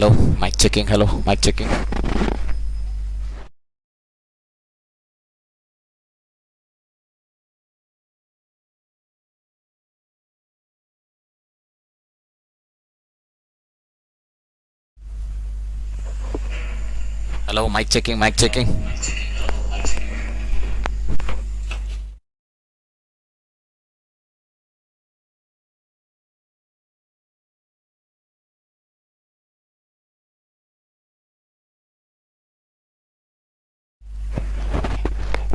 Hello, mic checking. Hello, mic checking. Hello, mic checking, mic checking.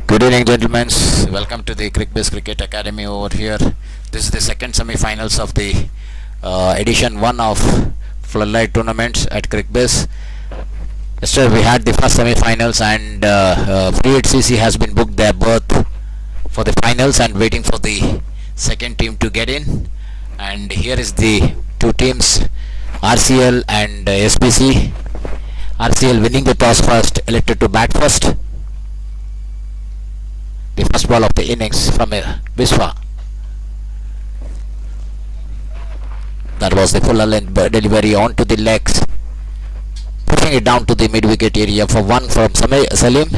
Good evening, gentlemen. Welcome to the Crickbase Cricket Academy over here. This is the second semi-finals of the edition 1 of Floodlight tournaments at Crickbase. Yesterday we had the first semi-finals, and Fluid CC has been booked their berth for the finals and waiting for the second team to get in. And here is the two teams, RCL and SBC. RCL winning the toss first, elected to bat first. The first ball of the innings from Biswa. That was the full length delivery onto the legs, pushing it down to the mid wicket area for one from Salim.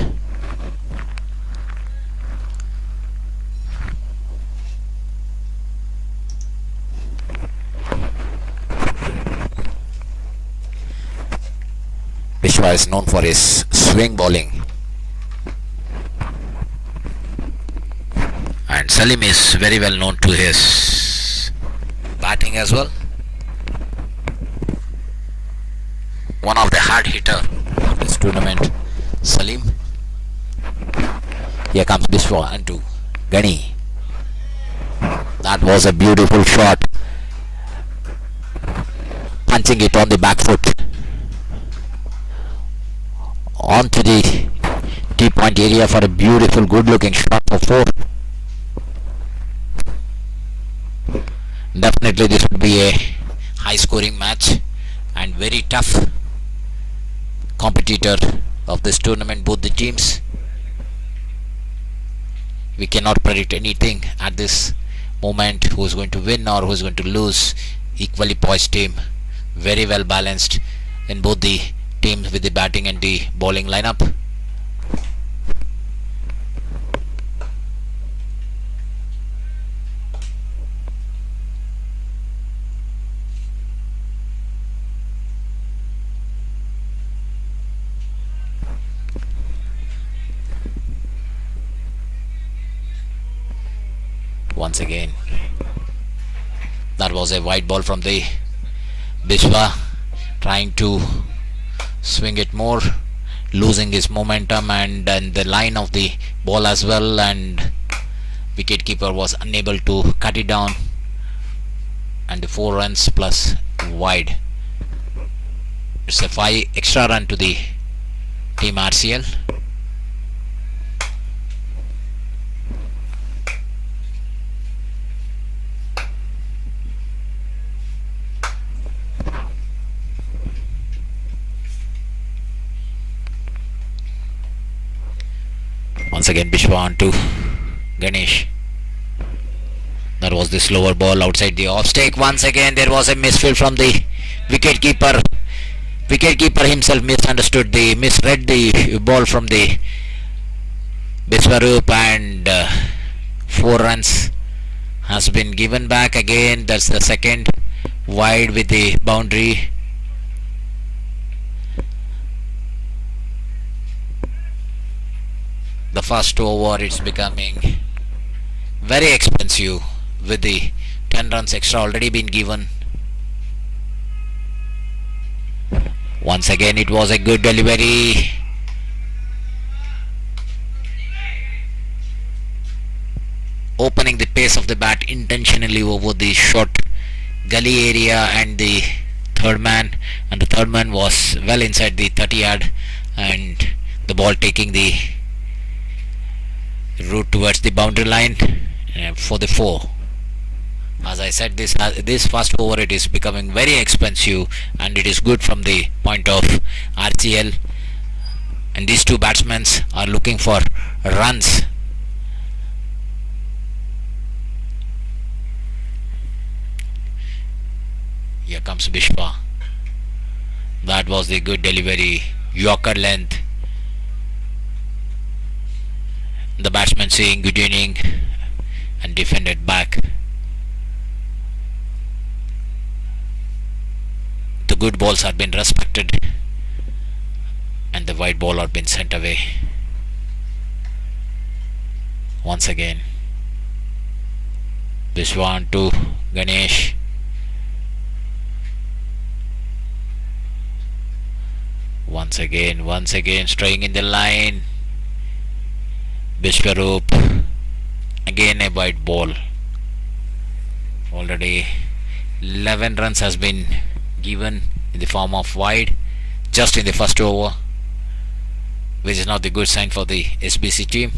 Biswa is known for his swing bowling, and Salim is very well known to his batting as well. One of the hard hitter of this tournament, Salim. Here comes Biswa into Gani. That was a beautiful shot, punching it on the back foot onto the T point area for a beautiful, good looking shot for 4. Definitely this would be a high scoring match and very tough competitor of this tournament, both the teams. We cannot predict anything at this moment, who is going to win or who is going to lose. Equally poised team, very well balanced in both the teams with the batting and the bowling lineup. Once again, that was a wide ball from the Biswa, trying to swing it more, losing his momentum and the line of the ball as well, and wicketkeeper was unable to cut it down, and the 4 runs plus wide. It's a 5 extra run to the team RCL. Once again Bishwa on to Ganesh. That was the slower ball outside the off stake. Once again there was a misfield from the wicketkeeper. Wicketkeeper himself misread the ball from the Biswarup, and 4 runs has been given back again. That's the second wide with the boundary. The first over, it's becoming very expensive with the 10 runs extra already been given. Once again it was a good delivery. Opening the pace of the bat intentionally over the short gully area and the third man, was well inside the 30-yard, and the ball taking the route towards the boundary line for the 4. As I said, this first over, it is becoming very expensive, and it is good from the point of RCL, and these two batsmen are looking for runs. Here comes Bishwa. That was the good delivery. Yorker length. The batsman saying good inning and defended back. The good balls have been respected and the white ball have been sent away. Once again, Vishwan to Ganesh. Once again, straying in the line. Vishwaroop. Again a white ball. Already 11 runs has been given in the form of wide just in the first over, which is not the good sign for the SBC team.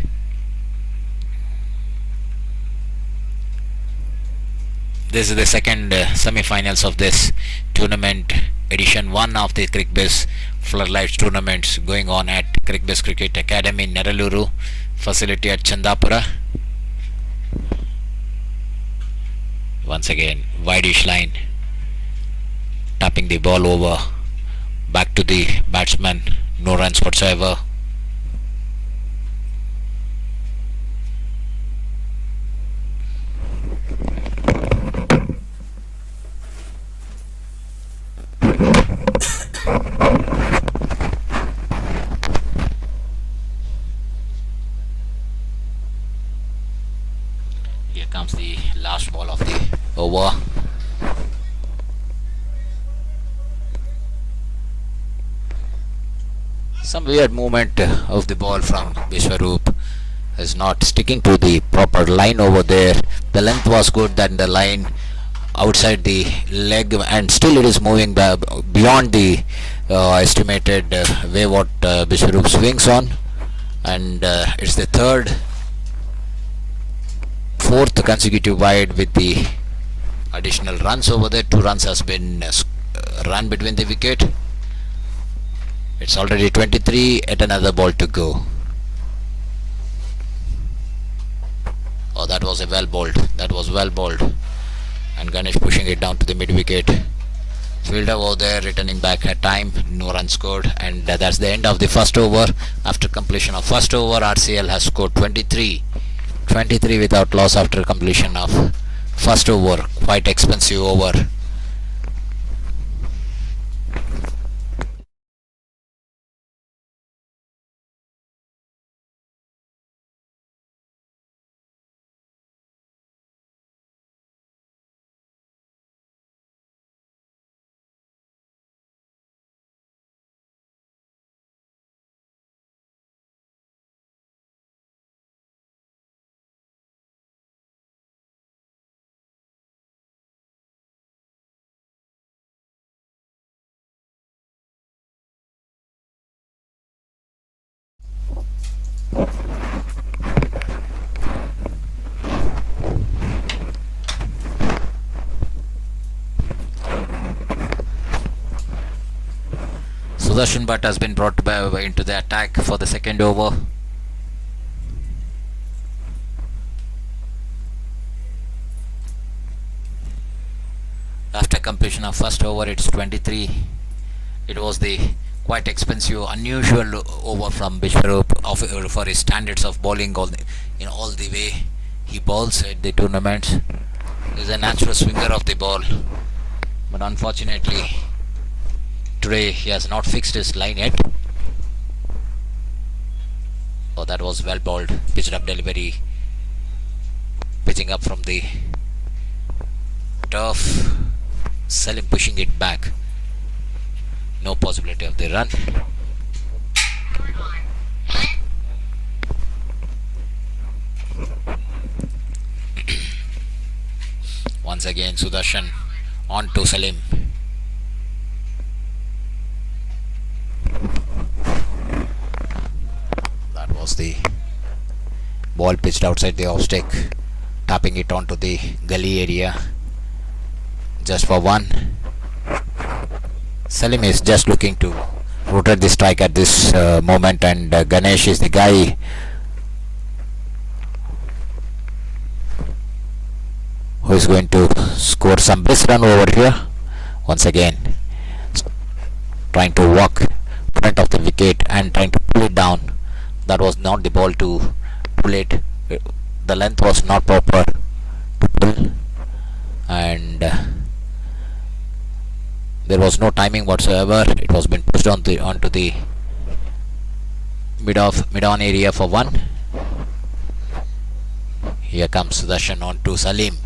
This is the second semi-finals of this tournament, edition 1 of the Crickbase Floodlights tournaments going on at Crickbase Cricket Academy, Neraluru, facility at Chandapura. Once again, wideish line, tapping the ball over, back to the batsman, no runs whatsoever. Here comes the last ball of the over. Some weird movement of the ball from Vishwaroop is not sticking to the proper line over there. The length was good than the line outside the leg, and still it is moving beyond the estimated way what Vishwaroop swings on, and it's the fourth consecutive wide with the additional runs over there. 2 runs has been run between the wicket. It's already 23, at another ball to go. Oh, that was well bowled. And Ganesh pushing it down to the mid wicket. Fielder over there returning back at time, no run scored, and that's the end of the first over. After completion of first over, RCL has scored 23 without loss after completion of first over. Quite expensive over. Sudarshan Bhatt has been brought into the attack for the second over. After completion of first over, it's 23. It was the quite expensive, unusual over from Vishwaroop for his standards of bowling all the way he bowls at the tournaments. He's a natural swinger of the ball, but unfortunately today he has not fixed his line yet. Oh, that was well bowled. Pitched up delivery, pitching up from the turf. Salim pushing it back. No possibility of the run. Once again, Sudarshan on to Salim. That was the ball pitched outside the off stick, tapping it onto the gully area. Just for one. Salim is just looking to rotate the strike at this moment, and Ganesh is the guy who is going to score some brisk run over here. Once again, trying to walk front of the wicket and trying to pull it down. That was not the ball to pull it. The length was not proper to pull, and there was no timing whatsoever. It was been pushed onto the mid-on area for one. Here comes Sudarshan on to Salim.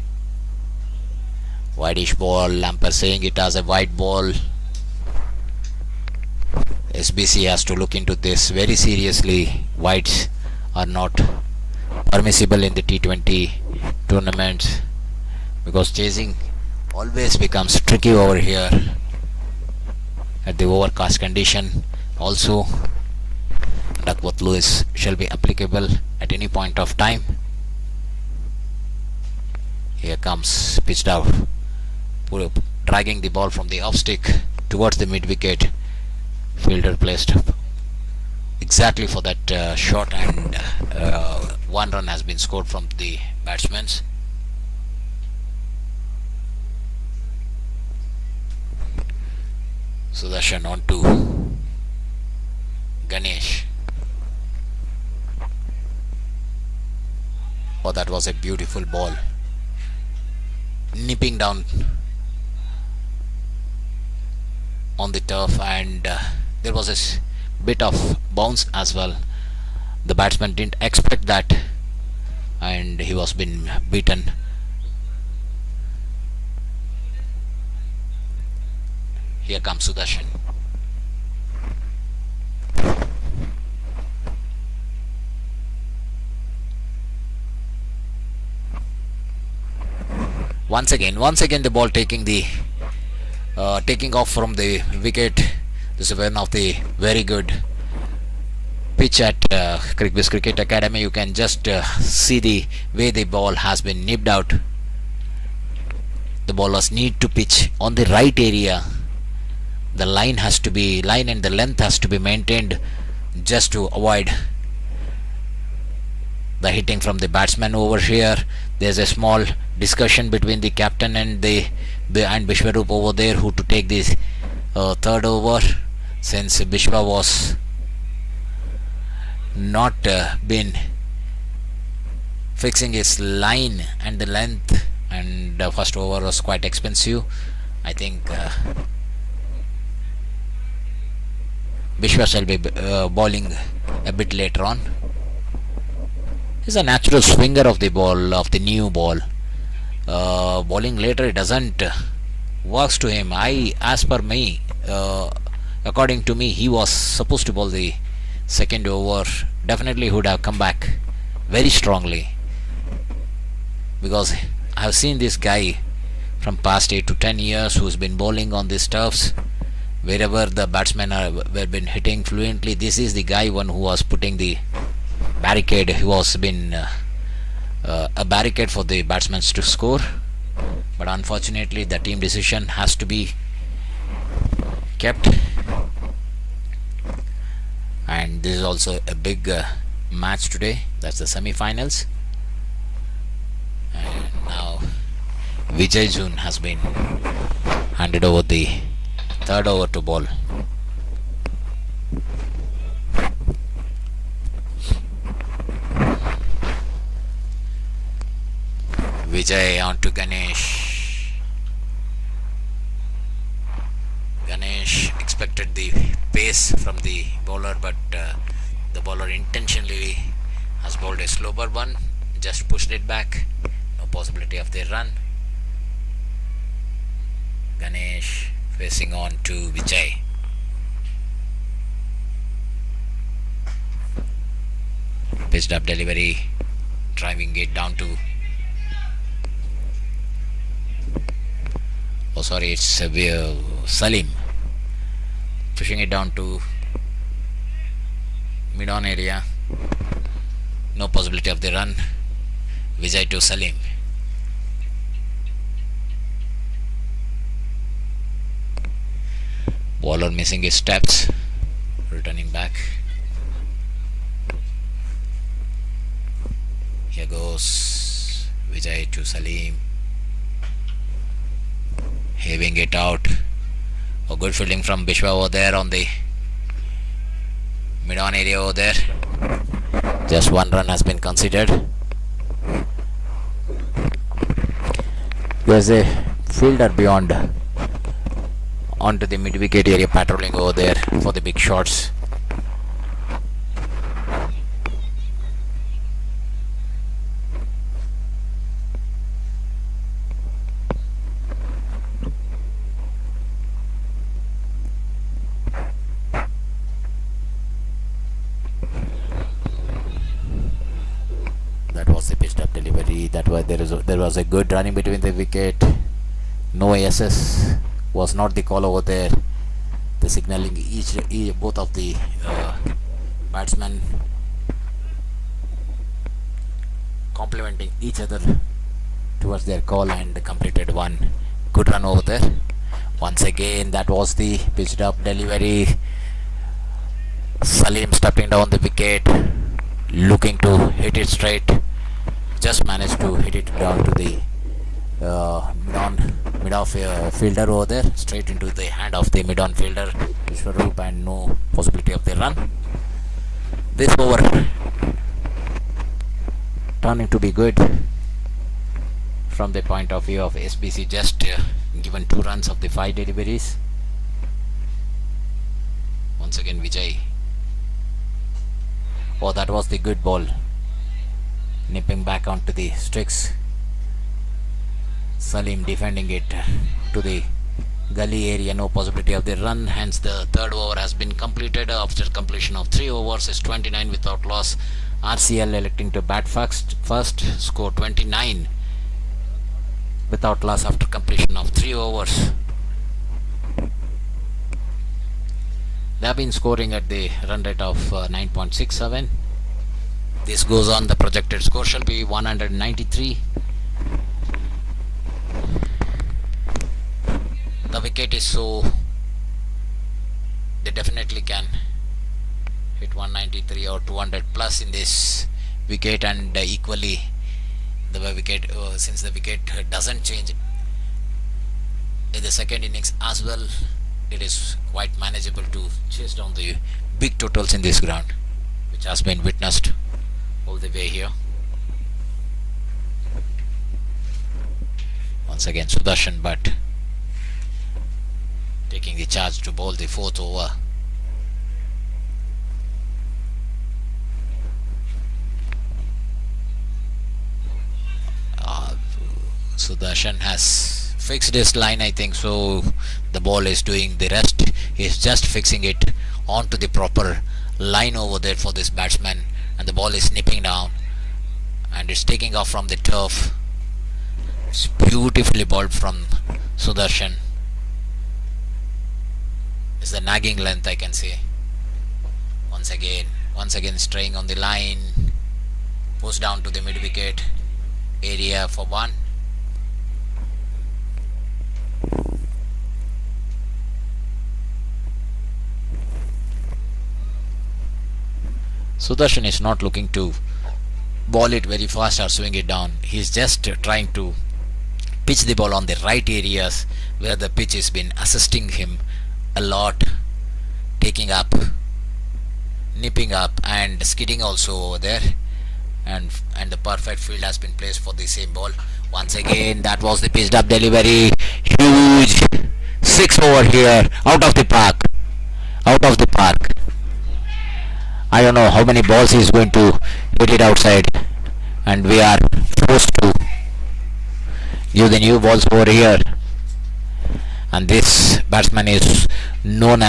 Wideish ball. Lampert saying it as a wide ball. SBC has to look into this very seriously. Wides are not permissible in the T20 tournaments because chasing always becomes tricky over here at the overcast condition. Also, Duckworth Lewis shall be applicable at any point of time. Here comes pitched out, dragging the ball from the off stick towards the mid wicket. Fielder placed exactly for that shot, and one run has been scored from the batsmen. Sudarshan on to Ganesh. Oh, that was a beautiful ball, nipping down on the turf, and there was a bit of bounce as well. The batsman didn't expect that, and he was been beaten. Here comes Sudarshan. Once again the ball taking off from the wicket. This is one of the very good pitch at Crickbase Cricket Academy. You can just see the way the ball has been nipped out. The bowlers need to pitch on the right area. The line and the length has to be maintained just to avoid the hitting from the batsman over here. There's a small discussion between the captain and Bishwarup over there who to take this third over, since Bishwa was not been fixing his line and the length, and the first over was quite expensive. I think Bishwa shall be bowling a bit later on. He's a natural swinger of the ball, of the new ball. Bowling later, it doesn't works to him. As per me, according to me, he was supposed to bowl the second over. Definitely would have come back very strongly, because I have seen this guy from past 8 to 10 years who's been bowling on these turfs. Wherever the batsmen were been hitting fluently, this is the guy one who was putting the barricade. He was been a barricade for the batsmen to score, but unfortunately the team decision has to be kept. And this is also a big match today. That's the semi-finals. And now Vijay June has been handed over the third over to bowl. Vijay on to Ganesh. Ganesh expected the pace from the bowler, but the bowler intentionally has bowled a slower one, just pushed it back. No possibility of the run. Ganesh facing on to Vijay. Pitched up delivery, driving it down to it's Salim, pushing it down to mid-on area. No possibility of the run. Vijay to Salim. Bowler missing his steps, returning back. Here goes Vijay to Salim, having it out A good fielding from Bishwa over there on the mid-on area over there. Just one run has been considered. There's a fielder beyond onto the mid-wicket area patrolling over there for the big shots. That was the pitched up delivery. That was there was a good running between the wicket. No SS was not the call over there. The signaling both of the batsmen complimenting each other towards their call and completed one good run over there. Once again, that was the pitched up delivery. Salim stepping down the wicket, looking to hit it straight. Just managed to hit it down to the mid-off fielder over there, straight into the hand of the mid-on fielder Vishwaroop, and no possibility of the run. This over turning to be good from the point of view of SBC, just given 2 runs of the 5 deliveries. Once again Vijay. Oh, that was the good ball, nipping back onto the sticks. Salim defending it to the gully area, no possibility of the run. Hence the third over has been completed. After completion of 3 overs is 29 without loss. RCL electing to bat first, score 29 without loss after completion of 3 overs. They have been scoring at the run rate of 9.67. This goes on, the projected score shall be 193. The wicket is so they definitely can hit 193 or 200 plus in this wicket, and equally the wicket since the wicket doesn't change in the second innings as well, it is quite manageable to chase down the big totals in this ground, which has been witnessed all the way here. Once again Sudarshan Bhatt taking the charge to bowl the 4th over. Sudarshan has fixed his line, I think, so the ball is doing the rest. He is just fixing it onto the proper line over there for this batsman, and the ball is nipping down and it's taking off from the turf. It's beautifully bowled from Sudarshan. It's the nagging length, I can say. Once again straying on the line, push down to the mid wicket area for 1. Sudarshan is not looking to ball it very fast or swing it down. He is just trying to pitch the ball on the right areas where the pitch has been assisting him a lot, taking up, nipping up and skidding also over there, and the perfect field has been placed for the same ball. Once again, that was the pitched up delivery. Huge 6 over here, out of the park. I don't know how many balls he is going to hit it outside, and we are forced to give the new balls over here. And this batsman is known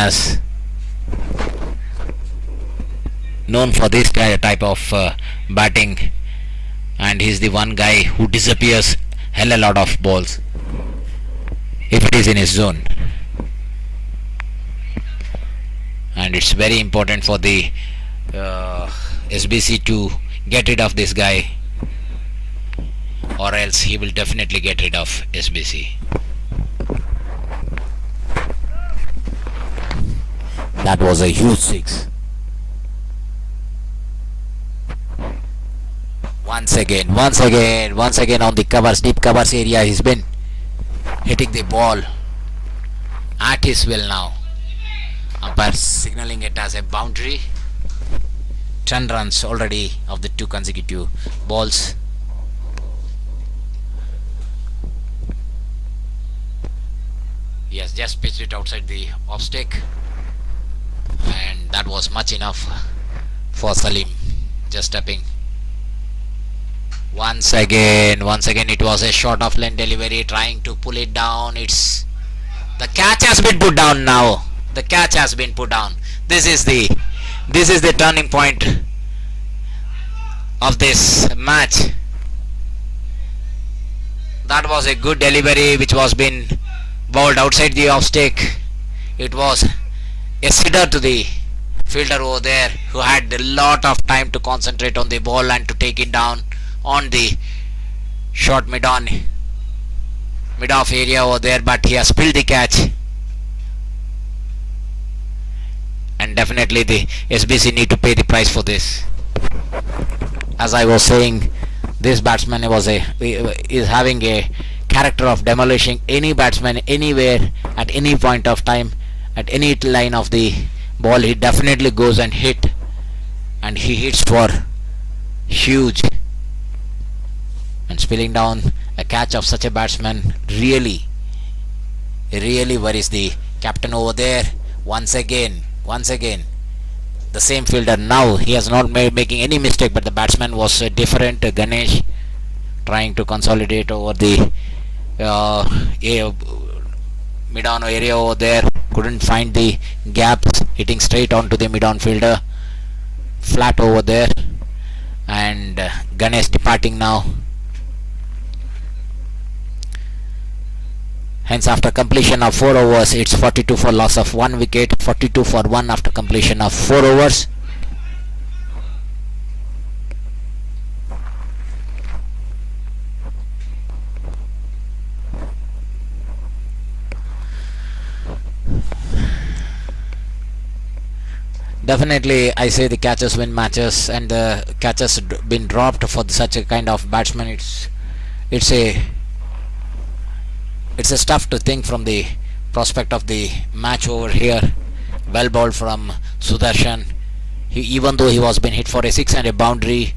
for this type of batting, and he's the one guy who disappears hell a lot of balls if it is in his zone. And it's very important for the SBC to get rid of this guy, or else he will definitely get rid of SBC. That was a huge 6. Once again on the covers, deep covers area, he's been hitting the ball at his will now. Umpire signaling it as a boundary. 10 runs already of the 2 consecutive balls. He has just pitched it outside the off stick, and that was much enough for Salim. Just stepping. Once again it was a short off lane delivery, trying to pull it down. The catch has been put down now. The catch has been put down. This is the turning point of this match. That was a good delivery which was been bowled outside the off stick. It was a sitter to the fielder over there, who had a lot of time to concentrate on the ball and to take it down on the short mid-off area over there, but he has spilled the catch. And definitely the SBC need to pay the price for this. As I was saying, this batsman is having a character of demolishing any batsman anywhere at any point of time, at any line of the ball. He definitely goes and hit, and he hits for huge. And spilling down a catch of such a batsman really worries the captain over there. Once again the same fielder. Now he has not making any mistake, but the batsman was different. Ganesh trying to consolidate over the mid-on area over there, couldn't find the gaps, hitting straight onto the mid-on fielder, flat over there, and Ganesh departing now. Hence, after completion of 4 overs, it's 42 for loss of 1 wicket, 42 for 1 after completion of 4 overs. Definitely, I say the catches win matches, and the catches been dropped for such a kind of batsman. It's a stuff to think from the prospect of the match over here. Well bowled from Sudarshan. Even though he was been hit for a 6 and a boundary,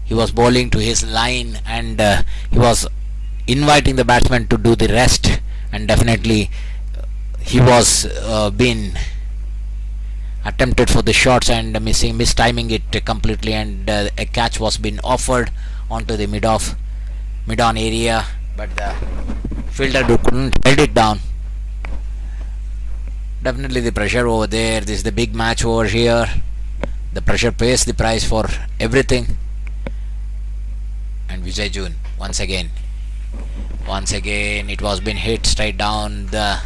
he was bowling to his line, and he was inviting the batsman to do the rest, and definitely he was been attempted for the shots and mistiming it completely, and a catch was been offered onto the mid-on area, but the fielder couldn't hold it down. Definitely the pressure over there. This is the big match over here. The pressure pays the price for everything. And Vijay June once again it was been hit straight down the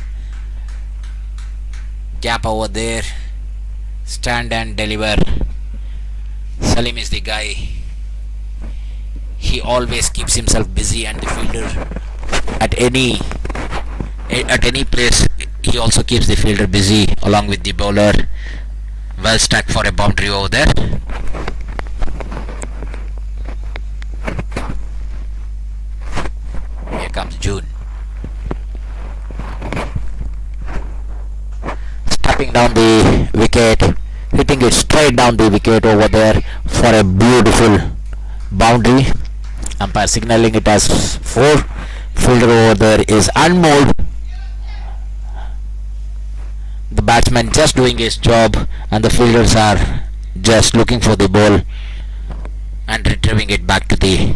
gap over there. Stand and deliver. Salim is the guy. He always keeps himself busy, and the fielder at any place, he also keeps the fielder busy along with the bowler. Well stacked for a boundary over there. Here comes June, stepping down the wicket, hitting it straight down the wicket over there for a beautiful boundary. Umpire signaling it as 4. Fielder over there is unmoved. The batsman just doing his job, and the fielders are just looking for the ball and retrieving it back to the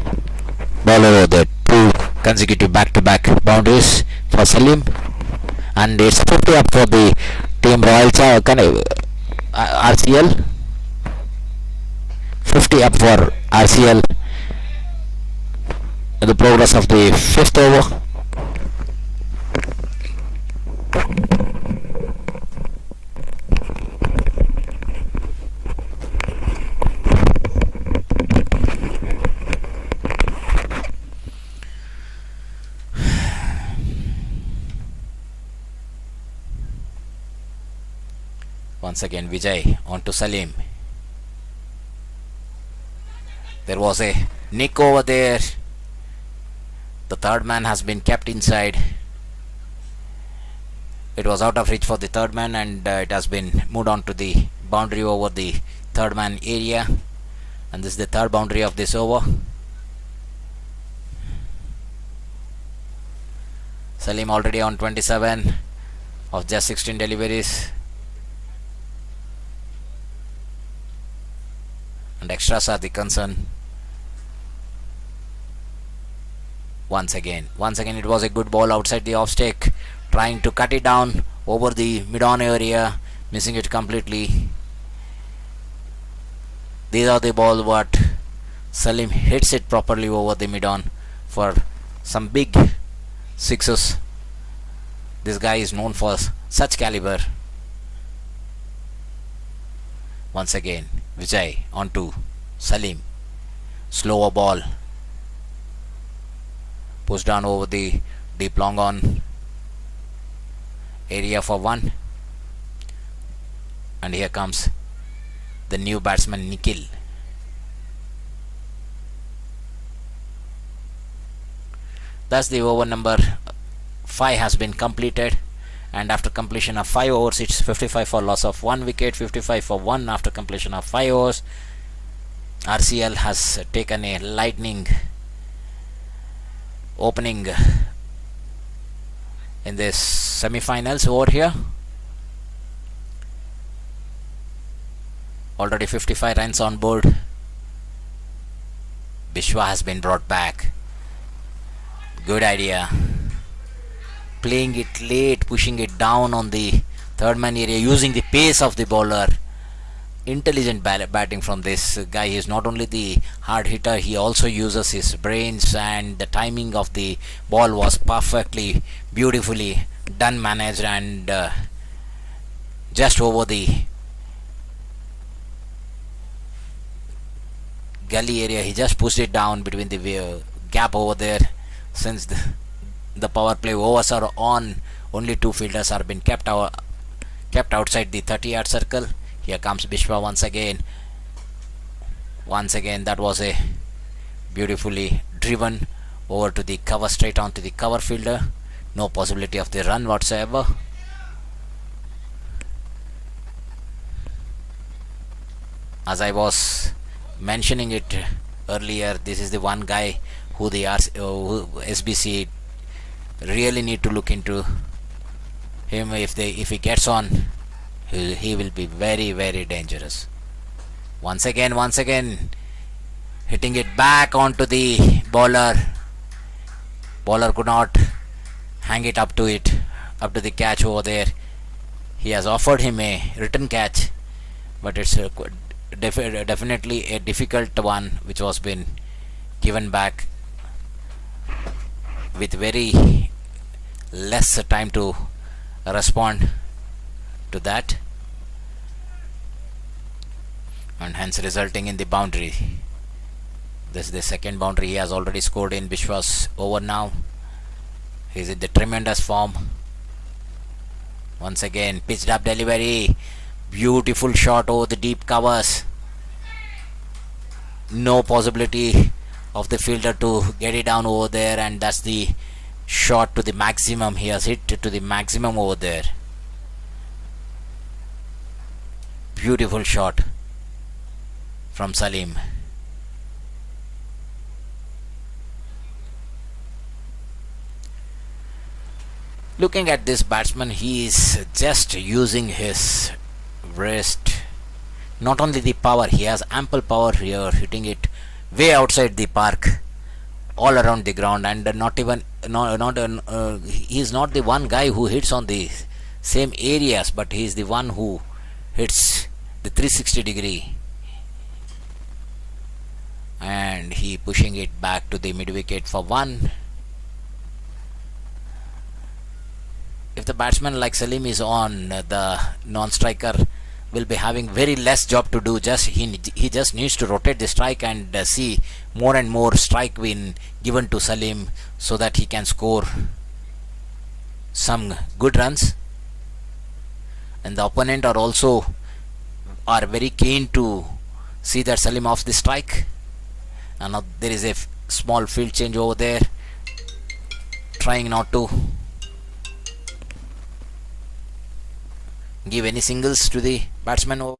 bowler over there. 2 consecutive back-to-back boundaries for Salim, and it's 50 up for the team Royal RCL. 50 up for RCL. The progress of the 5th over. Once again Vijay on to Salim. There was a nick over there. The third man has been kept inside. It was out of reach for the third man, and it has been moved on to the boundary over the third man area, and this is the third boundary of this over. Salim already on 27 of just 16 deliveries, and extras are the concern. Once again it was a good ball outside the off stake, trying to cut it down over the mid-on area, missing it completely. These are the ball what Salim hits it properly over the mid-on for some big sixes. This guy is known for such caliber. Once again Vijay onto Salim, slower ball, pushed down over the deep long on area for one, and here comes the new batsman Nikhil. Thus the over number 5 has been completed, and after completion of 5 overs it's 55 for loss of 1 wicket, 55 for 1 after completion of 5 overs. RCL has taken a lightning opening in this semi-finals over here. Already 55 runs on board. Bishwa has been brought back. Good idea. Playing it late, pushing it down on the third man area, using the pace of the bowler. Intelligent batting from this guy. He is not only the hard hitter, he also uses his brains, and the timing of the ball was perfectly, beautifully done, managed, and just over the gully area. He just pushed it down between the gap over there. Since the power play overs are on, only 2 fielders are been kept outside the 30-yard circle. Here comes Bishwa once again. That was a beautifully driven over to the cover, straight on to the cover fielder. No possibility of the run whatsoever. As I was mentioning it earlier, this is the one guy who the SBC really need to look into him. If he gets on, he will be very, very dangerous. Once again hitting it back onto the bowler. Bowler could not hang it up to the catch over there. He has offered him a return catch, but it's definitely a difficult one, which was been given back with very less time to respond to that, and hence resulting in the boundary. This is the second boundary he has already scored in Bishwa's over now. He is in the tremendous form. Once again pitched up delivery, beautiful shot over the deep covers. No possibility of the fielder to get it down over there, and that's the shot to the maximum. He has hit to the maximum over there. Beautiful shot from Salim. Looking at this batsman, he is just using his wrist. Not only the power, he has ample power here, hitting it way outside the park, all around the ground, and he is not the one guy who hits on the same areas, but he is the one who hits the 360 degree, and he pushing it back to the mid wicket for one. If the batsman like Salim is on, the non-striker will be having very less job to do. He just needs to rotate the strike and see more and more strike being given to Salim, so that he can score some good runs. And the opponent are very keen to see that Salim off the strike. And now there is a small field change over there, trying not to give any singles to the batsman.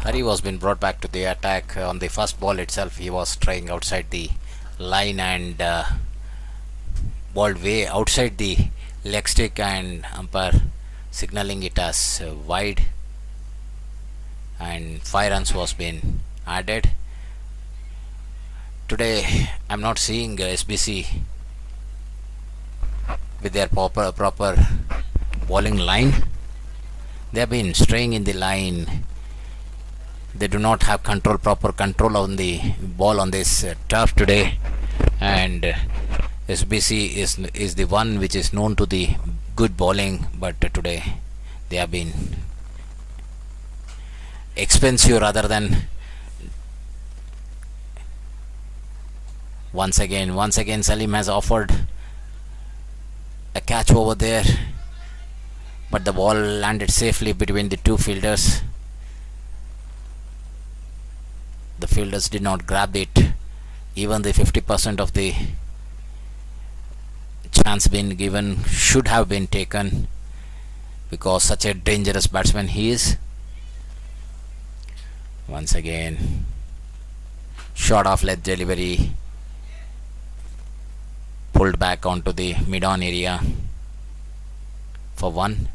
Hari was been brought back to the attack. On the first ball itself, he was trying outside the line and balled way outside the leg stick, and umpire signaling it as wide, and 5 runs was been added. Today I'm not seeing SBC with their proper bowling line. They have been straying in the line. They do not have proper control on the ball on this turf today, and SBC is the one which is known to the good bowling, but today they have been expensive rather than. Once again Salim has offered a catch over there, but the ball landed safely between the two fielders. The fielders did not grab it. Even the 50% of the chance been given should have been taken, because such a dangerous batsman he is. Once again, short off leg delivery, pulled back onto the mid-on area for 1.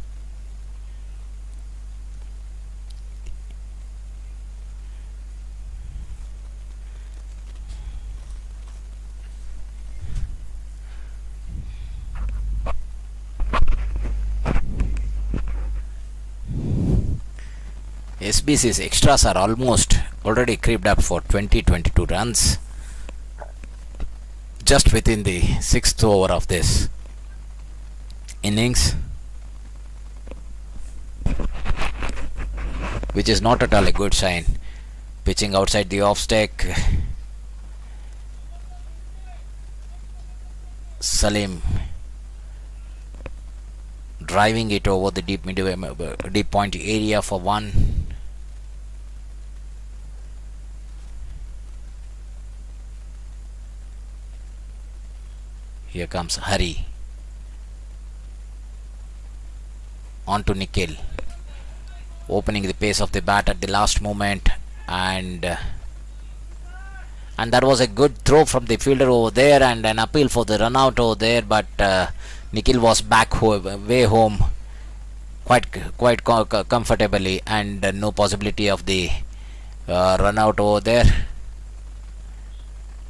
SBC's extras are almost already creeped up for 20-22 runs just within the 6th over of this. innings, which is not at all a good sign. Pitching outside the off stick. Salim driving it over the deep point area for one. Here comes Hari. On to Nikhil. Opening the pace of the bat at the last moment, and that was a good throw from the fielder over there, and an appeal for the run out over there, but Nikhil was back way home quite comfortably, and no possibility of the run out over there.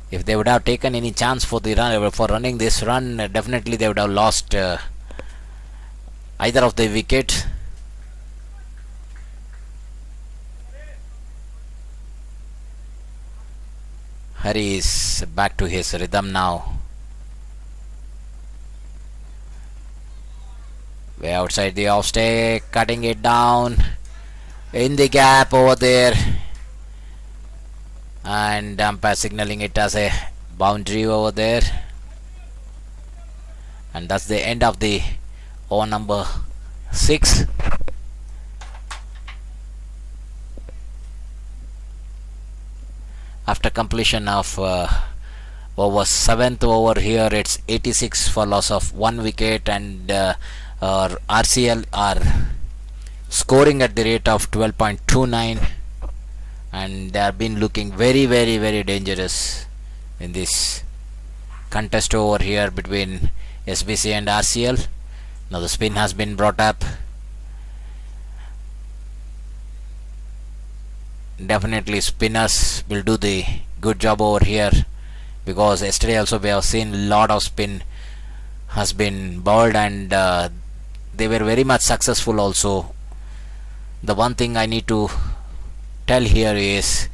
If they would have taken any chance for the running this run, definitely they would have lost either of the wickets. Hari is back to his rhythm now. Way outside the off stick, cutting it down in the gap over there, and umpire signaling it as a boundary over there, and that's the end of the over number 6. After completion of over 7th over here, it's 86 for loss of 1 wicket, and RCL are scoring at the rate of 12.29, and they have been looking very dangerous in this contest over here between SBC and RCL. Now the spin has been brought up. Definitely spinners will do the good job over here, because yesterday also we have seen lot of spin has been bowled, and they were very much successful also. The one thing I need to tell here is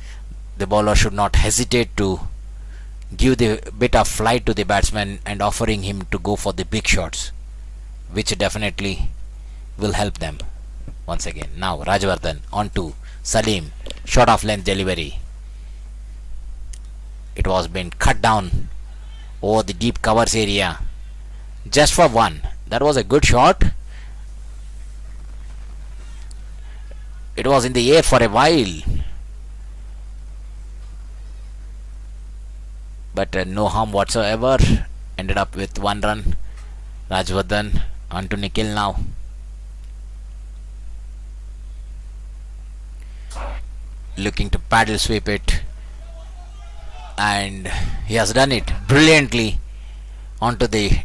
the bowler should not hesitate to give the bit of flight to the batsman and offering him to go for the big shots, which definitely will help them. Once again, now Rajwardhan on to Salim, short of length delivery. It was been cut down over the deep covers area, just for one. That was a good shot. It was in the air for a while, but no harm whatsoever. Ended up with 1 run. Rajwardhan on to Nikhil now. Looking to paddle sweep it, and he has done it brilliantly onto the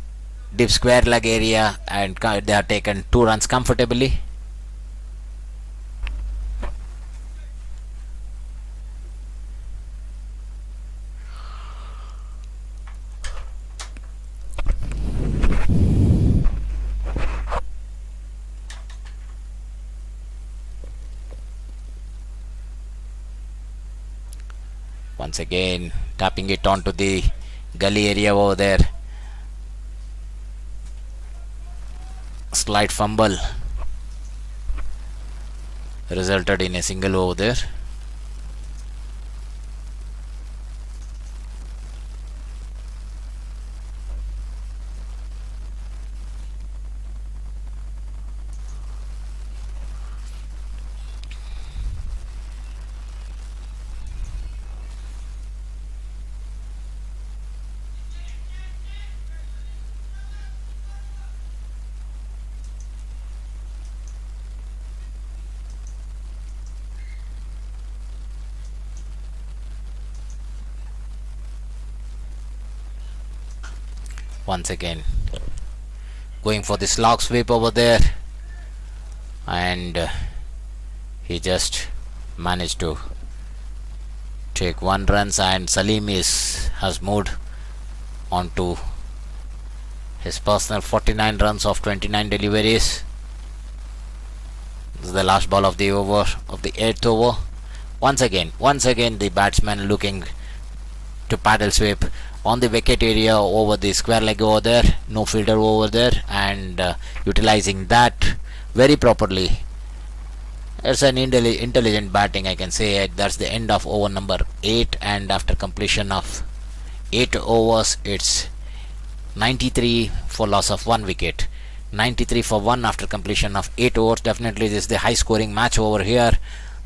deep square leg area, and they have taken 2 runs comfortably. Once again, tapping it onto the gully area over there. Slight fumble resulted in a single over there. Once again, going for the slog sweep over there, and he just managed to take 1 run, and Salim has moved on to his personal 49 runs of 29 deliveries. This is the last ball of the over of the 8th over. Once again the batsman looking to paddle sweep, on the wicket area over the square leg over there, no fielder over there, and utilizing that very properly. It's an intelligent batting, I can say. That's the end of over number 8, and after completion of 8 overs, it's 93 for loss of 1 wicket. 93 for 1 after completion of 8 overs. Definitely this is the high scoring match over here.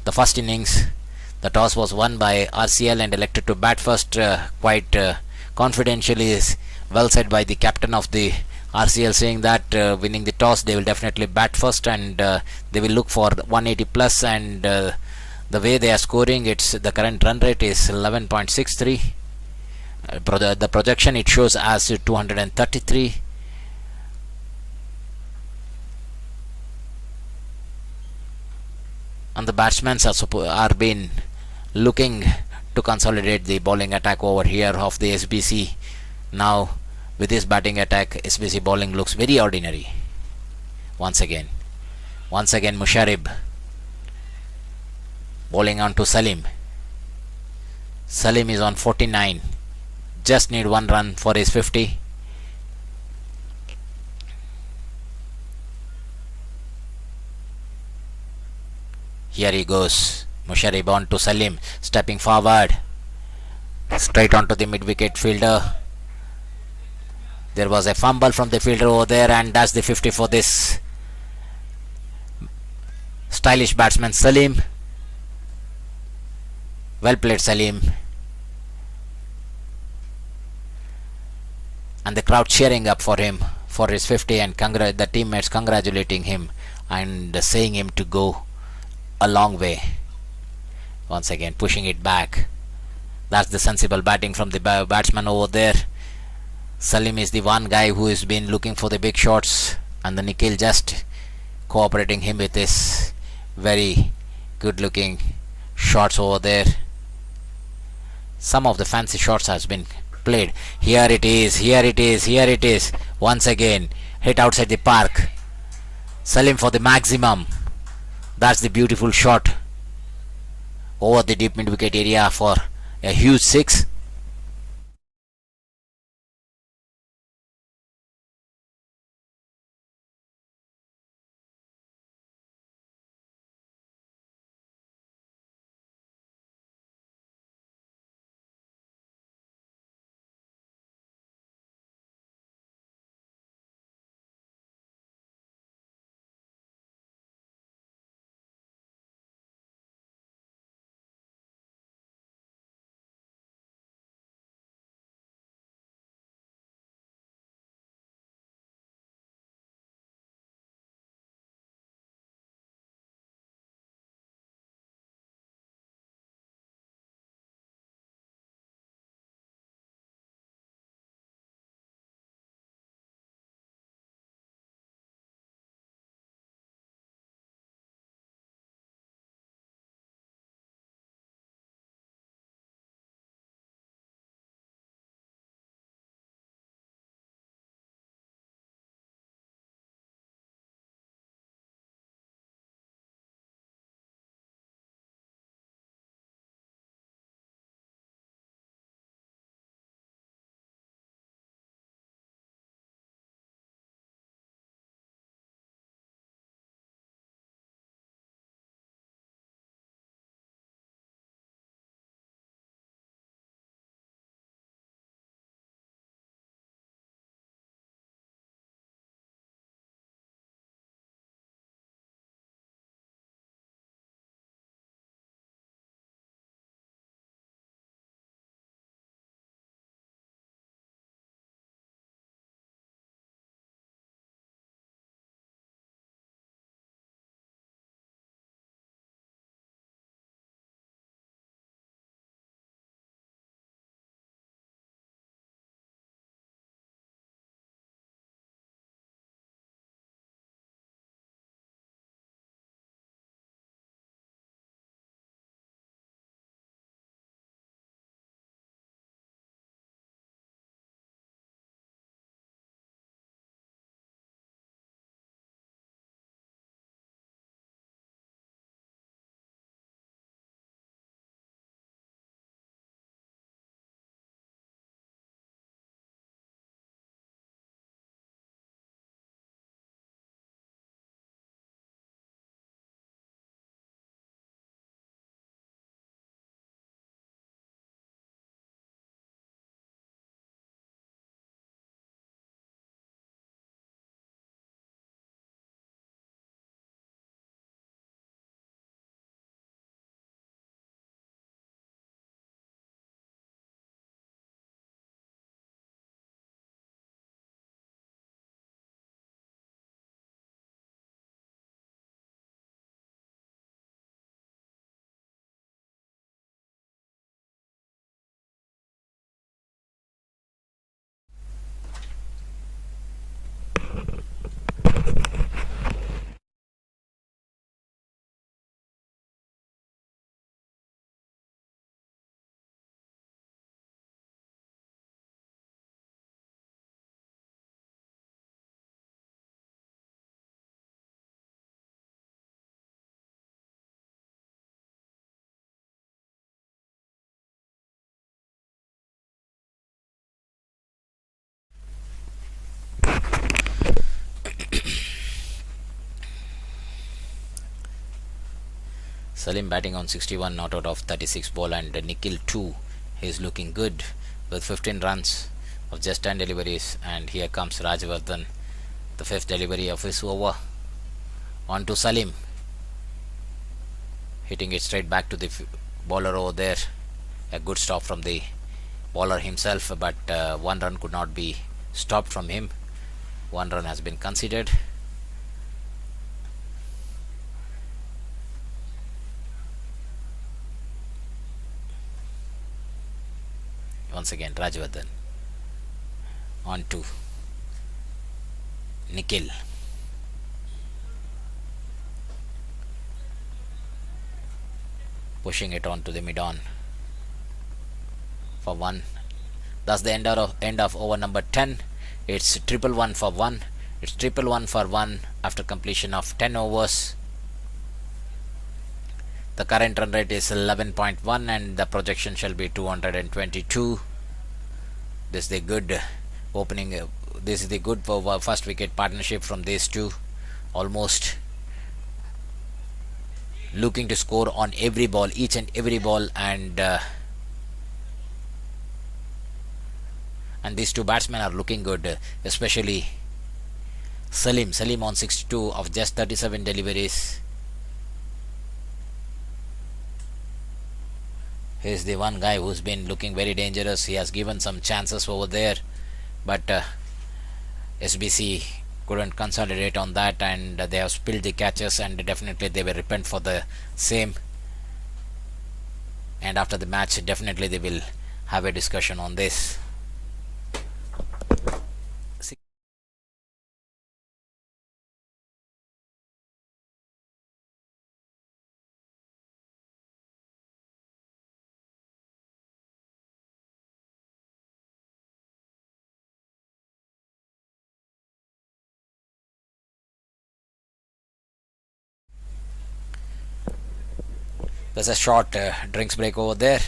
The first innings, the toss was won by RCL and elected to bat first, quite confidentially, is well said by the captain of the RCL, saying that winning the toss they will definitely bat first, and they will look for 180 plus, and the way they are scoring, it's the current run rate is 11.63. The projection it shows as 233. And the batsmen are been looking to consolidate the bowling attack over here of the SBC. Now with this batting attack, SBC bowling looks very ordinary. Once again Musharib bowling on to Salim. Salim is on 49, just need 1 run for his 50. Here he goes. Musharib on to Salim, stepping forward, straight onto the mid-wicket fielder. There was a fumble from the fielder over there, and that's the 50 for this stylish batsman Salim. Well played, Salim. And the crowd cheering up for him for his 50, and the teammates congratulating him and saying him to go a long way. Once again pushing it back. That's the sensible batting from the batsman over there. Salim is the one guy who has been looking for the big shots, and the Nikhil just cooperating him with his very good looking shots over there. Some of the fancy shots has been played. Here it is. Once again hit outside the park. Salim for the maximum. That's the beautiful shot over the deep mid wicket area for a huge 6. Salim batting on 61 not out of 36 ball, and Nikhil too. He's looking good with 15 runs of just 10 deliveries. And here comes Rajavardhan, the fifth delivery of his over. On to Salim, hitting it straight back to the bowler over there. A good stop from the bowler himself, but one run could not be stopped from him. One run has been considered. Once again Rajavardhan. On to Nikhil. Pushing it on to the mid-on for one. That's the end of over number 10. It's 111 for one. It's 111 for one after completion of 10 overs. The current run rate is 11.1 and the projection shall be 222. This is the good opening. This is the good first wicket partnership from these two. Almost looking to score on every ball, each and every ball, and these two batsmen are looking good, especially Salim on 62 of just 37 deliveries. He's the one guy who's been looking very dangerous. He has given some chances over there, but SBC couldn't consolidate on that, and they have spilled the catches, and definitely they will repent for the same. And after the match, definitely they will have a discussion on this. There's a short drinks break over there.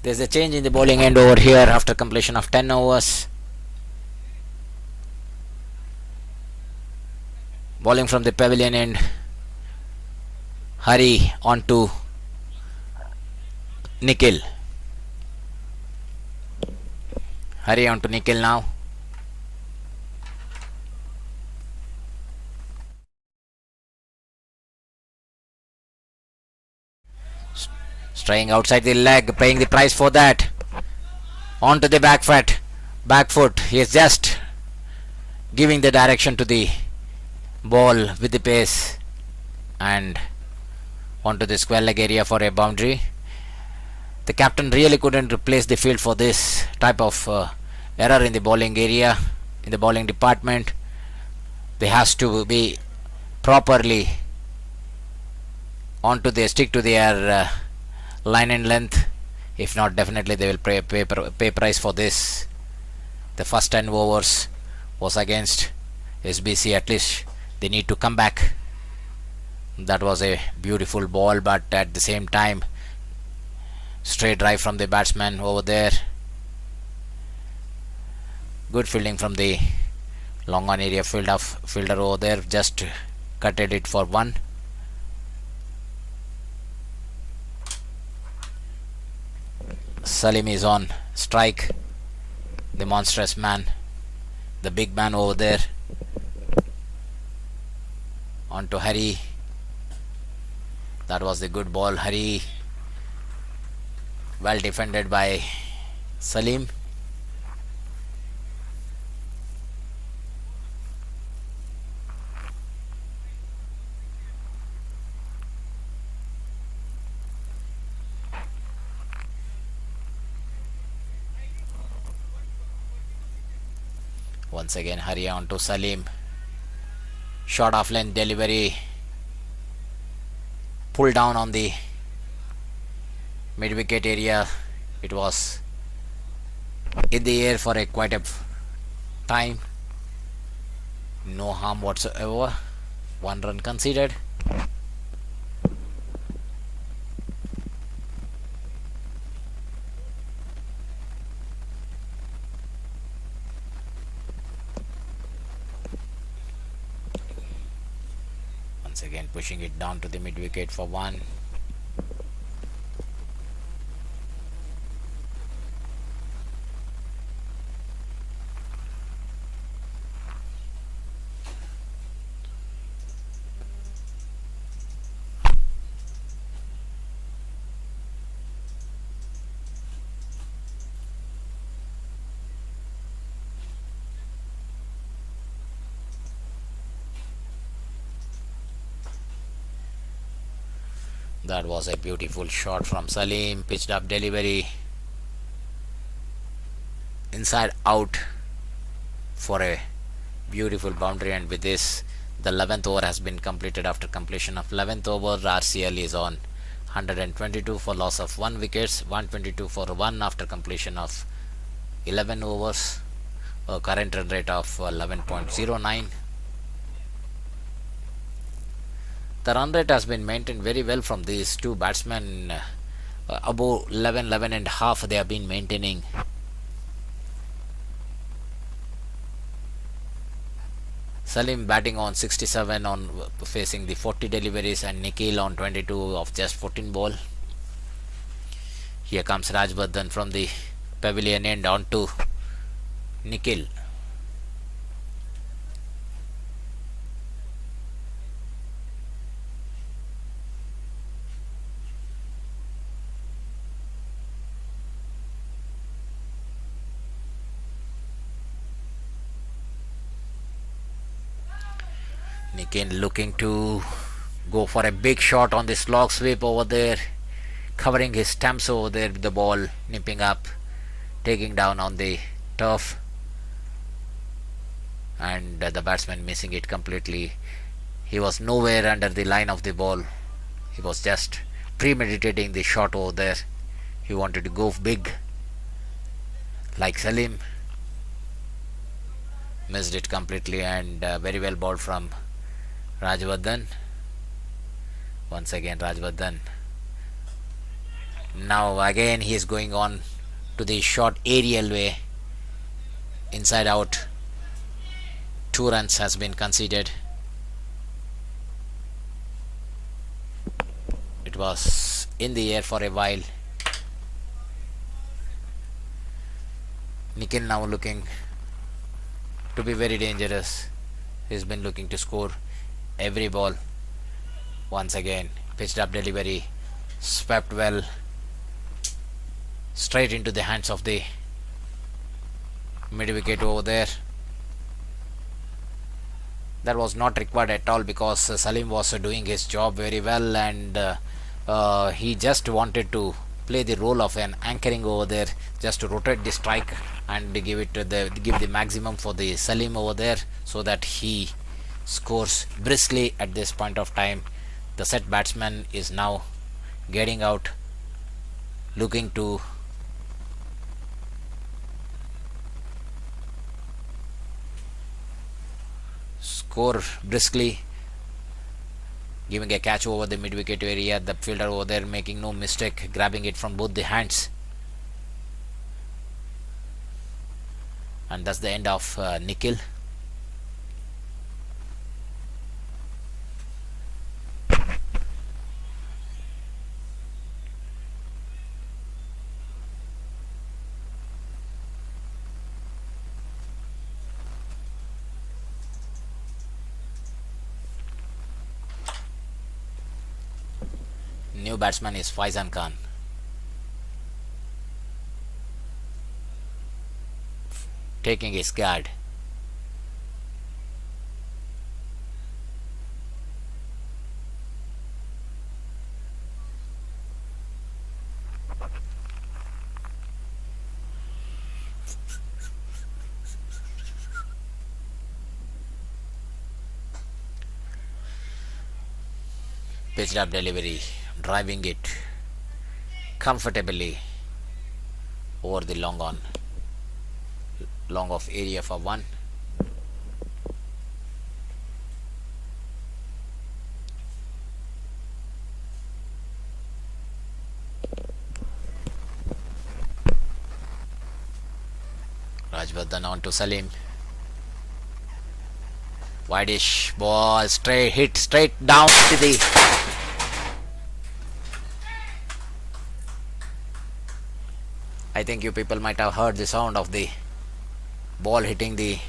There's a change in the bowling end over here after completion of 10 overs. Bowling from the pavilion end. Hari on to Nikhil. Hari on to Nikhil now. Straying outside the leg, paying the price for that. On to the back foot. He is just giving the direction to the ball with the pace, and onto the square leg area for a boundary. The captain really couldn't replace the field for this type of error in the bowling area, in the bowling department. They has to be properly onto the stick to their line and length. If not, definitely they will pay price for this. The first 10 overs was against SBC. At least they need to come back. That was a beautiful ball, but at the same time, straight drive from the batsman over there. Good fielding from the long on area fielder over there. Just cutted it for one. Salim is on strike. The monstrous man, the big man over there. On to Hari. That was the good ball. Hari Well defended by Salim. Once again hurry on to Salim. Short off lane delivery. Pull down on the mid wicket area. It was in the air for a quite a time. No harm whatsoever. 1 run conceded. Once again pushing it down to the mid wicket for 1. That was a beautiful shot from Salim. Pitched up delivery. Inside out for a beautiful boundary, and with this the 11th over has been completed. After completion of 11th over, RCL is on 122 for loss of 1 wickets, 122 for 1 after completion of 11 overs. A current run rate of 11.09. The run rate has been maintained very well from these two batsmen. Above 11 and a half they have been maintaining. Salim batting on 67 on facing the 40 deliveries, and Nikhil on 22 of just 14 ball. Here comes Rajbardhan from the pavilion end on to Nikhil. Nikhil looking to go for a big shot on the slog sweep over there, covering his stumps over there with the ball, nipping up, taking down on the turf, and the batsman missing it completely. He was nowhere under the line of the ball. He was just premeditating the shot over there. He wanted to go big like Salim. Missed it completely, and very well bowled from Rajbardhan. Once again Rajbardhan. Now again he is going on to the short aerial way. Inside out. 2 runs has been conceded. It was in the air for a while. Nikhil now looking to be very dangerous. He's been looking to score every ball. Once again pitched up delivery, swept well straight into the hands of the mid wicket over there. That was not required at all, because Salim was doing his job very well, and he just wanted to play the role of an anchoring over there, just to rotate the strike and give the maximum for the Salim over there, so that he scores briskly at this point of time. The set batsman is now getting out, looking to score briskly, giving a catch over the mid wicket area. The fielder over there making no mistake, grabbing it from both the hands. And that's the end of Nikhil. New batsman is Faizan Khan. taking his guard. Pitched up delivery, driving it comfortably over the long off area for one. Rajvardhan on to Salim. Wideish ball, hit straight down to the. I think you people might have heard the sound of the ball hitting the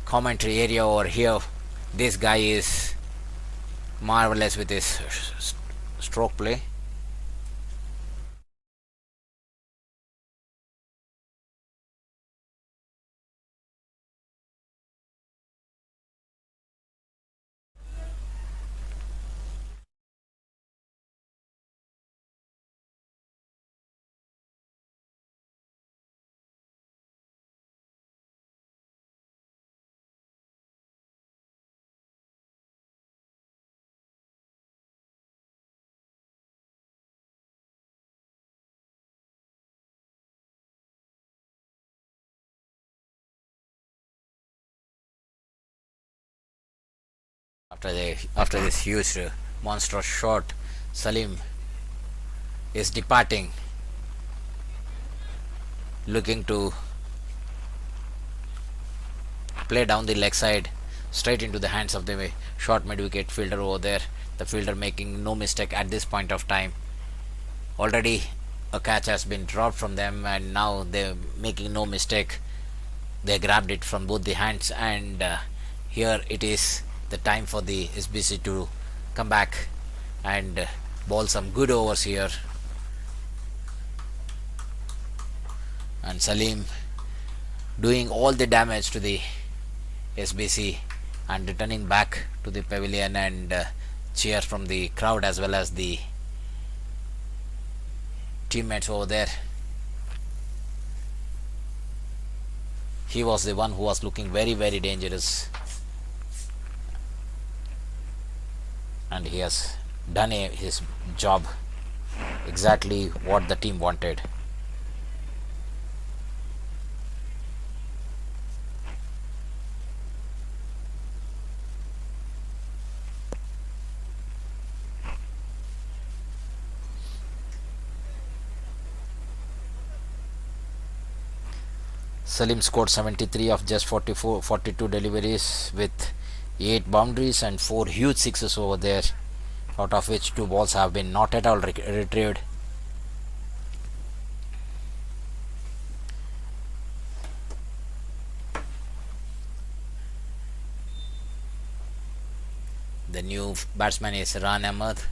commentary area over here. This guy is marvelous with his stroke play. After this huge monstrous shot, Salim is departing, looking to play down the leg side straight into the hands of the short mid wicket fielder over there. The fielder making no mistake at this point of time. Already a catch has been dropped from them, and now they're making no mistake. They grabbed it from both the hands, and here it is the time for the SBC to come back and bowl some good overs here. And Salim doing all the damage to the SBC and returning back to the pavilion, and cheers from the crowd as well as the teammates over there. He was the one who was looking very, very dangerous, and he has done his job exactly what the team wanted. Salim scored 73 of just 42 deliveries with 8 boundaries and 4 huge sixes over there, out of which 2 balls have been not at all retrieved. The new batsman is Ran Ahmed.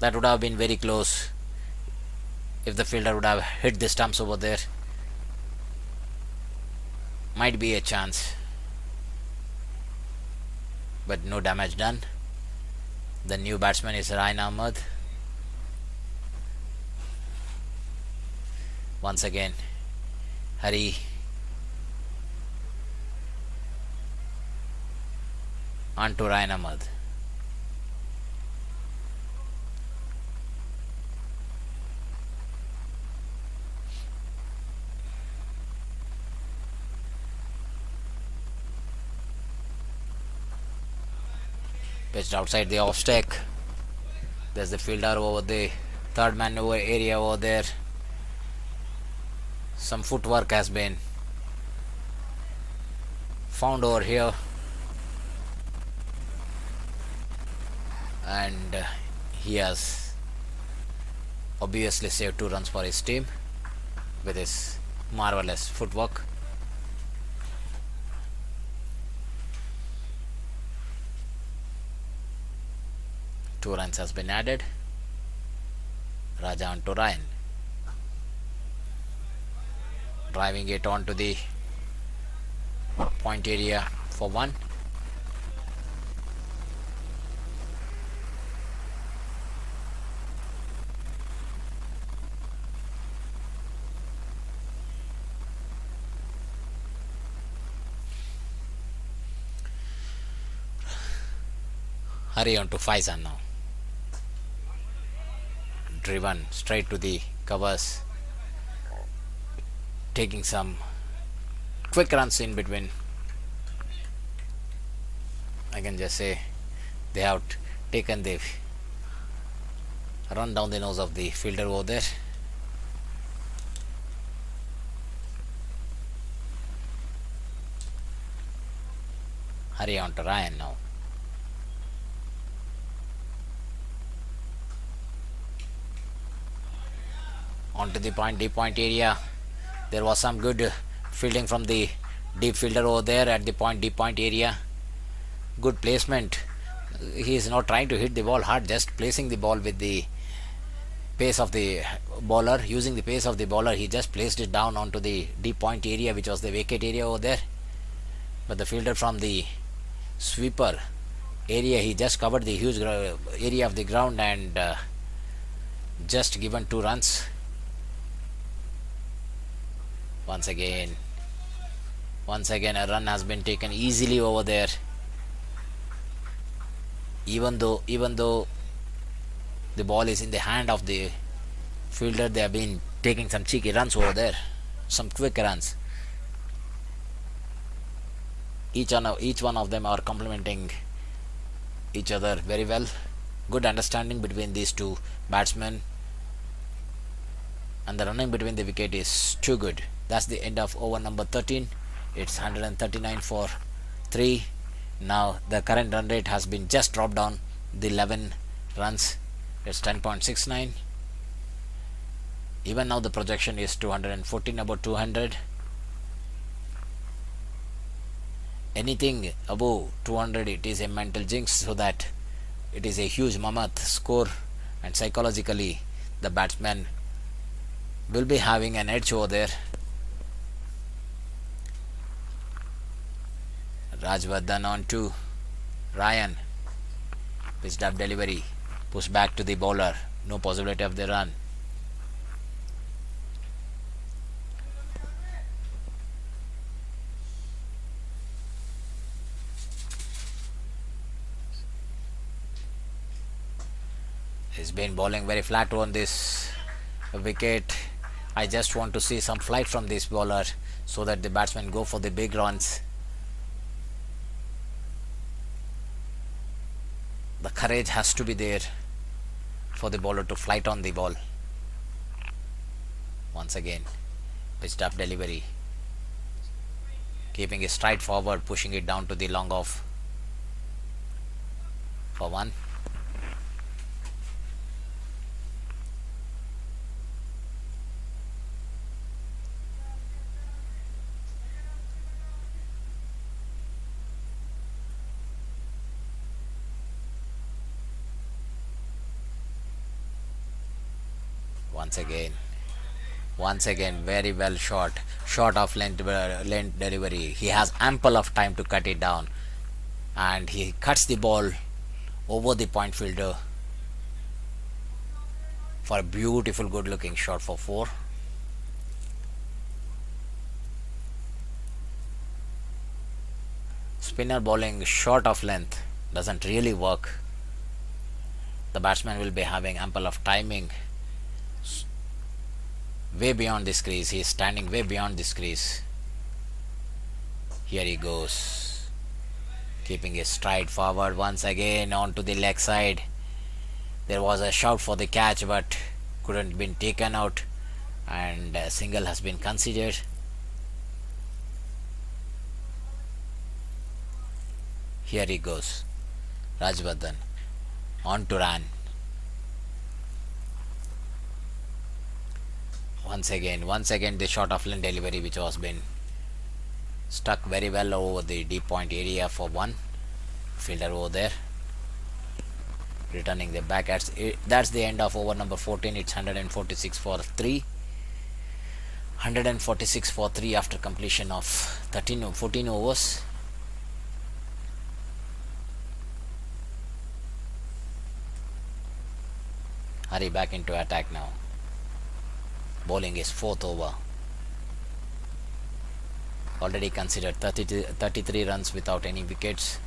That would have been very close if the fielder would have hit the stumps over there. Might be a chance, but no damage done. The new batsman is Ryan Ahmed. Once again, Hari on to Ryan Ahmed. Pitched outside the off stack. There's the fielder over the third man over area over there. Some footwork has been found over here, and he has obviously saved 2 runs for his team with his marvelous footwork. Two runs has been added. Raja onto Ryan, driving it onto the point area for 1. Hurry on to Faizan now. Driven straight to the covers, taking some quick runs in between. I can just say they have taken the run down the nose of the fielder over there. Hurry on to Ryan now. Onto the point, deep point area. There was some good fielding from the deep fielder over there at the point, deep point area. Good placement. He is not trying to hit the ball hard, just placing the ball with the pace of the bowler. Using the pace of the bowler, he just placed it down onto the deep point area, which was the wicket area over there. But the fielder from the sweeper area, he just covered the huge area of the ground and just given 2 runs. Once again a run has been taken easily over there. Even though the ball is in the hand of the fielder, they have been taking some cheeky runs over there, some quick runs. Each one of them are complementing each other very well. Good understanding between these two batsmen, and the running between the wicket is too good. That's the end of over number 13. It's 139 for 3. Now the current run rate has been just dropped down the 11 runs. It's 10.69. Even now the projection is 214, about 200. Anything above 200, it is a mental jinx, so that it is a huge mammoth score, and psychologically the batsman will be having an edge over there. Rajvardhan on to Ryan. Pitched up delivery. Push back to the bowler. No possibility of the run. He's been bowling very flat on this wicket. I just want to see some flight from this bowler so that the batsmen go for the big runs. The courage has to be there for the bowler to flight on the ball. Once again, pitched up delivery, keeping it straight forward, pushing it down to the long off for 1. Once again, very well short of length delivery. He has ample of time to cut it down, and he cuts the ball over the point fielder for a beautiful, good looking shot for 4. Spinner bowling short of length doesn't really work. The batsman will be having ample of timing way beyond this crease. He is standing way beyond this crease. Here he goes, keeping his stride forward once again onto the leg side. There was a shout for the catch, but couldn't been taken out, and a single has been considered. Here he goes, Rajvardhan on to run. Once again the short of length delivery, which was been stuck very well over the deep point area for 1. Fielder over there. returning the back. That's the end of over number 14. It's 146 for 3. 146 for 3 after completion of 14 overs. Hurry back into attack now. Bowling is 4th over. Already considered 33 runs without any wickets.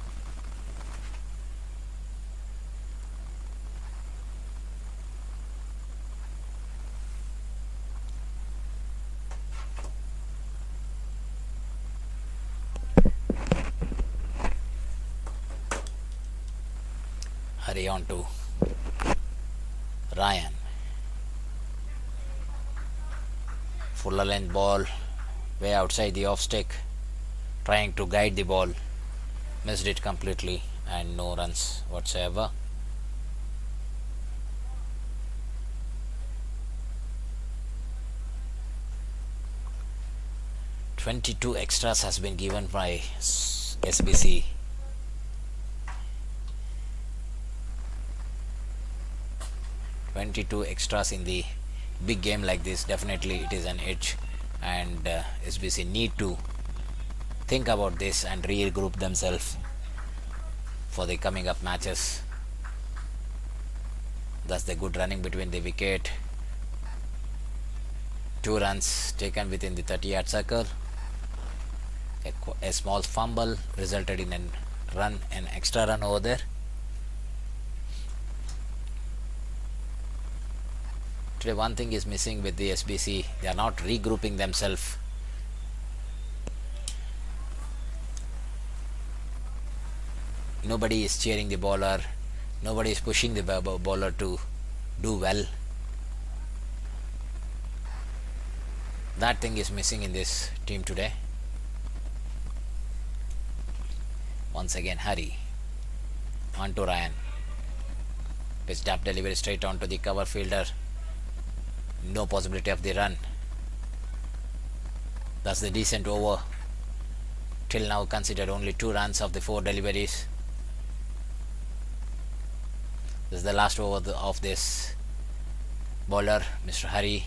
Hurry on to Ryan. Fuller length ball, way outside the off stick, trying to guide the ball, missed it completely, and no runs whatsoever. "22 extras has been given by SBC. "22 extras in the big game like this, definitely it is an edge, and SBC need to think about this and regroup themselves for the coming up matches." That's the good running between the wicket. 2 runs taken within the 30-yard circle. A small fumble resulted in an extra run over there. Today one thing is missing with the SBC. They are not regrouping themselves. Nobody is cheering the bowler. Nobody is pushing the bowler to do well. That thing is missing in this team today. Once again, Hurry. On to Ryan. Pitch tap delivery straight onto the cover fielder. No possibility of the run. That's the decent over. Till now considered only 2 runs of the 4 deliveries. This is the last over of this bowler, Mr. Hurry.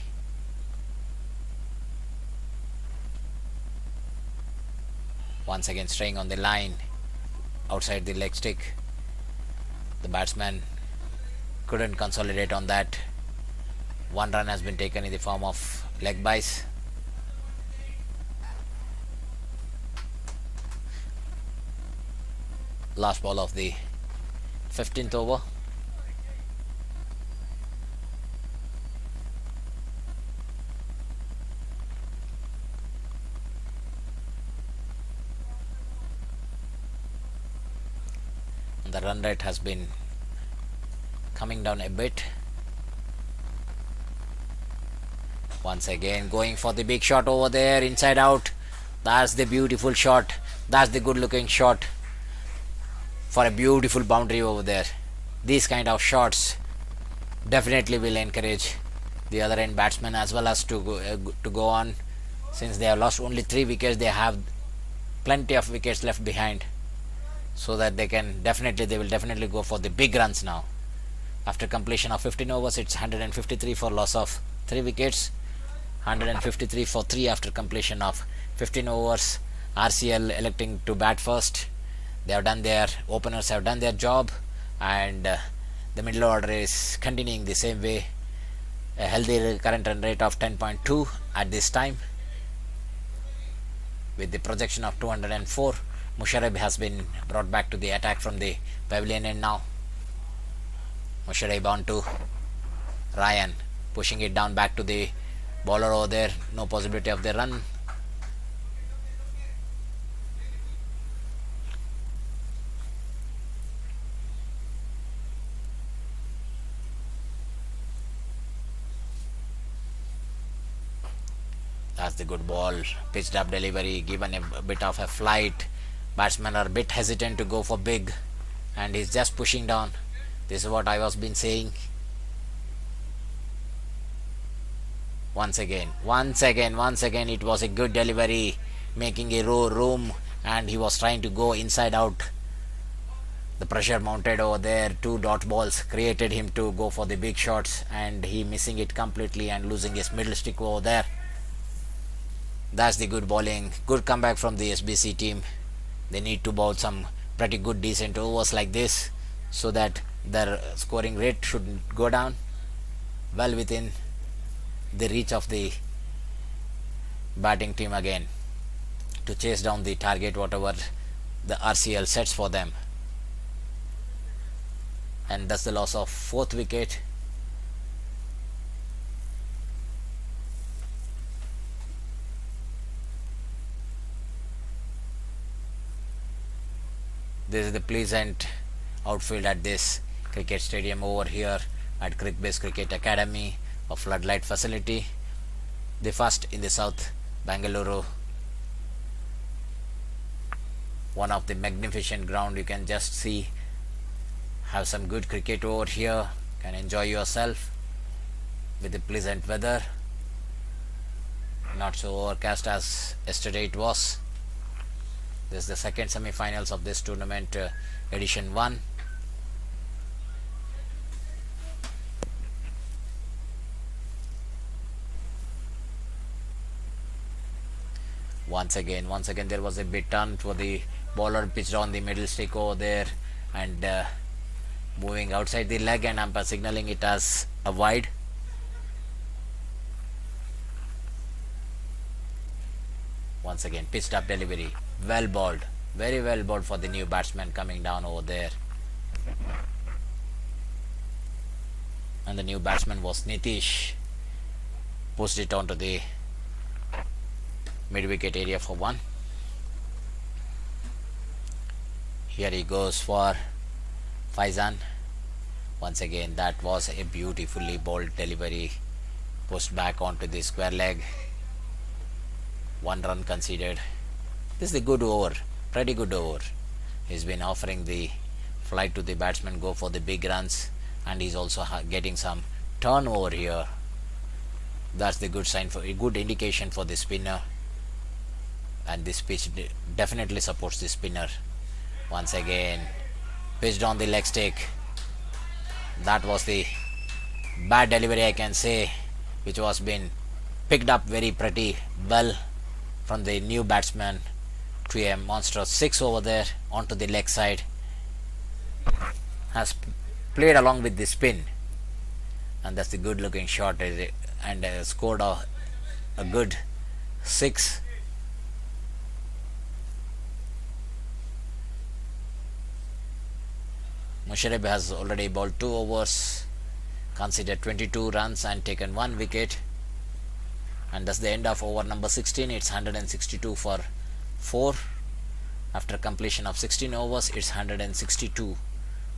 Once again straying on the line, outside the leg stick. The batsman couldn't consolidate on that. 1 run has been taken in the form of leg byes. Last ball of the 15th over. The run rate has been coming down a bit. Once again going for the big shot over there, inside out. That's the beautiful shot. That's the good looking shot for a beautiful boundary over there. These kind of shots definitely will encourage the other end batsmen as well as to go on. Since they have lost only 3 wickets, they have plenty of wickets left behind, so that they will definitely go for the big runs now. After completion of 15 overs, it's 153 for loss of 3 wickets. 153 for 3 after completion of 15 overs. RCL electing to bat first. Openers have done their job, and the middle order is continuing the same way. A healthy current run rate of 10.2 at this time, with the projection of 204. Musharraf has been brought back to the attack from the pavilion end now. Musharraf on to Ryan, pushing it down back to the bowler over there. No possibility of the run. That's the good ball. Pitched up delivery, given a bit of a flight. Batsmen are a bit hesitant to go for big, and he's just pushing down. This is what I was been saying. Once again, it was a good delivery, making a room, and he was trying to go inside out The pressure mounted over there, two dot balls created him to go for the big shots, and he missing it completely and losing his middle stick over there. That's the good bowling. Good comeback from the SBC team. They need to bowl some pretty good decent overs like this so that their scoring rate should go down well within the reach of the batting team again to chase down the target whatever the RCL sets for them. And that's the loss of fourth wicket. This is the pleasant outfield at this cricket stadium over here at Crick-Base Cricket Academy, a floodlight facility, the first in the South Bangalore. One of the magnificent ground. You can just see, have some good cricket over here, can enjoy yourself with the pleasant weather, not so overcast as yesterday it was. This is the second semi-finals of this tournament, edition 1. Once again there was a bit turn for the bowler, pitched on the middle stick over there and moving outside the leg, and umpire signaling it as a wide. Once again pitched up delivery, well bowled, very well bowled for the new batsman coming down over there, and the new batsman was Nitish. Pushed it onto the mid wicket area for 1. Here he goes for Faizan. Once again that was a beautifully bowled delivery, pushed back onto the square leg. 1 run conceded. This is a good over, pretty good over. He's been offering the flight to the batsman, go for the big runs, and he's also getting some turnover here. That's the good sign, for a good indication for the spinner, and this pitch definitely supports the spinner. Once again pitched on the leg stick. That was the bad delivery, I can say, which was been picked up very pretty well from the new batsman to a monstrous 6 over there onto the leg side. Has played along with the spin, and that's the good looking shot, and scored a good 6. Musharraf has already bowled 2 overs, conceded 22 runs and taken 1 wicket, and that's the end of over number 16. It's 162 for 4. After completion of 16 overs, it's 162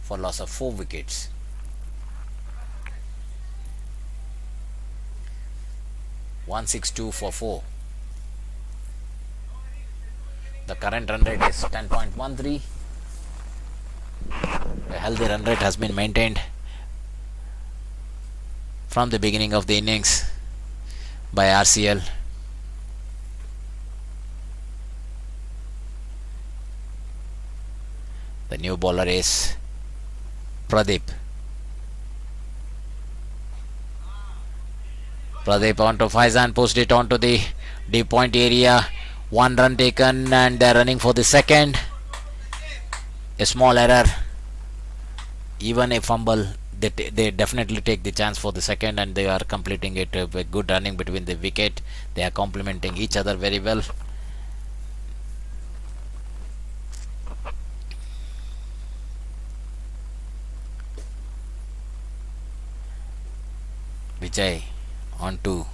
for loss of 4 wickets. (162 for 4). The current run rate is 10.13. A healthy run rate has been maintained from the beginning of the innings by RCL. The new bowler is Pradeep. Pradeep onto Faizan, pushed it onto the deep point area. 1 run taken, and they're running for the second. A small error, even a fumble, they definitely take the chance for the second, and they are completing it with good running between the wicket. They are complementing each other very well. Vijay onto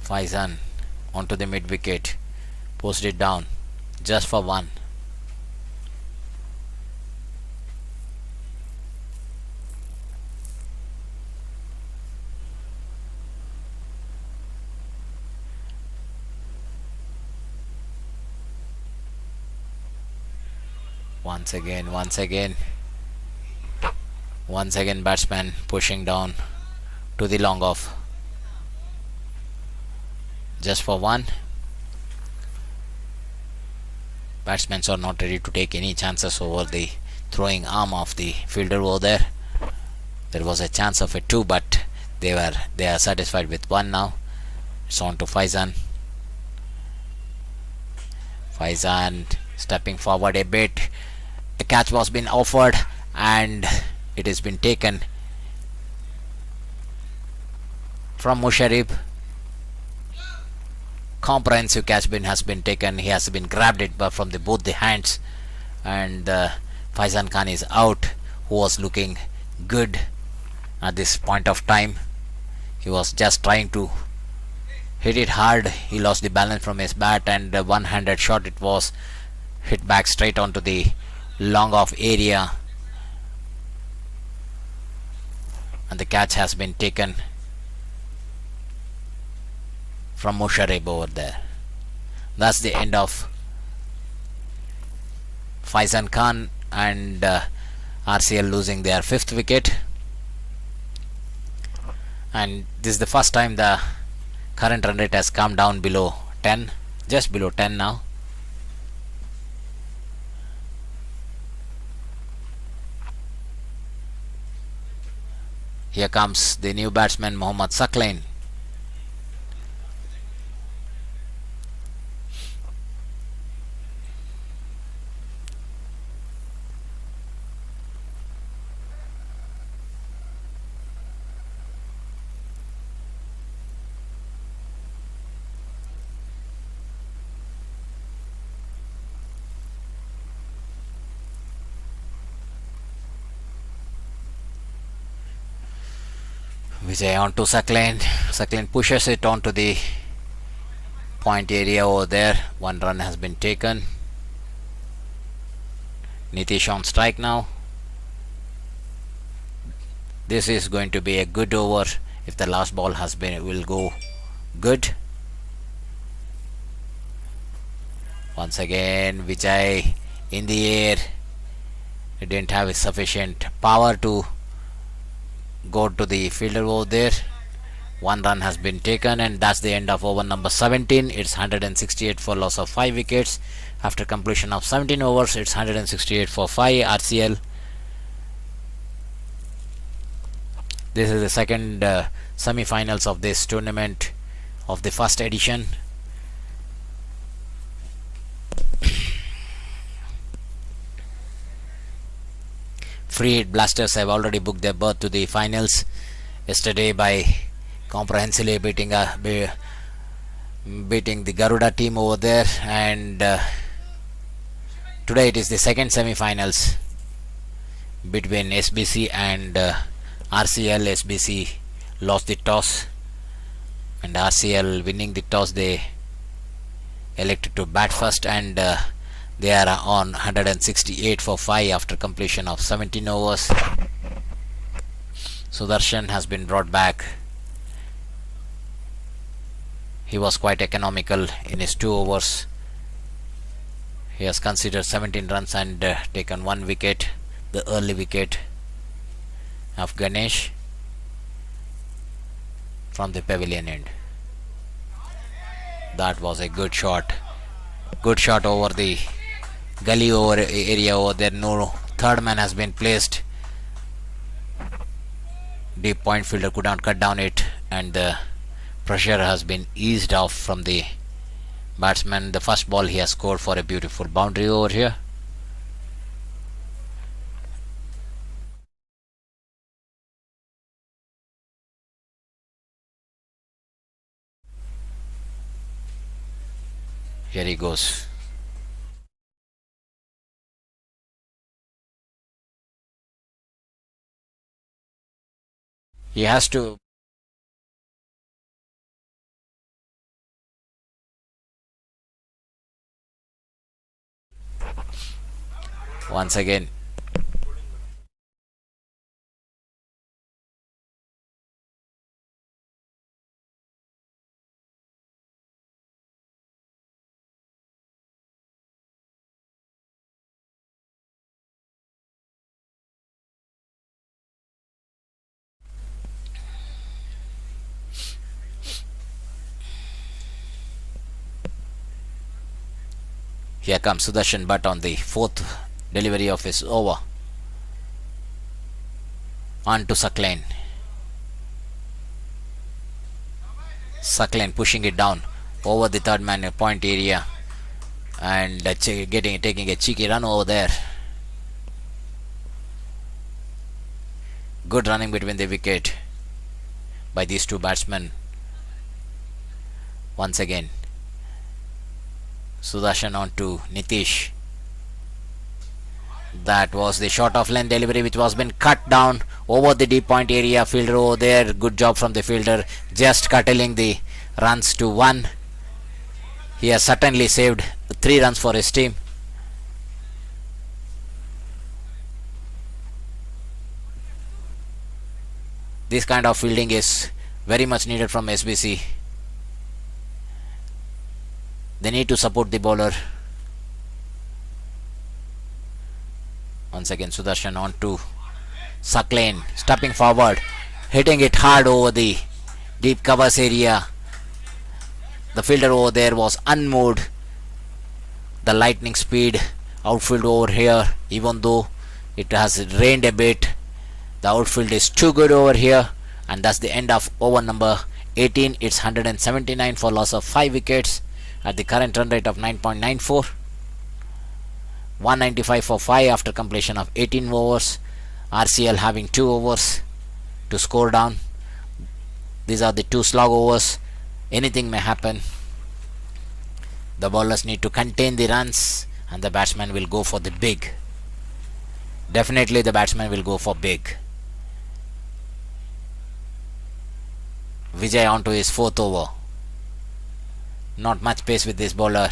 Faizan onto the mid wicket, post it down just for 1. Once again batsman pushing down to the long off just for 1. Batsmen are not ready to take any chances over the throwing arm of the fielder over there. There was a chance of a 2, but they are satisfied with 1 now. It's on to Faizan. Faizan stepping forward a bit. The catch was been offered and it has been taken from Musharrif. Comprehensive catch has been taken. He has been grabbed it from both the hands, and Faizan Khan is out, who was looking good at this point of time. He was just trying to hit it hard. He lost the balance from his bat, and the one-handed shot, it was hit back straight onto the long off area, and the catch has been taken from Musharraf over there. That's the end of Faizan Khan, and RCL losing their 5th wicket. And this is the first time the current run rate has come down below 10, just below 10 now. Here comes the new batsman Mohammad Saklain. Vijay onto Saklain. Saklain pushes it onto the point area over there. 1 run has been taken. Nitish on strike now. This is going to be a good over if the last ball will go good. Once again Vijay in the air. He didn't have sufficient power to go to the fielder over there. 1 run has been taken, and that's the end of over number 17. It's 168 for loss of 5 wickets. After completion of 17 overs, it's 168 for 5 RCL. This is the second semi-finals of this tournament of the first edition. Free hit blasters have already booked their berth to the finals yesterday by comprehensively beating the Garuda team over there, and today it is the second semi-finals between SBC and RCL. SBC lost the toss, and RCL winning the toss, they elected to bat first, and they are on 168 for 5 after completion of 17 overs. Sudarshan has been brought back. He was quite economical in his 2 overs. He has considered 17 runs and taken 1 wicket, the early wicket of Ganesh from the pavilion end. That was a good shot over the gully over area over there. No third man has been placed. Deep point fielder could not cut down it, and the pressure has been eased off from the batsman. The first ball he has scored for a beautiful boundary over here. Here he goes. He has to once again. Here comes Sudarshan Bhatt on the fourth delivery of his over. On to Suckline. Suckline pushing it down over the third man point area and taking a cheeky run over there. Good running between the wicket by these two batsmen. Once again, Sudarshan on to Nitish. That was the short of length delivery which was been cut down over the deep point area. Fielder over there, good job from the fielder, just curtailing the runs to 1. He has certainly saved 3 runs for his team. This kind of fielding is very much needed from SBC. They need to support the bowler. Once again, Sudarshan on to Suckline, stepping forward, hitting it hard over the deep covers area. The fielder over there was unmoved. The lightning speed outfield over here, even though it has rained a bit, the outfield is too good over here, and that's the end of over number 18. It's 179 for loss of 5 wickets at the current run rate of 9.94. 195 for 5 after completion of 18 overs. RCL having 2 overs to score down. These are the 2 slog overs. Anything may happen. The bowlers need to contain the runs and the batsman will go for the big. Definitely the batsman will go for big. Vijay on to his 4th over. Not much pace with this bowler.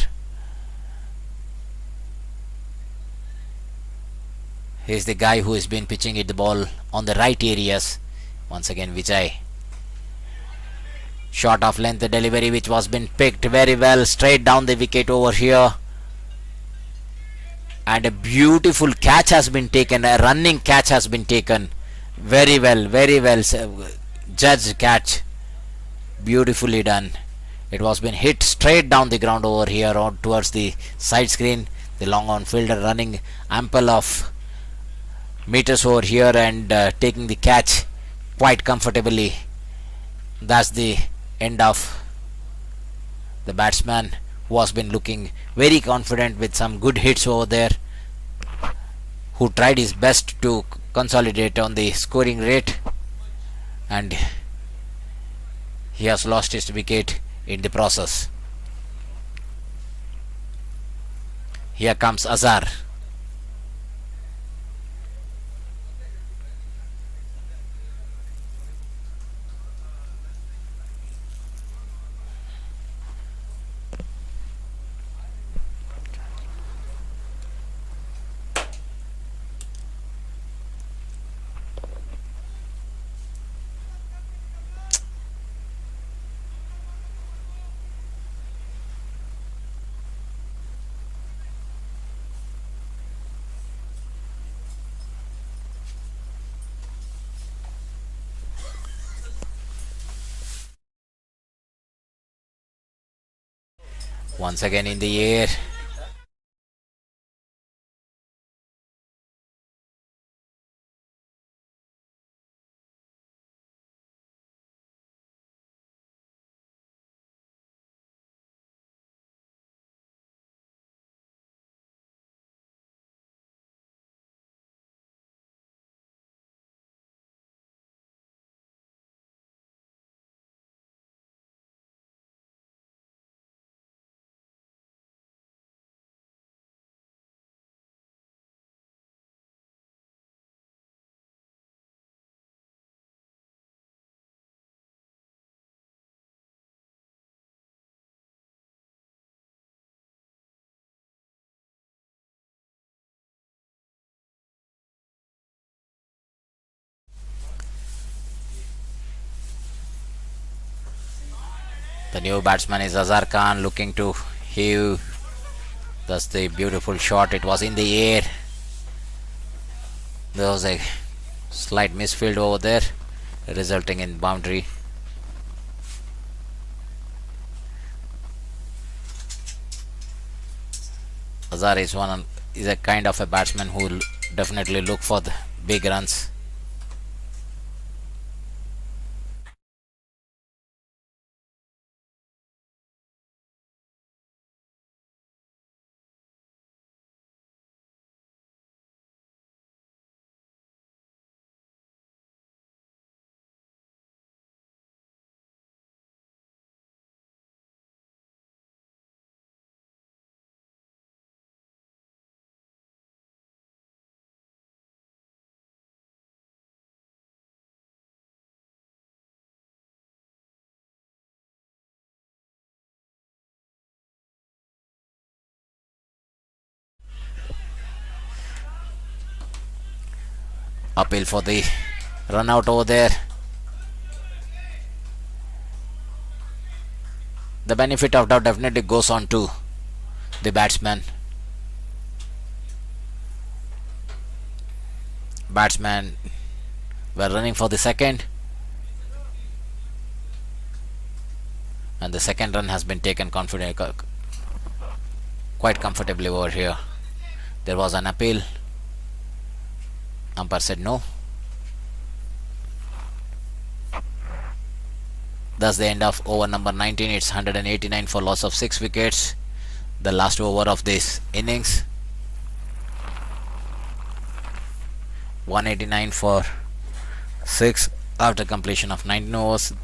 He is the guy who has been pitching it the ball on the right areas. Once again Vijay. Short of length the delivery which was been picked very well straight down the wicket over here. And a beautiful catch has been taken. A running catch has been taken. Very well judged catch. Beautifully done. It was been hit straight down the ground over here on towards the side screen. The long on fielder running ample of meters over here and taking the catch quite comfortably. That's the end of the batsman who has been looking very confident with some good hits over there, who tried his best to consolidate on the scoring rate, and he has lost his wicket in the process. Here comes Azhar. Once again in the air. The new batsman is Azhar Khan looking to heave. That's the beautiful shot. It was in the air. There was a slight misfield over there, resulting in boundary. Azar is a kind of a batsman who will definitely look for the big runs. Appeal for the run out over there. The benefit of doubt definitely goes on to the batsman. Batsman were running for the second, and the second run has been taken quite comfortably over here. There was an appeal. Umpire said no. Thus the end of over number 19. It's 189 for loss of 6 wickets. The last over of this innings. 189 for 6 after completion of 19 overs.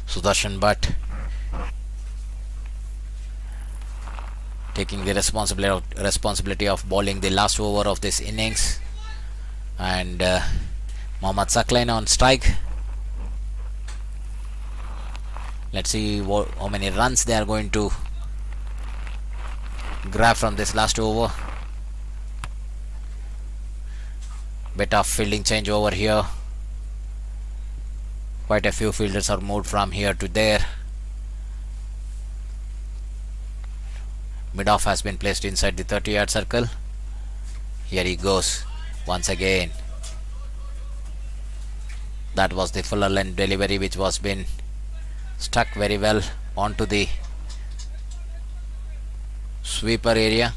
Sudarshan Bhatt taking the responsibility of bowling the last over of this innings, and Mohammad Saklain on strike. Let's see how many runs they are going to grab from this last over. Bit of fielding change over here. Quite a few fielders are moved from here to there. Mid-off has been placed inside the 30-yard circle. Here he goes once again. That was the fuller length delivery, which was been stuck very well onto the sweeper area,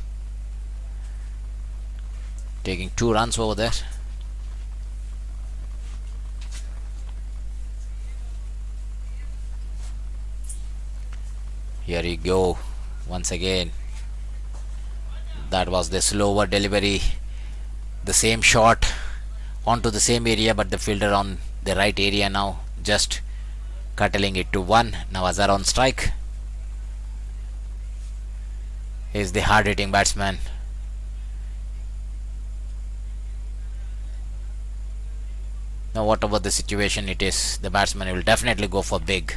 taking 2 runs over there. Here we go once again. That was the slower delivery, the same shot onto the same area, but the fielder on the right area now, just cuttling it to 1. Now Azhar on strike. He is the hard hitting batsman. Now whatever the situation it is, the batsman will definitely go for big,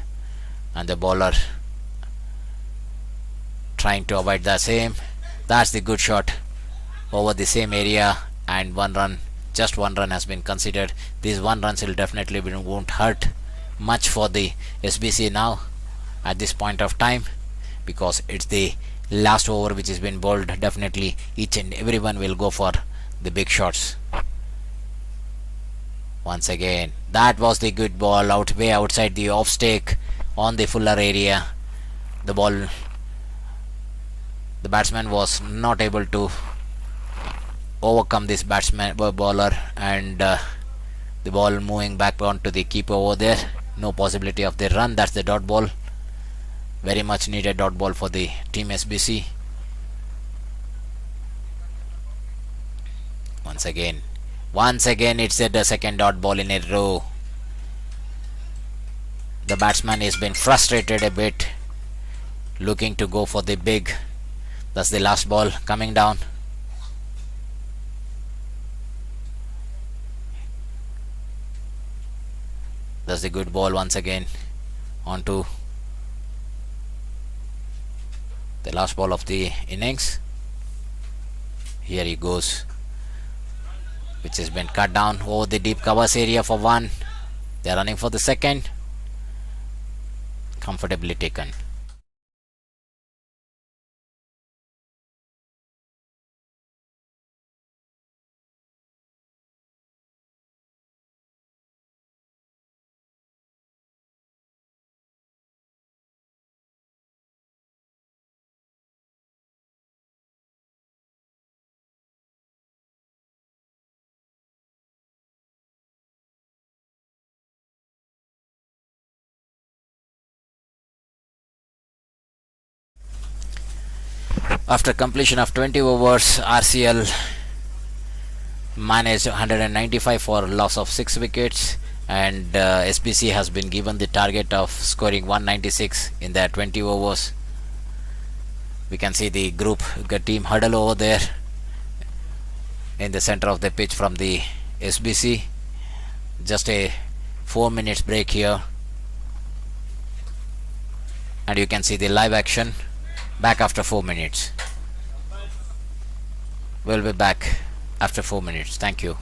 and the bowler trying to avoid the same. That's the good shot over the same area, and 1 run, just 1 run has been considered. These 1 runs will definitely won't hurt much for the SBC now at this point of time, because it's the last over which has been bowled. Definitely each and everyone will go for the big shots. Once again, that was the good ball out way outside the off stake on the fuller area. The batsman was not able to overcome this bowler, and the ball moving back onto the keeper over there. No possibility of the run. That's the dot ball. Very much needed dot ball for the team SBC. Once again it's the second dot ball in a row. The batsman has been frustrated a bit, looking to go for the big. That's the last ball coming down. That's the good ball once again onto the last ball of the innings. Here he goes, which has been cut down over the deep covers area for 1. They are running for the second. Comfortably taken. After completion of 20 overs, RCL managed 195 for loss of 6 wickets, and SBC has been given the target of scoring 196 in their 20 overs. We can see the group team huddle over there in the center of the pitch from the SBC. Just a 4 minutes break here, and you can see the live action back after 4 minutes. We'll be back after 4 minutes. Thank you.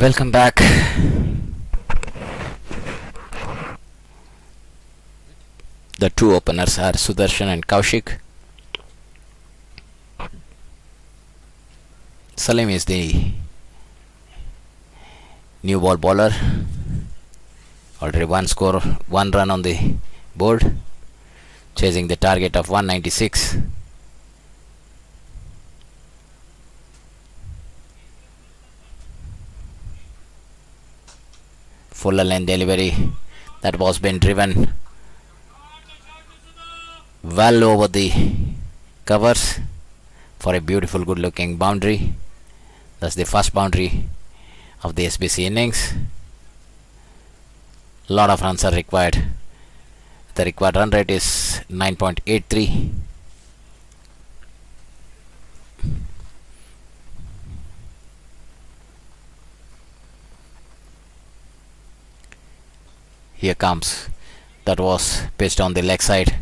Welcome back. The two openers are Sudarshan and Kaushik. Salim is the new ball bowler. Already one run on the board, chasing the target of 196. Fuller lane delivery that was been driven well over the covers for a beautiful, good looking boundary. That's the first boundary of the SBC innings. Lot of runs are required. The required run rate is 9.83. Here comes, that was pitched on the leg side,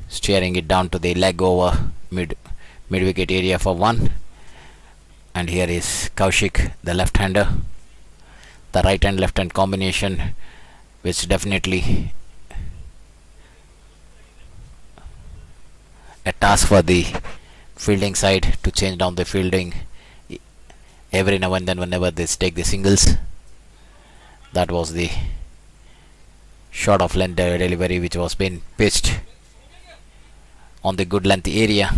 steering it down to the leg over mid wicket area for one. And here is Kaushik, the left hander. The right hand left hand combination, which definitely a task for the fielding side to change down the fielding every now and then whenever they take the singles. That was the short of length delivery which was being pitched on the good length area,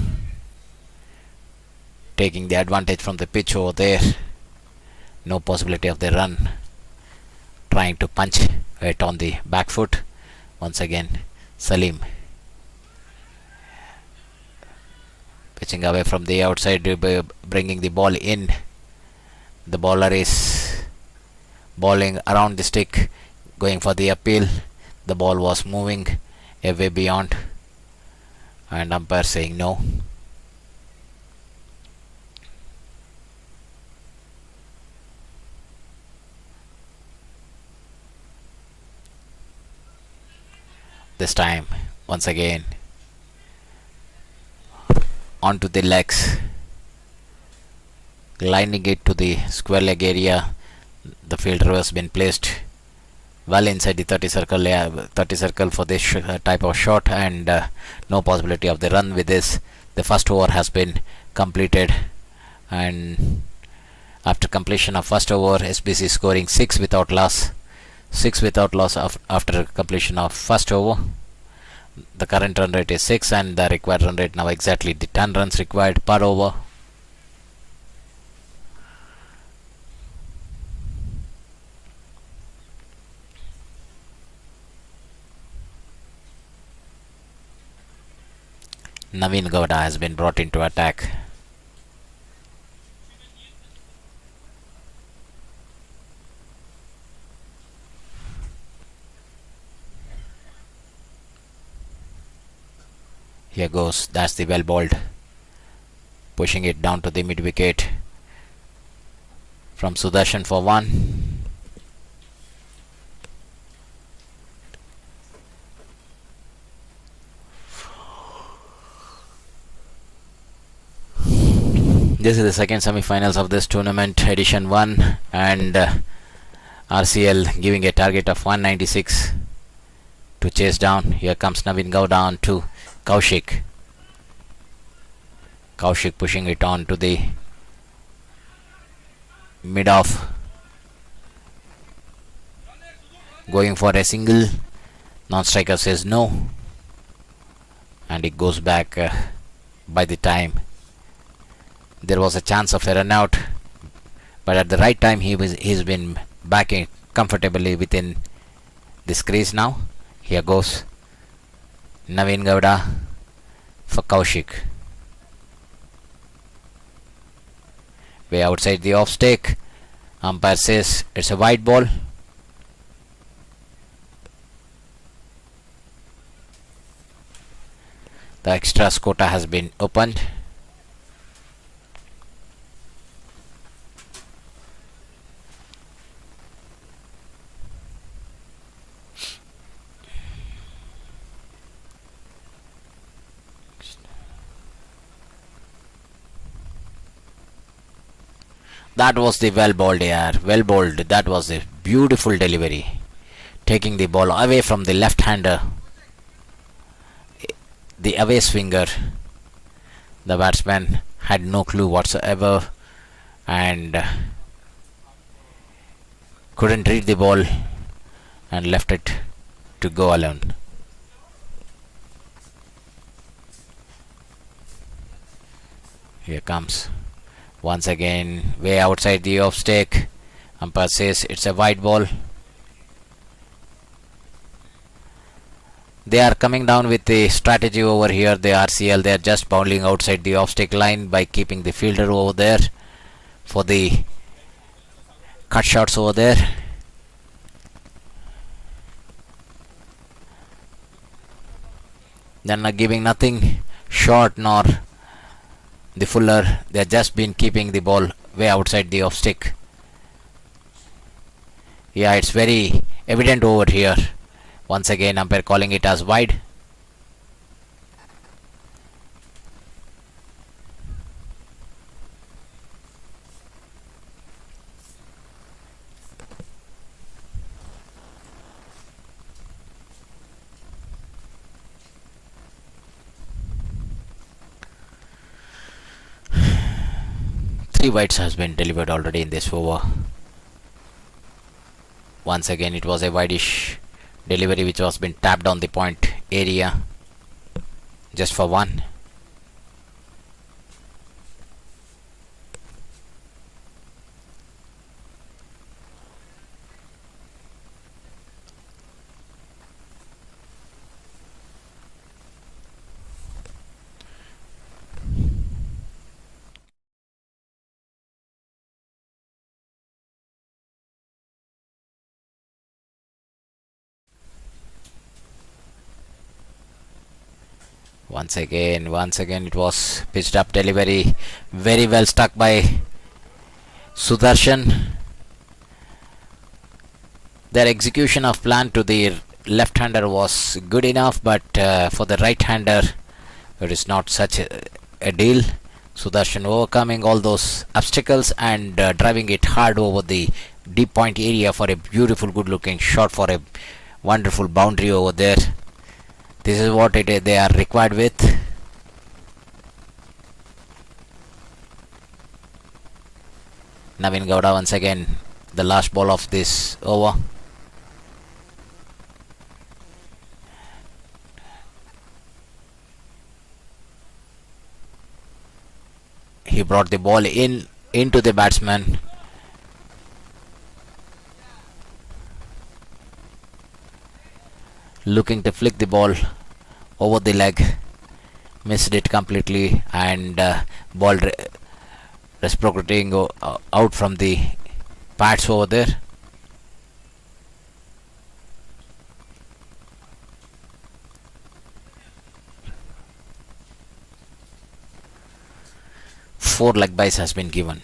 taking the advantage from the pitch over there. No possibility of the run, trying to punch it on the back foot. Once again Salim pitching away from the outside, bringing the ball in. The bowler is bowling around the stick, going for the appeal. The ball was moving a way beyond, and umpire saying no. This time once again onto the legs, lining it to the square leg area. The fielder has been placed well inside the 30 circle for this type of shot, and no possibility of the run with this. The first over has been completed, and after completion of first over, SBC scoring 6 without loss. 6 without loss after completion of first over. The current run rate is 6, and the required run rate now exactly the 10 runs required per over. Naveen Gowda has been brought into attack. Here goes, that's the well bowled, pushing it down to the mid wicket from Sudarshan for one. This is the second semi-finals of this tournament, edition 1, and RCL giving a target of 196 to chase down. Here comes Naveen Gowda on to Kaushik. Kaushik pushing it on to the mid off, going for a single. Non-striker says no, and it goes back. By the time there was a chance of a run out, but at the right time he's been backing comfortably within this crease now. Here goes Naveen Gowda for Kaushik. Way outside the off stake. Umpire says it's a wide ball. The extra quota has been opened. That was the well bowled, yeah, well bowled. That was a beautiful delivery, taking the ball away from the left hander, the away swinger. The batsman had no clue whatsoever and couldn't read the ball and left it to go alone. Here comes once again, way outside the off stake. Umpire says it's a wide ball. They are coming down with the strategy over here. The RCL, they are just bowling outside the off stake line by keeping the fielder over there for the cut shots over there. They're not giving nothing short nor the fuller. They're just been keeping the ball way outside the off stick. Yeah, it's very evident over here. Once again, umpire calling it as wide. Three wides has been delivered already in this over. Once again, it was a wideish delivery which was been tapped on the point area just for one. Once again it was pitched up delivery, very well stuck by Sudarshan. Their execution of plan to the left-hander was good enough, but for the right-hander it is not such a deal. Sudarshan overcoming all those obstacles and driving it hard over the deep point area for a beautiful good looking shot for a wonderful boundary over there. This is what they are required with. Navin Gowda once again, the last ball of this over. He brought the ball into the batsman. Looking to flick the ball over the leg, missed it completely, and ball reciprocating out from the pads over there. Four leg byes has been given.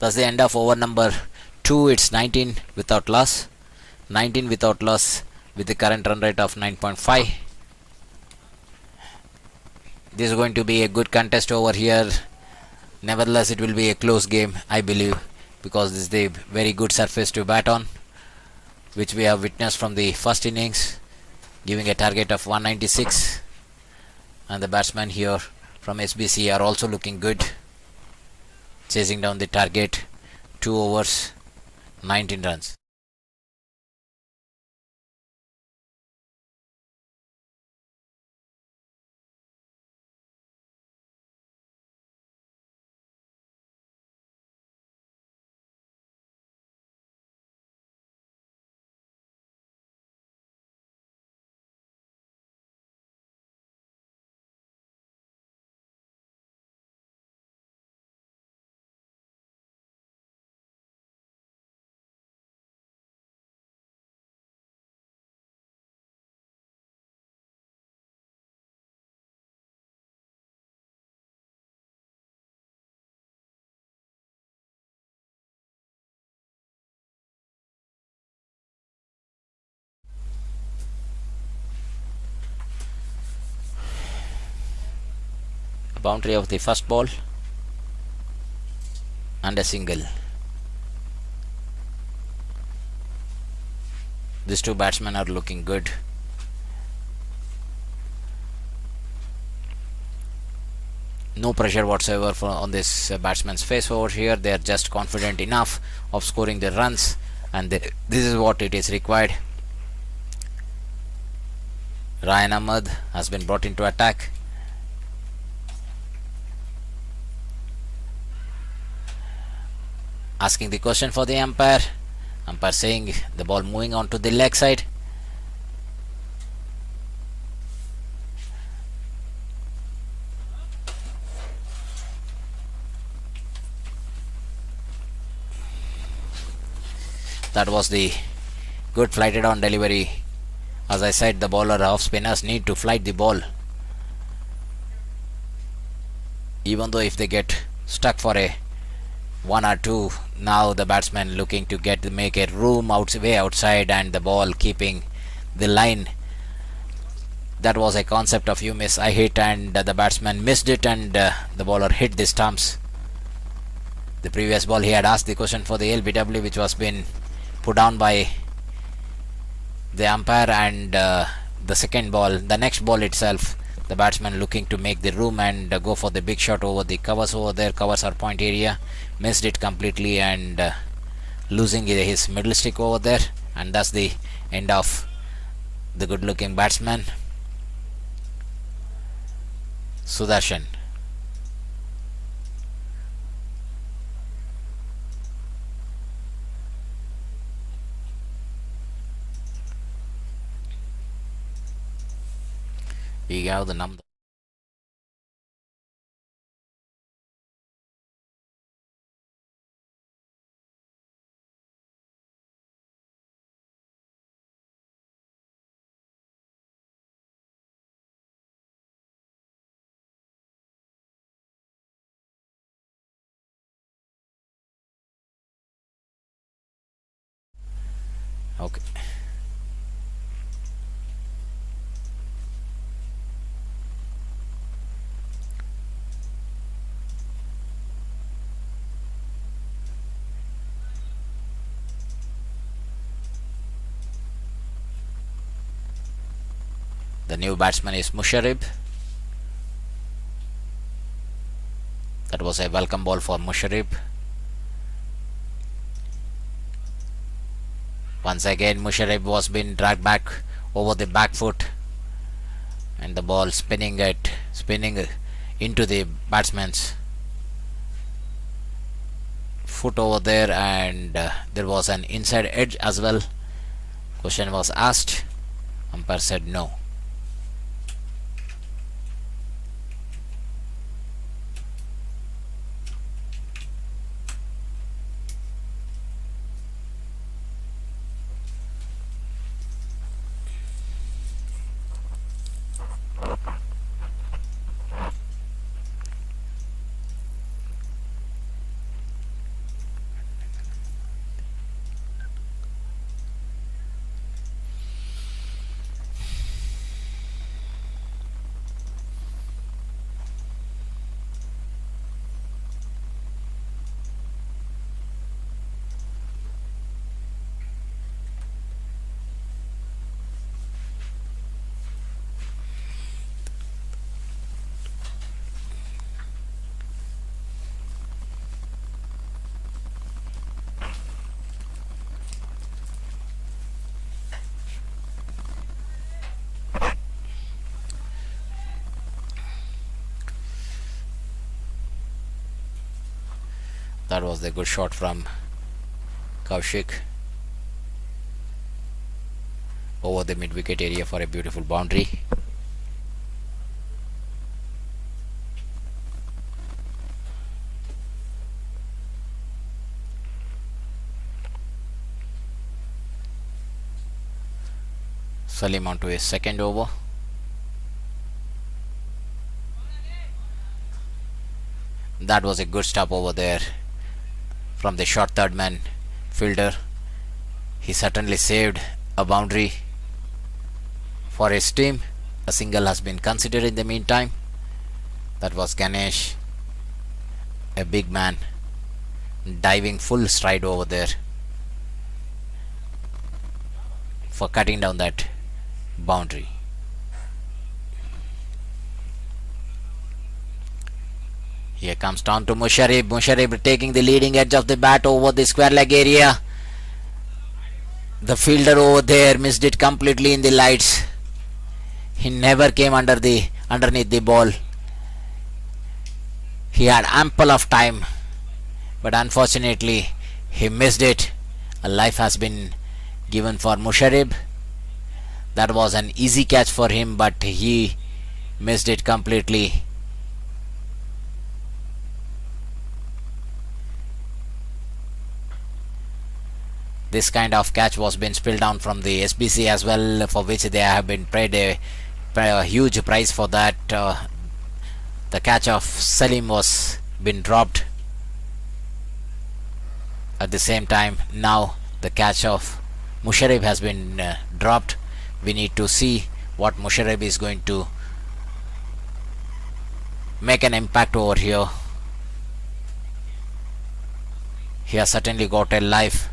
That's the end of over number 2. It's 19 without loss. 19 without loss with the current run rate of 9.5. This is going to be a good contest over here. Nevertheless, it will be a close game, I believe, because this is the very good surface to bat on, which we have witnessed from the first innings, giving a target of 196. And the batsmen here from SBC are also looking good, chasing down the target. 2 overs, 19 runs. Boundary of the first ball and a single. These two batsmen are looking good. No pressure whatsoever on this batsman's face over here. They are just confident enough of scoring the runs, and this is what it is required. Ryan Ahmed has been brought into attack. Asking the question for the umpire. Umpire saying the ball moving on to the leg side. That was the good flighted on delivery. As I said, the bowler off spinners need to flight the ball. Even though if they get stuck for a 1 or 2, now the batsman looking to make a room way outside, and the ball keeping the line. That was a concept of you miss, I hit, and the batsman missed it, and the bowler hit the stumps. The previous ball he had asked the question for the LBW, which was been put down by the umpire, and the second ball, the next ball itself, the batsman looking to make the room and go for the big shot over the covers over there. Covers are point area, missed it completely, and losing his middle stick over there, and that's the end of the good looking batsman Sudarshan. We have the number. Okay. The new batsman is Musharrif. That was a welcome ball for Musharrif. Once again Musharrif was being dragged back over the back foot, and the ball spinning into the batsman's foot over there, and there was an inside edge as well. Question was asked. Umpire said no. That was the good shot from Kaushik over the mid wicket area for a beautiful boundary. Salim on to his second over. That was a good stop over there from the short third man fielder. He certainly saved a boundary for his team. A single has been considered in the meantime. That was Ganesh, a big man, diving full stride over there for cutting down that boundary. Here comes down to Musharrif. Musharrif taking the leading edge of the bat over the square leg area. The fielder over there missed it completely in the lights. He never came underneath the ball. He had ample of time, but unfortunately he missed it. A life has been given for Musharrif. That was an easy catch for him, but he missed it completely. This kind of catch was been spilled down from the SBC as well, for which they have been paid a huge price for that. The catch of Salim was been dropped. At the same time, now the catch of Musharrif has been dropped. We need to see what Musharrif is going to make an impact over here. He has certainly got a life.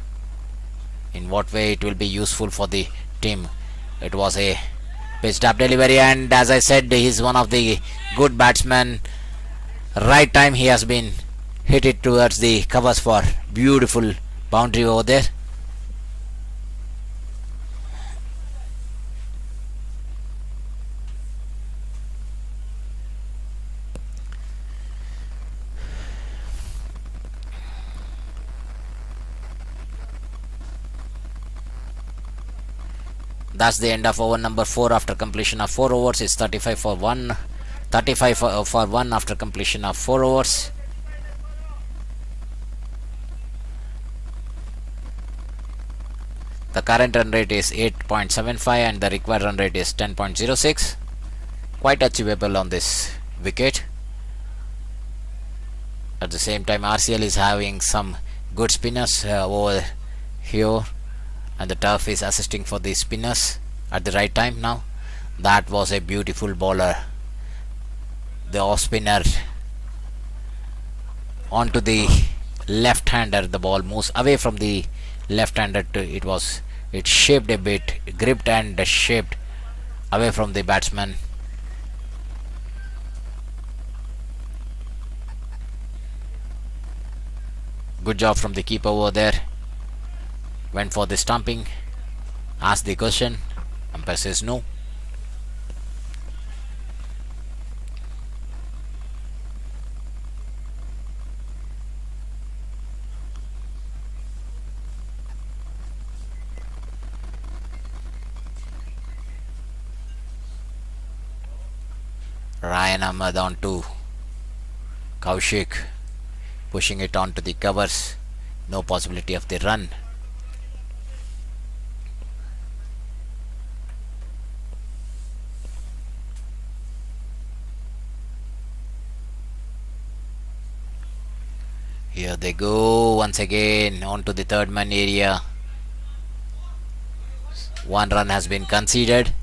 In what way it will be useful for the team? It was a pitched up delivery, and as I said, he is one of the good batsmen. Right time he has been hit it towards the covers for beautiful boundary over there. That's the end of over number 4 after completion of 4 overs. It's 35 for 1. 35 for 1 after completion of 4 overs. The current run rate is 8.75 and the required run rate is 10.06. Quite achievable on this wicket. At the same time, RCL is having some good spinners over here, and the turf is assisting for the spinners at the right time now. That was a beautiful bowler. The off spinner onto the left hander. The ball moves away from the left hander to it shaped a bit, gripped and shaped away from the batsman. Good job from the keeper over there. Went for the stumping, asked the question, umpire says no. Ryan Ahmed on to Kaushik, pushing it onto the covers. No possibility of the run. Here they go once again onto the third man area. 1 run has been conceded.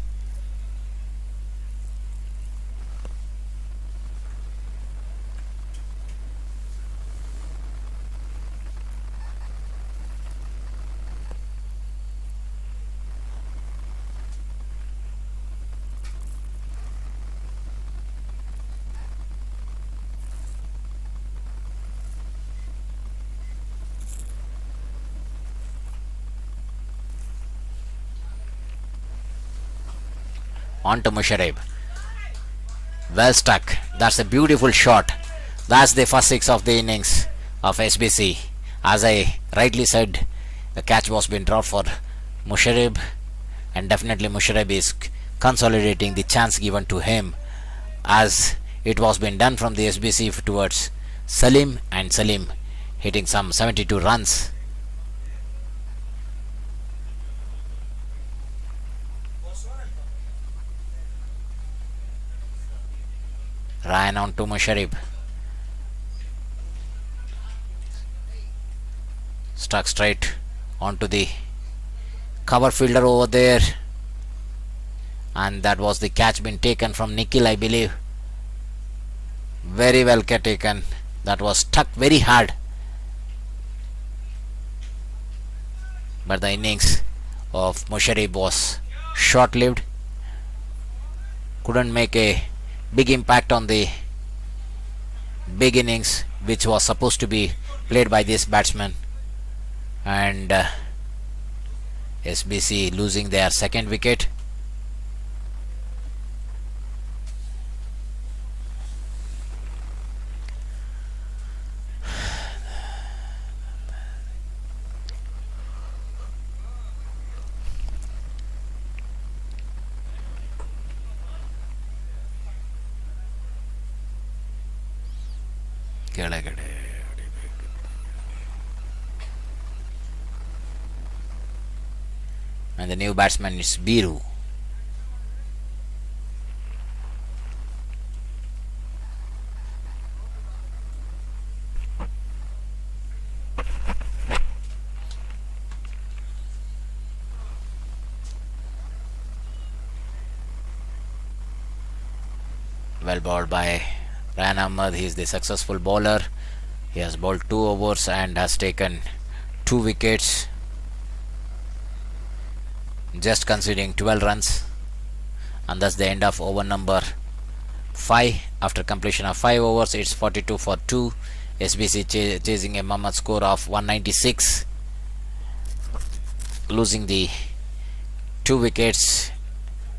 On to Musharrif. Well stuck. That's a beautiful shot. That's the first 6 of the innings of SBC. As I rightly said, the catch was been dropped for Musharrif, and definitely Musharrif is consolidating the chance given to him, as it was been done from the SBC towards Salim, and Salim hitting some 72 runs. Ryan on to Musharrif. Struck straight onto the cover fielder over there, and that was the catch been taken from Nikhil, I believe. Very well taken. That was stuck very hard. But the innings of Musharraf was short-lived. Couldn't make a big impact on the big innings which was supposed to be played by this batsman. And SBC losing their second wicket. And the new batsman is Biru. Well bowled by Ryan Ahmed. He is the successful bowler. He has bowled 2 overs and has taken 2 wickets, just conceding 12 runs. And that's the end of over number 5. After completion of 5 overs, it's 42 for 2. SBC chasing a Mohammad score of 196, losing the 2 wickets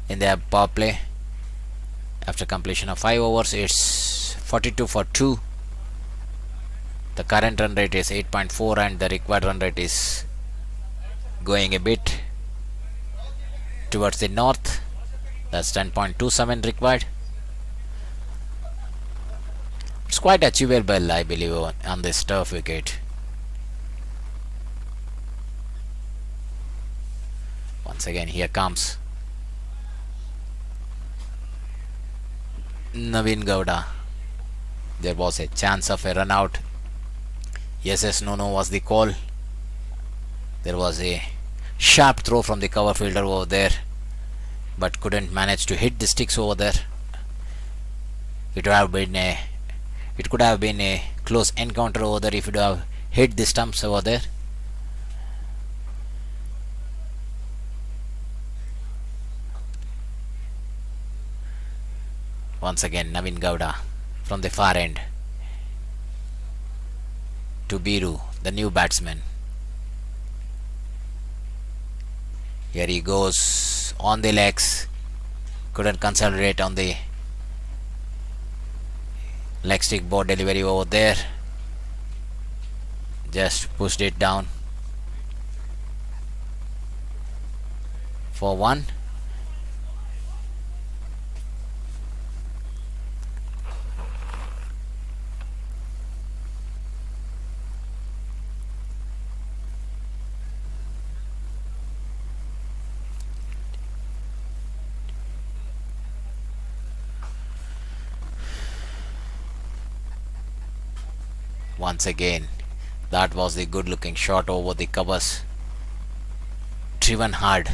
in their power play. After completion of 5 overs, it's 42 for 2. The current run rate is 8.4 and the required run rate is going a bit towards the north. That's 10.27 required. It's quite achievable, I believe, on this turf wicket. Once again, here comes Navin Gowda. There was a chance of a run out. Yes, no was the call. There was a sharp throw from the cover fielder over there, but couldn't manage to hit the sticks over there. It could have been a close encounter over there if it would have hit the stumps over there. Once again, Navin Gowda from the far end to Biru, the new batsman. Here he goes on the legs. Couldn't concentrate on the leg stick ball delivery over there. Just pushed it down for 1. Once again, that was the good looking shot over the covers, driven hard.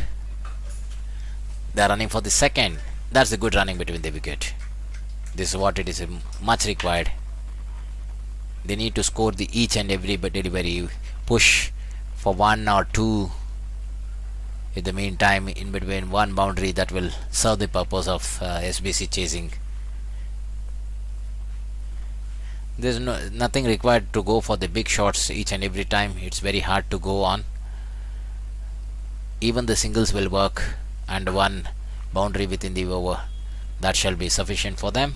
They are running for the second. That's the good running between the wicket. This is what it is much required. They need to score the each and every delivery, push for 1 or 2 in the meantime in between one boundary. That will serve the purpose of SBC chasing. There's nothing required to go for the big shots each and every time. It's very hard to go on. Even the singles will work, and one boundary within the over, that shall be sufficient for them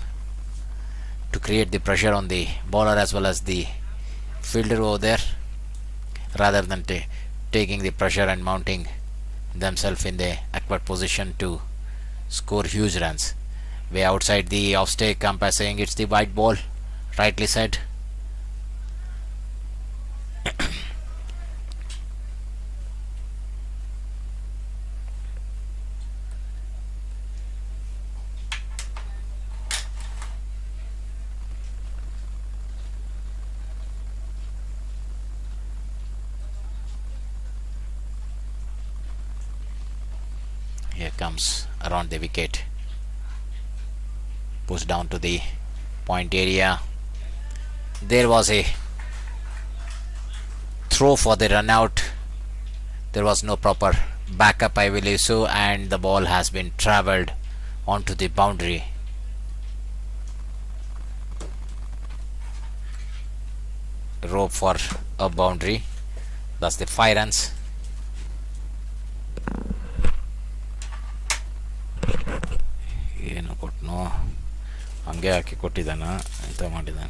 to create the pressure on the bowler as well as the fielder over there, rather than taking the pressure and mounting themselves in the awkward position to score huge runs. Way outside the off stake, umpire saying it's the white ball. Rightly said. Here comes around the wicket, pushed down to the point area. There was a throw for the run out. There was no proper backup, I believe so, and the ball has been travelled onto the boundary. Rope for a boundary. That's the 5 runs. ಏನು ಕೊಟ್ಟನು ಹಂಗೆ ಹಾಕಿ ಕೊಟ್ಟಿದ್ದಾನ ಎಂತ ಮಾಡಿದ್ದಾನೆ.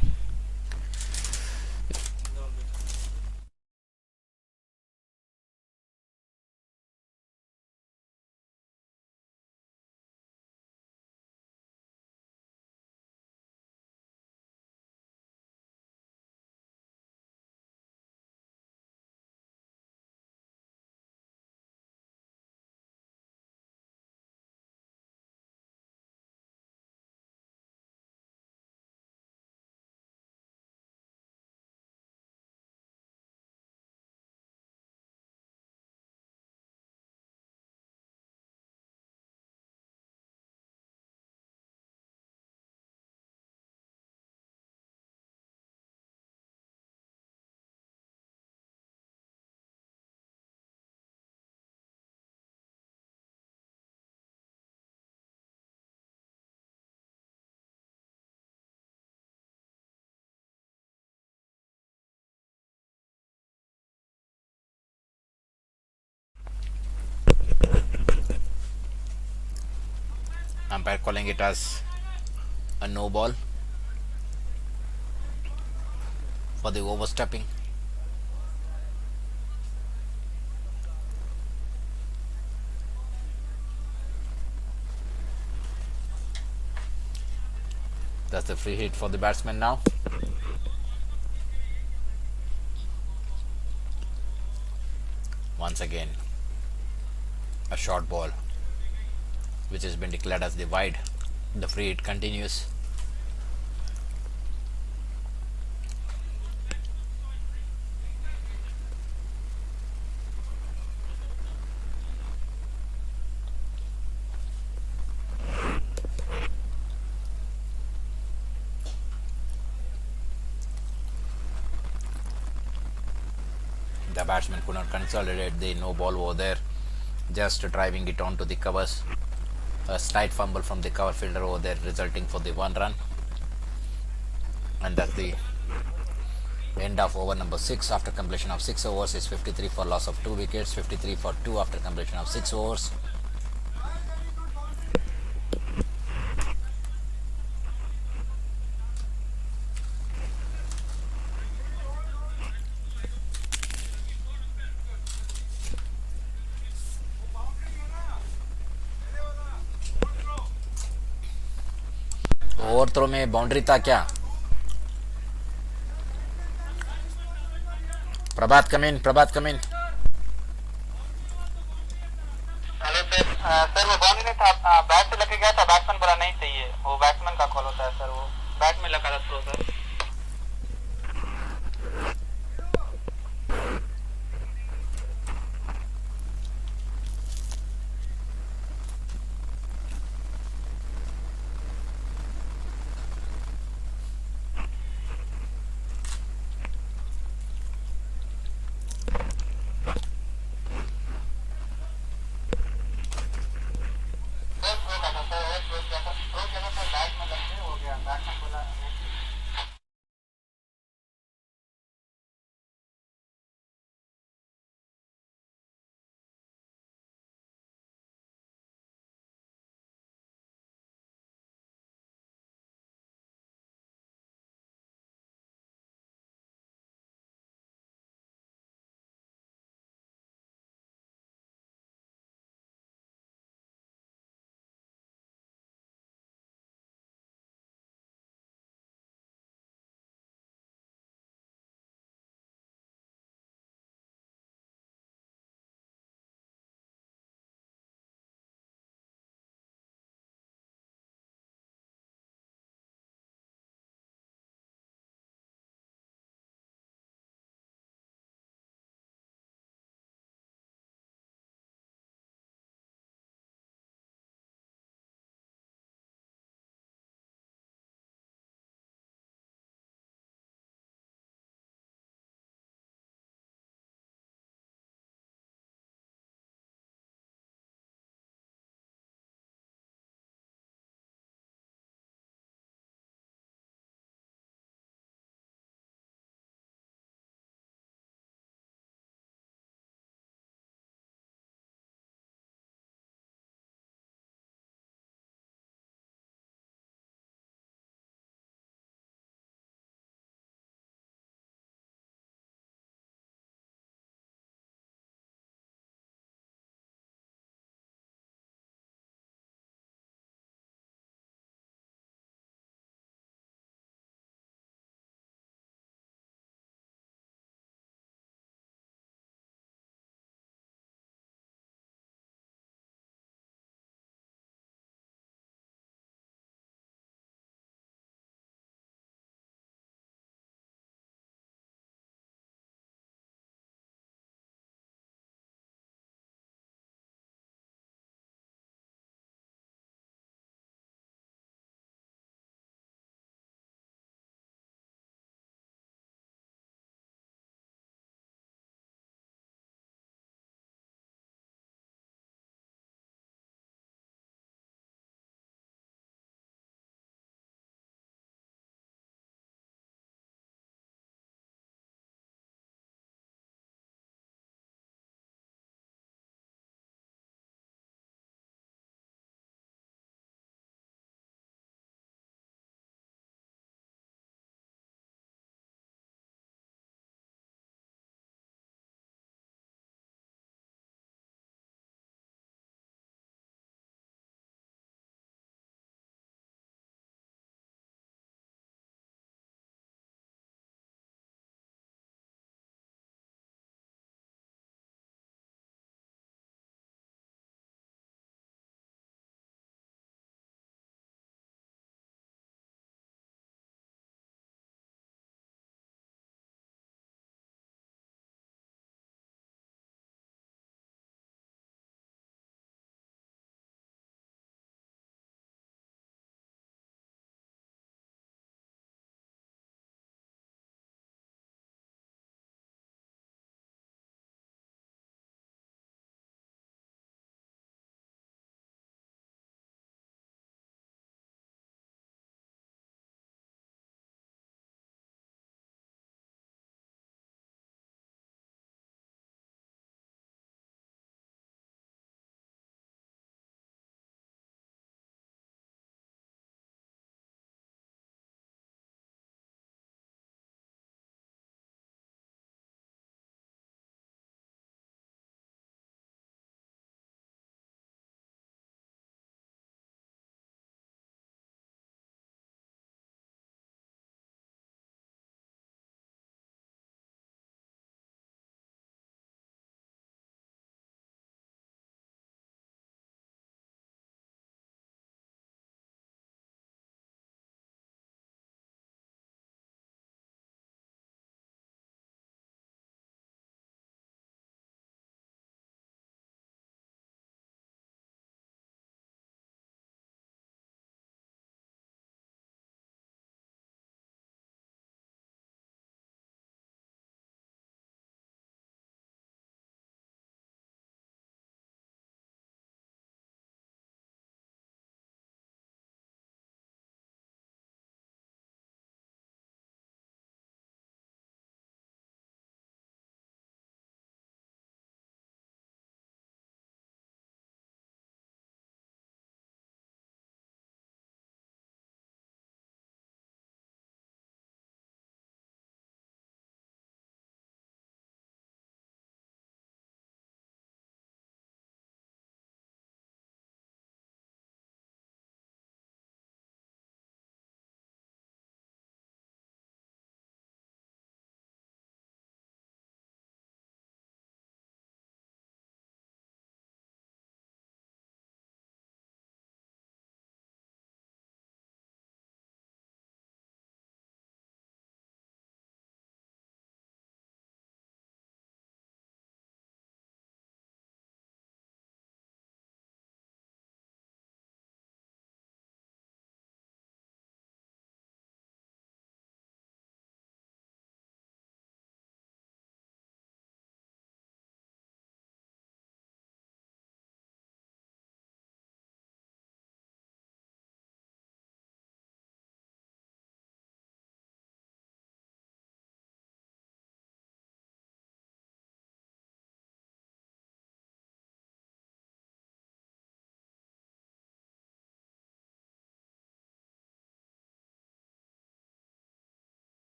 Umpire calling it as a no ball for the overstepping. That's the free hit for the batsman now. Once again, a short ball which has been declared as the wide. The free hit continues. The batsman could not consolidate the no ball over there, just driving it onto the covers. A slight fumble from the cover fielder over there, resulting for the 1 run. And that's the end of over number 6. After completion of 6 overs is 53 for loss of 2 wickets, 53 for 2 after completion of 6 overs. Overthrow में boundary था क्या? प्रभात cumin. Hello sir. Sir वो boundary नहीं था, bat से लगे गया था. बैट्समैन बोला नहीं चाहिए. वो बैट्समैन का कॉल होता है सर. वो बैट में लगा था थ्रो सर.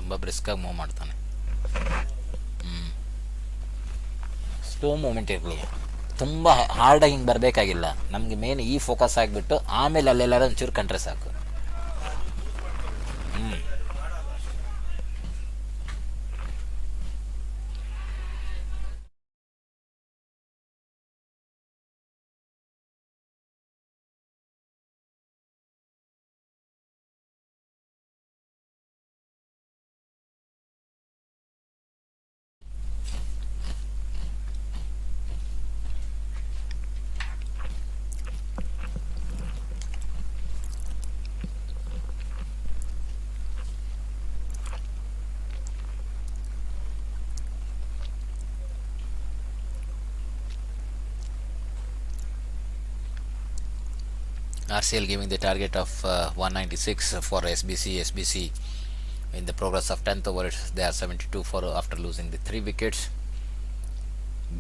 ತುಂಬ ಬ್ರಿಸ್ಕಾಗಿ ಮೂವ್ ಮಾಡ್ತಾನೆ. ಸ್ಲೋ ಮೂಮೆಂಟ್ ಇರಲಿ, ತುಂಬ ಹಾರ್ಡಾಗಿ ಹಿಂಗೆ ಬರಬೇಕಾಗಿಲ್ಲ. ನಮಗೆ ಮೇನ್ ಈ ಫೋಕಸ್ ಆಗಿಬಿಟ್ಟು ಆಮೇಲೆ ಅಲ್ಲೆಲ್ಲಾರು ಒಂಚೂರು ಕಂಡ್ರೆ ಸಾಕು. RCL giving the target of 196 for SBC. In the progress of 10th over, they are 72 for after losing the 3 wickets.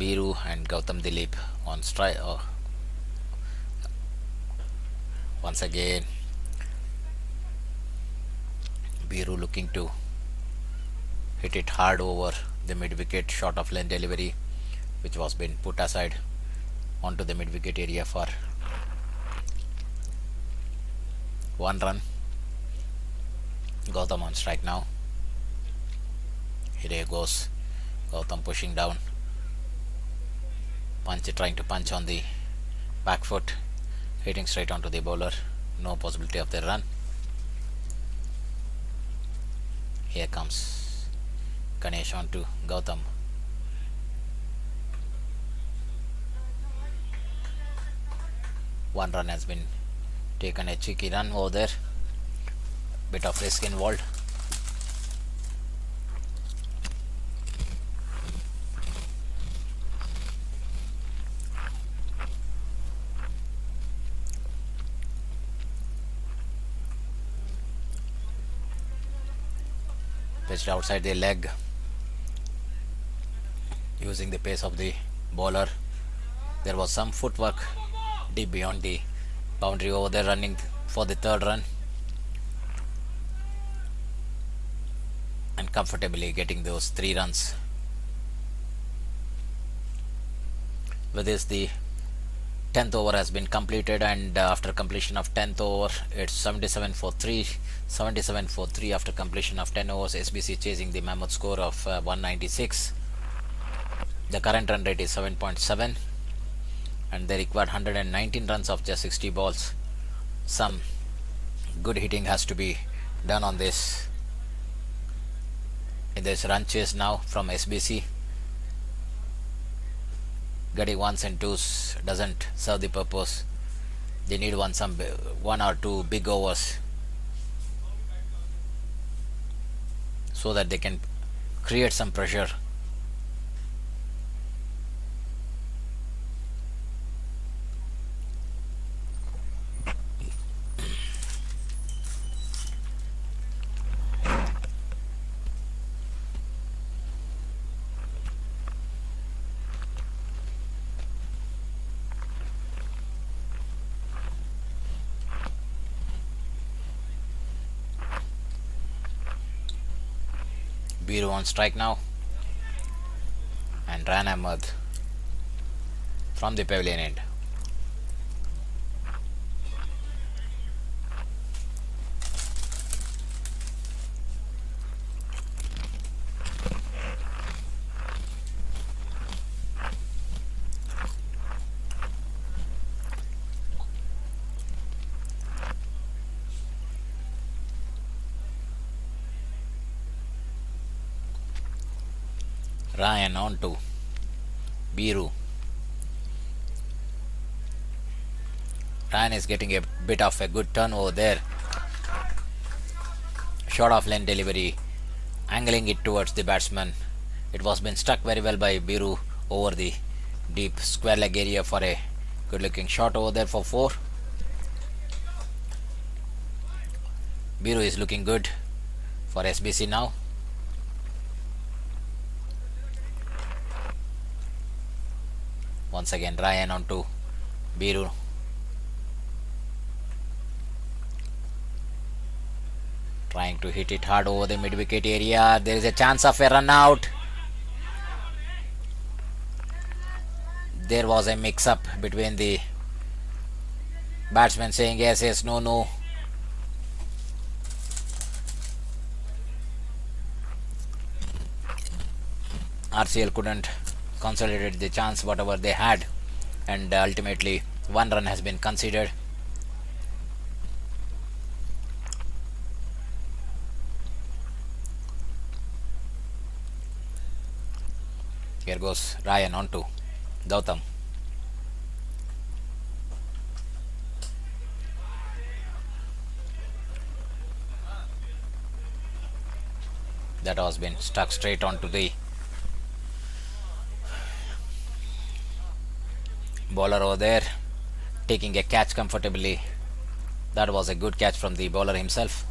Biru and Gautam Dilip on strike. Once again, Biru looking to hit it hard over the mid wicket, short of lane delivery, which was been put aside onto the mid wicket area for 1 run. Gautam on strike now. Here goes Gautam pushing down, trying to punch on the back foot, hitting straight onto the bowler. No possibility of the run. Here comes Ganesh on to Gautam. One run has been taken, a cheeky run over there, bit of risk involved. Pitched outside the leg, using the pace of the bowler. There was some footwork deep beyond the boundary over there, running for the 3rd run and comfortably getting those 3 runs. With this, the 10th over has been completed, and after completion of 10th over, it's 77 for 3 after completion of 10 overs. SBC chasing the mammoth score of 196. The current run rate is 7.7, and they required 119 runs of just 60 balls. Some good hitting has to be done on this. In this run chase now from SBC, getting 1s and 2s doesn't serve the purpose. They need one or two big overs so that they can create some pressure. Biru on strike now, and Ran Ahmed from the pavilion end. Ryan on to Biru. Ryan is getting a bit of a good turn over there. Short off lane delivery, angling it towards the batsman. It was been struck very well by Biru over the deep square leg area for a good looking shot over there for 4. Biru is looking good for SBC now. Once again, Ryan on to Biru. Trying to hit it hard over the mid-wicket area. There is a chance of a run out. There was a mix-up between the batsmen saying yes, yes, no, no. RCL couldn't consolidate the chance whatever they had, and ultimately one run has been conceded. Here goes Ryan onto Gautam. That has been stuck straight onto the bowler over there, taking a catch comfortably. That was a good catch from the bowler himself.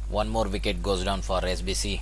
One more wicket goes down for SBC.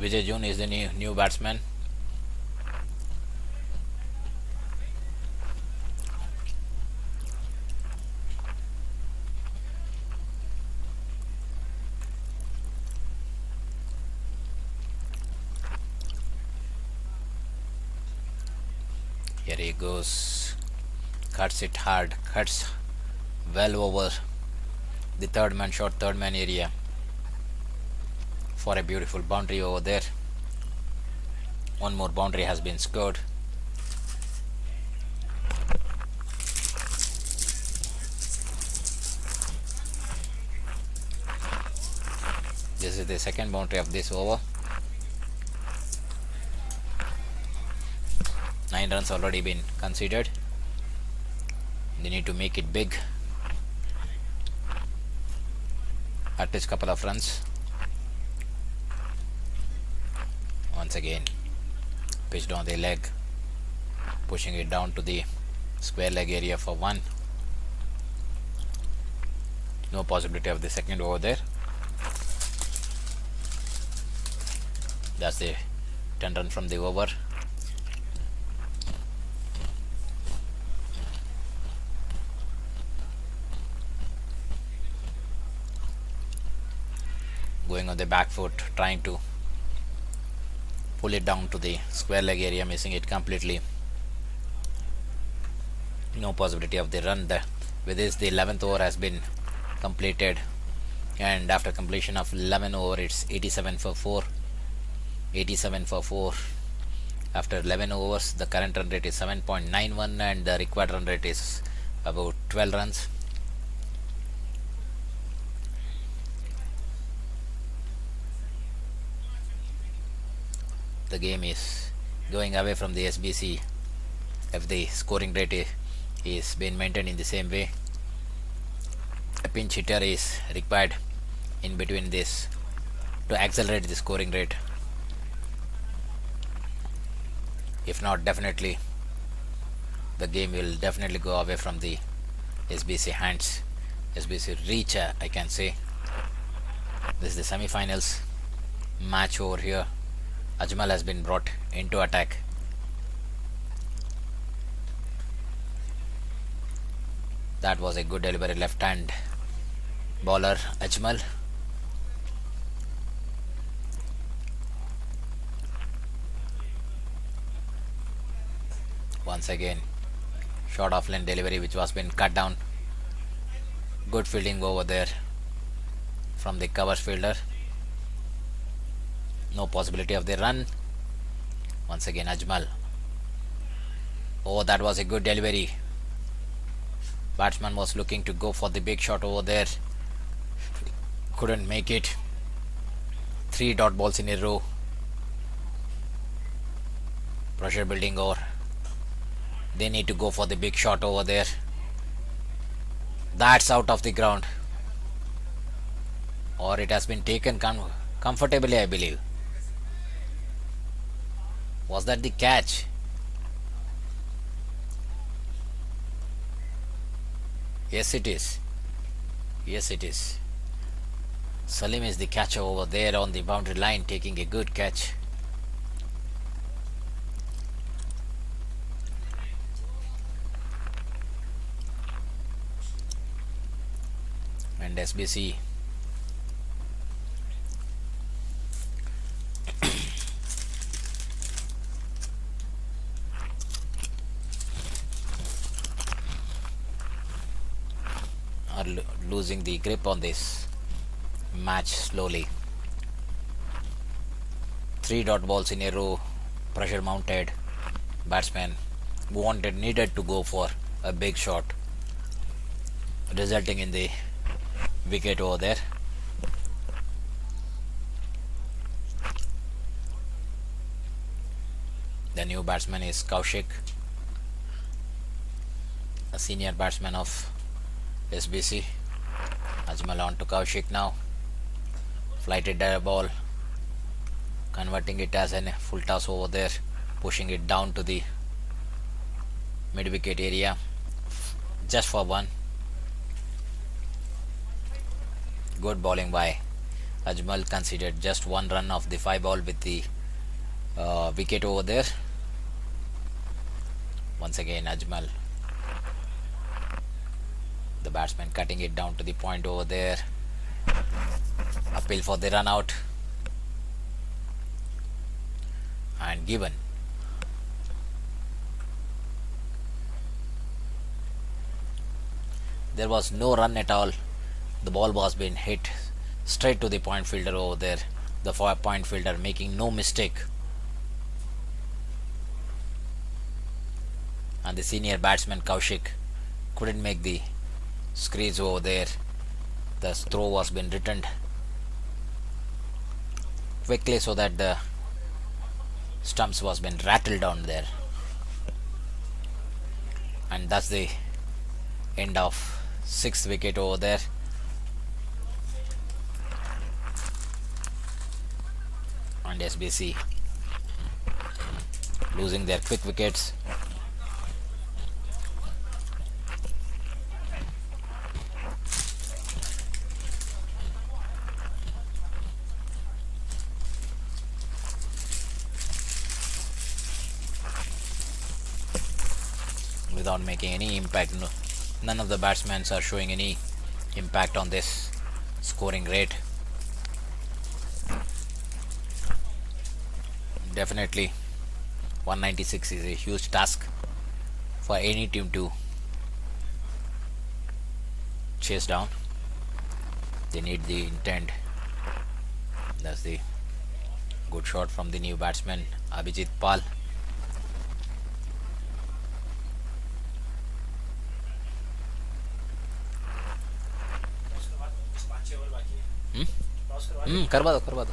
Vijay June is the new batsman. Here he goes, cuts it hard, cuts well over the third man area for a beautiful boundary over there. One more boundary has been scored. This is the second boundary of this over. 9 runs already been conceded. They need to make it big, at least couple of runs. Once again pitched on the leg, pushing it down to the square leg area for 1. No possibility of the second over there. That's the 10 run from the over. Going on the back foot, trying to pull it down to the square leg area, missing it completely. No possibility of the run there. With this, the 11th over has been completed, and after completion of 11 over, it's 87 for 4. 87 for 4. After 11 overs, the current run rate is 7.91, and the required run rate is about 12 runs. The game is going away from the SBC if the scoring rate is being maintained in the same way. A pinch hitter is required in between this to accelerate the scoring rate. If not, definitely the game will definitely go away from the SBC hands, SBC reach, I can say. This is the semi-finals match over here. Ajmal has been brought into attack. That was a good delivery, left hand bowler Ajmal. Once again Short offline delivery which was been cut down. Good fielding over there from the cover fielder. No possibility of the run. Once again Ajmal. Oh, that was a good delivery. Batsman was looking to go for the big shot over there. Couldn't make it. 3 dot balls in a row. Pressure building over. They need to go for the big shot over there. That's out of the ground. Or it has been taken comfortably, I believe. Was that the catch? Yes, it is. Yes, it is. Salim is the catcher over there on the boundary line, taking a good catch. And SBC are losing the grip on this match slowly. 3 dot balls in a row, pressure mounted. Batsman needed to go for a big shot, resulting in the wicket over there. The new batsman is Kaushik, a senior batsman of SBC. Ajmal on to Kaushik now. Flighted ball, converting it as a full toss over there, pushing it down to the mid wicket area just for one. Good bowling by Ajmal, considered just 1 run of the 5 ball with the wicket over there. Once again Ajmal, the batsman cutting it down to the point over there. Appeal for the run out and given. There was no run at all. The ball was being hit straight to the point fielder over there. The point fielder making no mistake. And the senior batsman Kaushik couldn't make the screeds over there. The throw was been returned quickly so that the stumps was been rattled down there. And that's the end of 6th wicket over there. And SBC losing their quick wickets. Without making any impact. No, none of the batsmen are showing any impact on this scoring rate. Definitely 196 is a huge task for any team to chase down. They need the intent. That's the good shot from the new batsman Abhijit Pal. करवा दो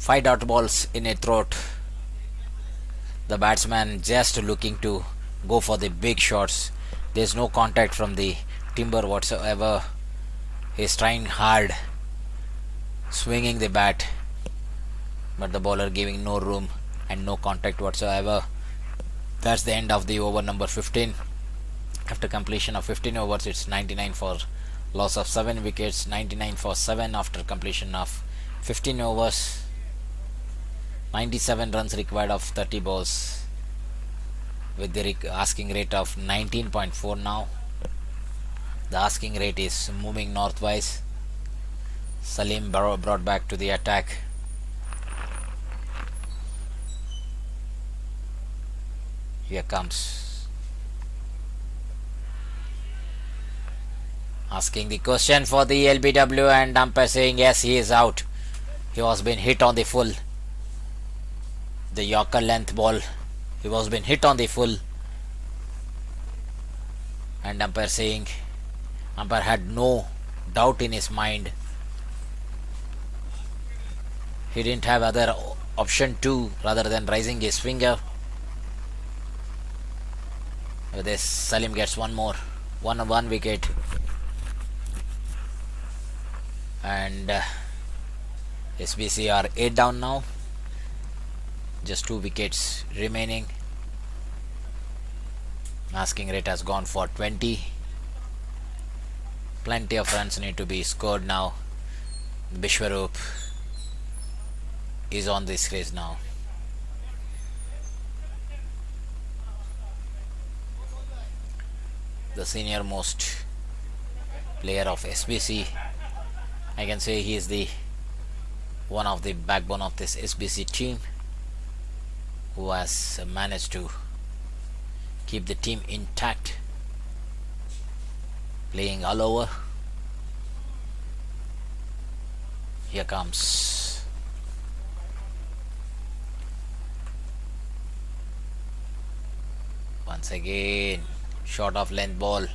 5 dot balls in a throat. The batsman just looking to go for the big shots. There's no contact from the timber whatsoever. He's trying hard, swinging the bat, but the bowler giving no room and no contact whatsoever. That's the end of the over number 15. After completion of 15 overs, it's 99 for loss of 7 wickets, 99 for 7 after completion of 15 overs. 97 runs required of 30 balls with the asking rate of 19.4 now. The asking rate is moving northwise. Salim brought back to the attack. Here comes. Asking the question for the LBW, and umpire saying yes, he is out. He was been hit on the full. The Yorker length ball. He was been hit on the full. And umpire saying, umpire had no doubt in his mind. He didn't have other option too rather than raising his finger. With this, Salim gets one wicket. And SBC are 8 down now. Just 2 wickets remaining. Asking rate has gone for 20. Plenty of runs need to be scored now. Bishwarup is on this race now. The senior most player of SBC. I can say he is the one of the backbone of this SBC team, who has managed to keep the team intact, playing all over. Here comes. Once again, short of length ball,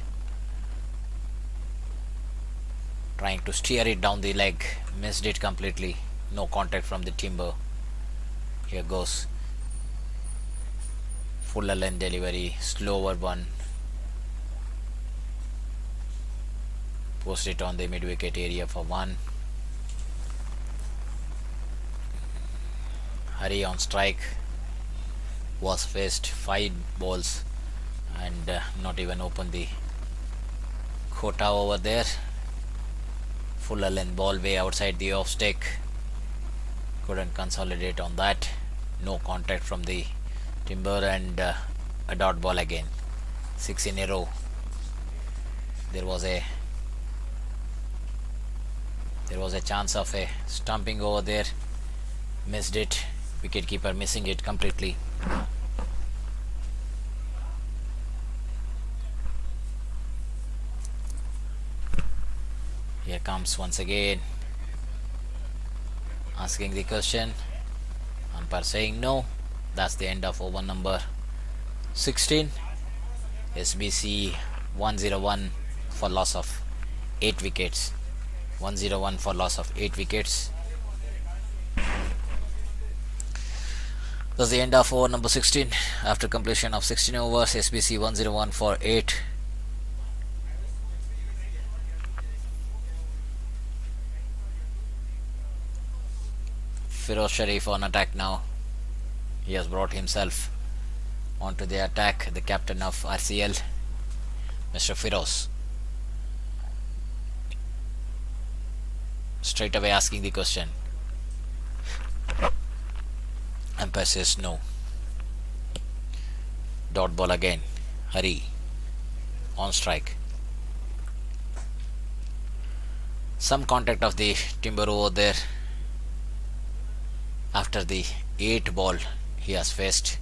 trying to steer it down the leg, missed it completely. No contact from the timber. Here goes. Fuller length delivery, slower one. Post it on the mid wicket area for 1. Hari on strike. Was faced 5 balls and not even open the quota over there. Fuller length ball way outside the off stick. Couldn't consolidate on that. No contact from the timber, and a dot ball again. 6 in a row. There was a chance of a stumping over there. Missed it. Wicketkeeper missing it completely. Here comes once again. Asking the question. Umpire saying no. That's the end of over number 16. SBC 101 for loss of 8 wickets. 101 for loss of 8 wickets. That's the end of over number 16. After completion of 16 overs, SBC 101 for 8. Firoz Sharif on attack now. He has brought himself onto the attack, the captain of RCL, Mr. Firoz. Straight away asking the question. Umpire says no. Dot ball again. Hari on strike. Some contact of the timber over there. After the 8 ball he has faced.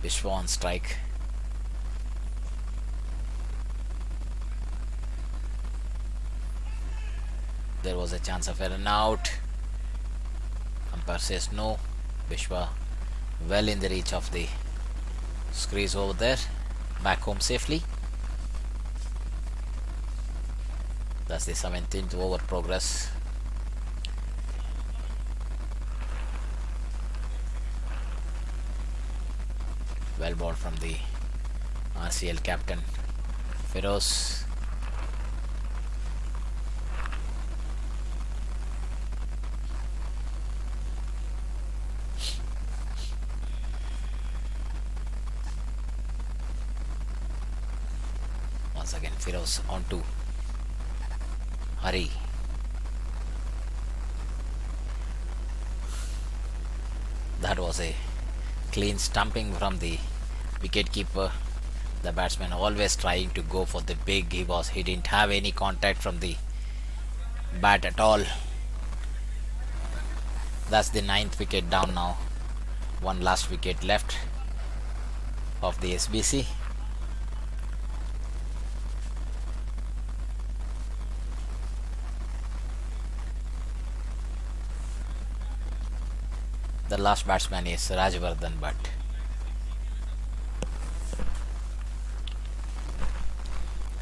Vishwa on strike. There was a chance of a run out. Umpire says no. Vishwa well in the reach of the crease over there. Back home safely. That's the 17th over progress. Well ball from the RCL captain Feroz. Once again Feroz onto Hari. That was a clean stumping from the wicket keeper. The batsman always trying to go for the big. He didn't have any contact from the bat at all. That's the 9th wicket down now. One last wicket left of the SBC. The last batsman is Rajvardhan, but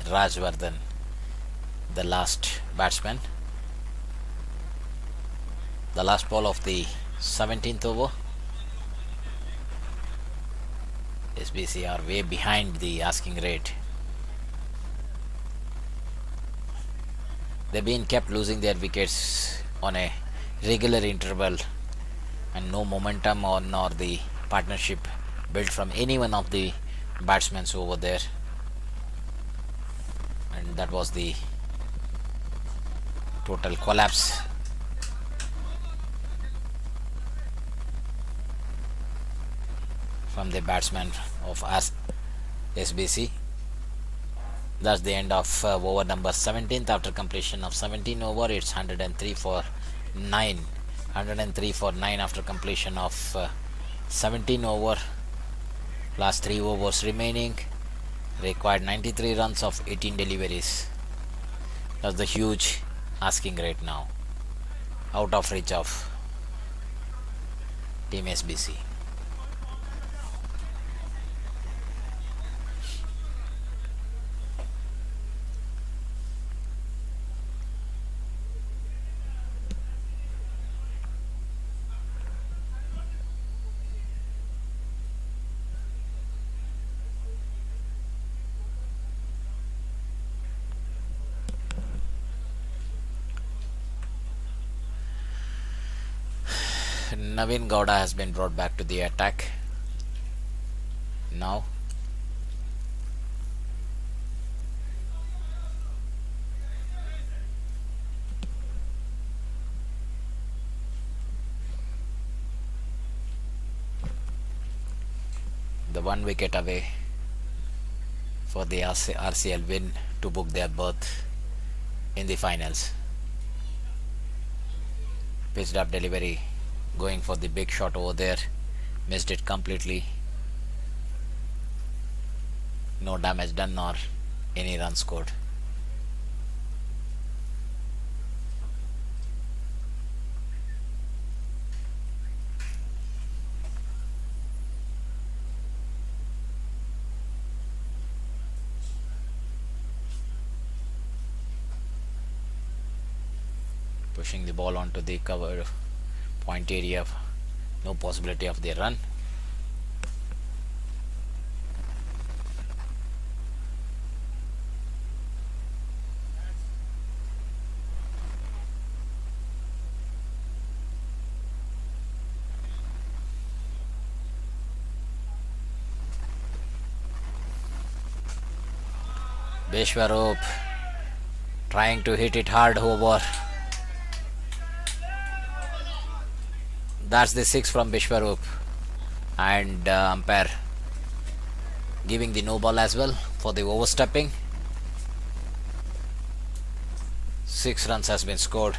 Rajvardhan, the last batsman. The last ball of the 17th over. SBC are way behind the asking rate. They've been kept losing their wickets on a regular interval, and no momentum or nor the partnership built from any one of the batsmen over there, and that was the total collapse. From the batsman of SBC. That's the end of over number 17th. After completion of 17 over, it's 103 for 9. 103 for 9 after completion of 17 over. Last 3 overs remaining. Required 93 runs of 18 deliveries. That's the huge asking rate now. Out of reach of Team SBC. Navin Gowda has been brought back to the attack now. The 1 wicket away for the RCL win to book their berth in the finals. Pitched up delivery, going for the big shot over there, missed it completely. No damage done nor any run scored. Pushing the ball onto the cover point area, no possibility of the run. Beshwarup trying to hit it hard over. That's the 6 from Beshwarup, and umpire giving the no ball as well for the overstepping. 6 runs has been scored.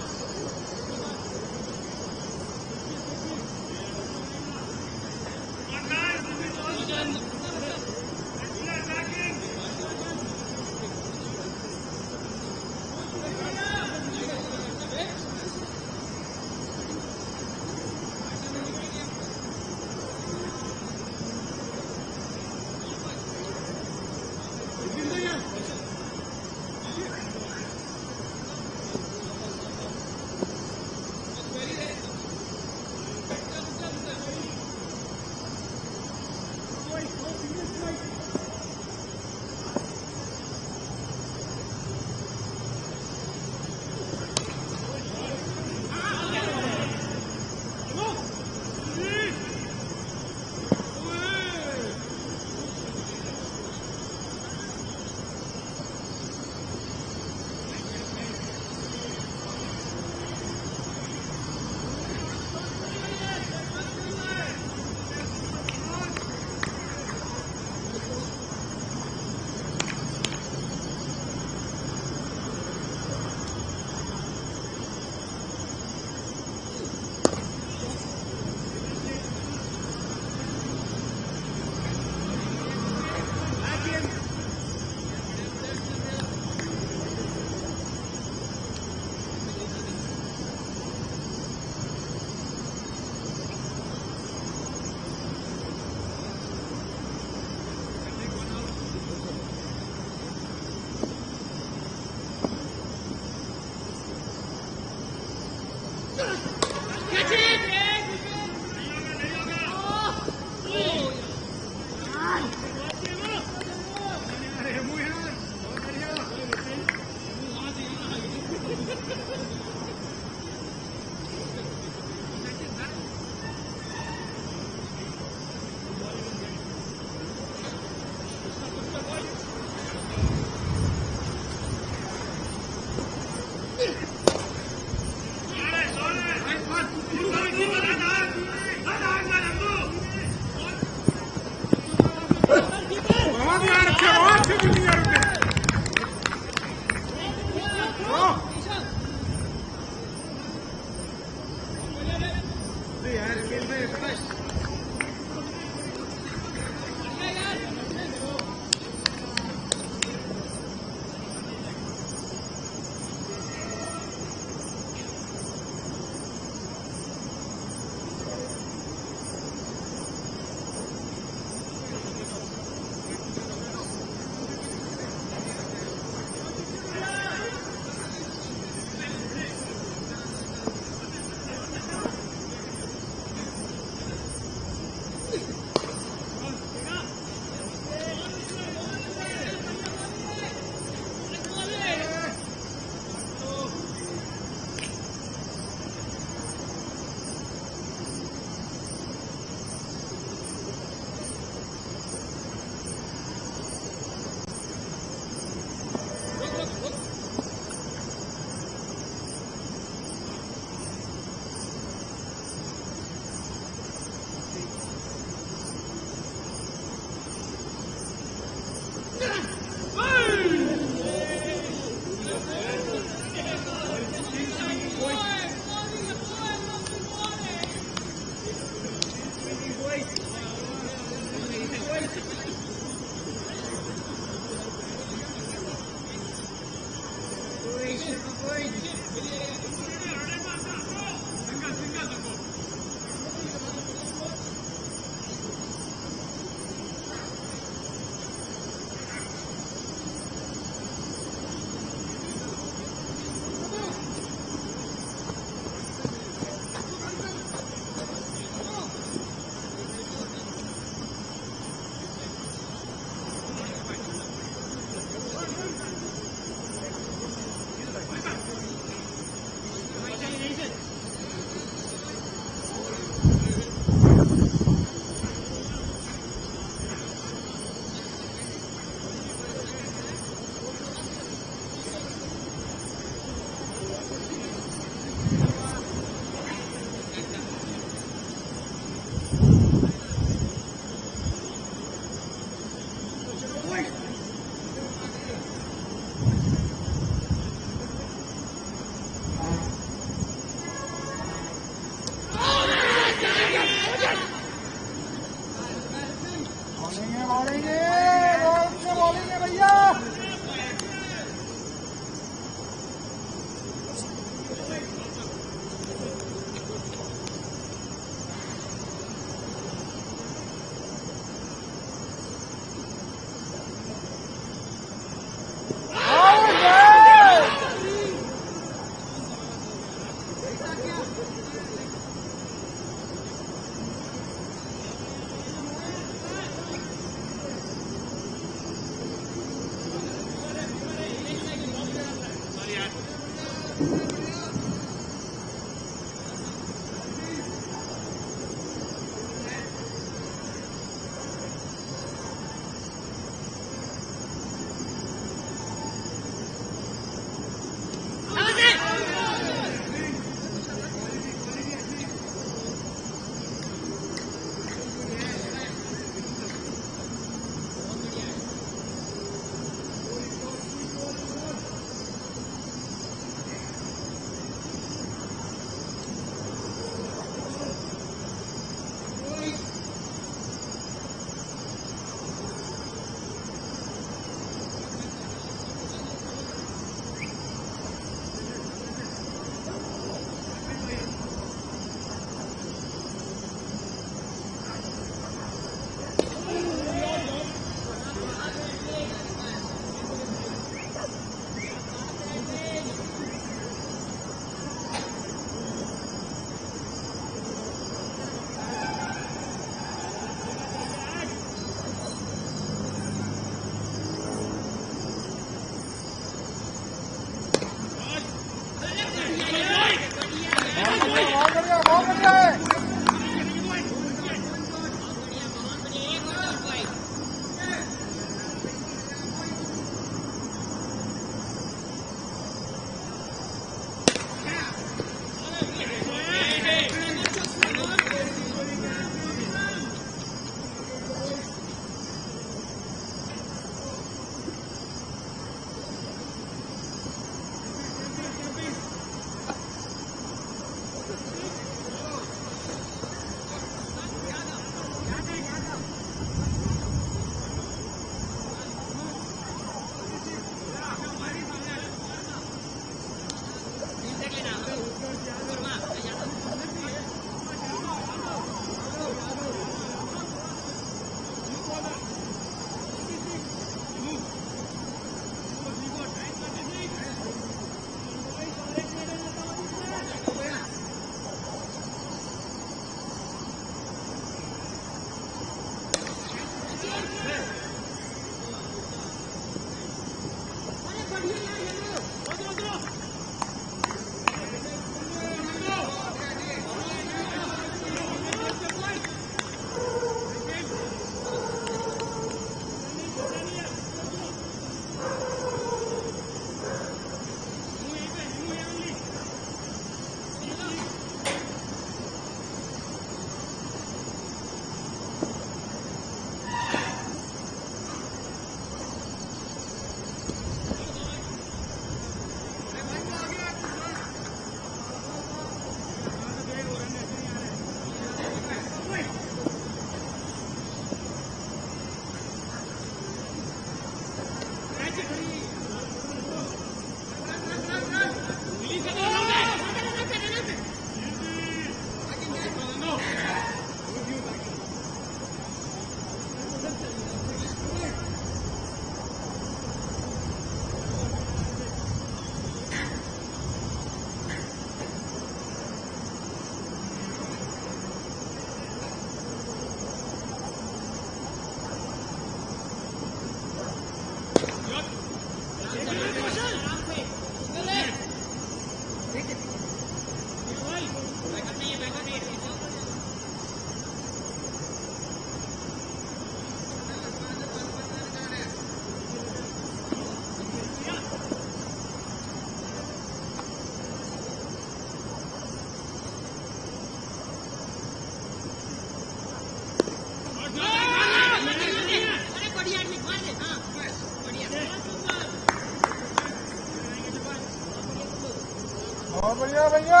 बहुत बढ़िया भैया,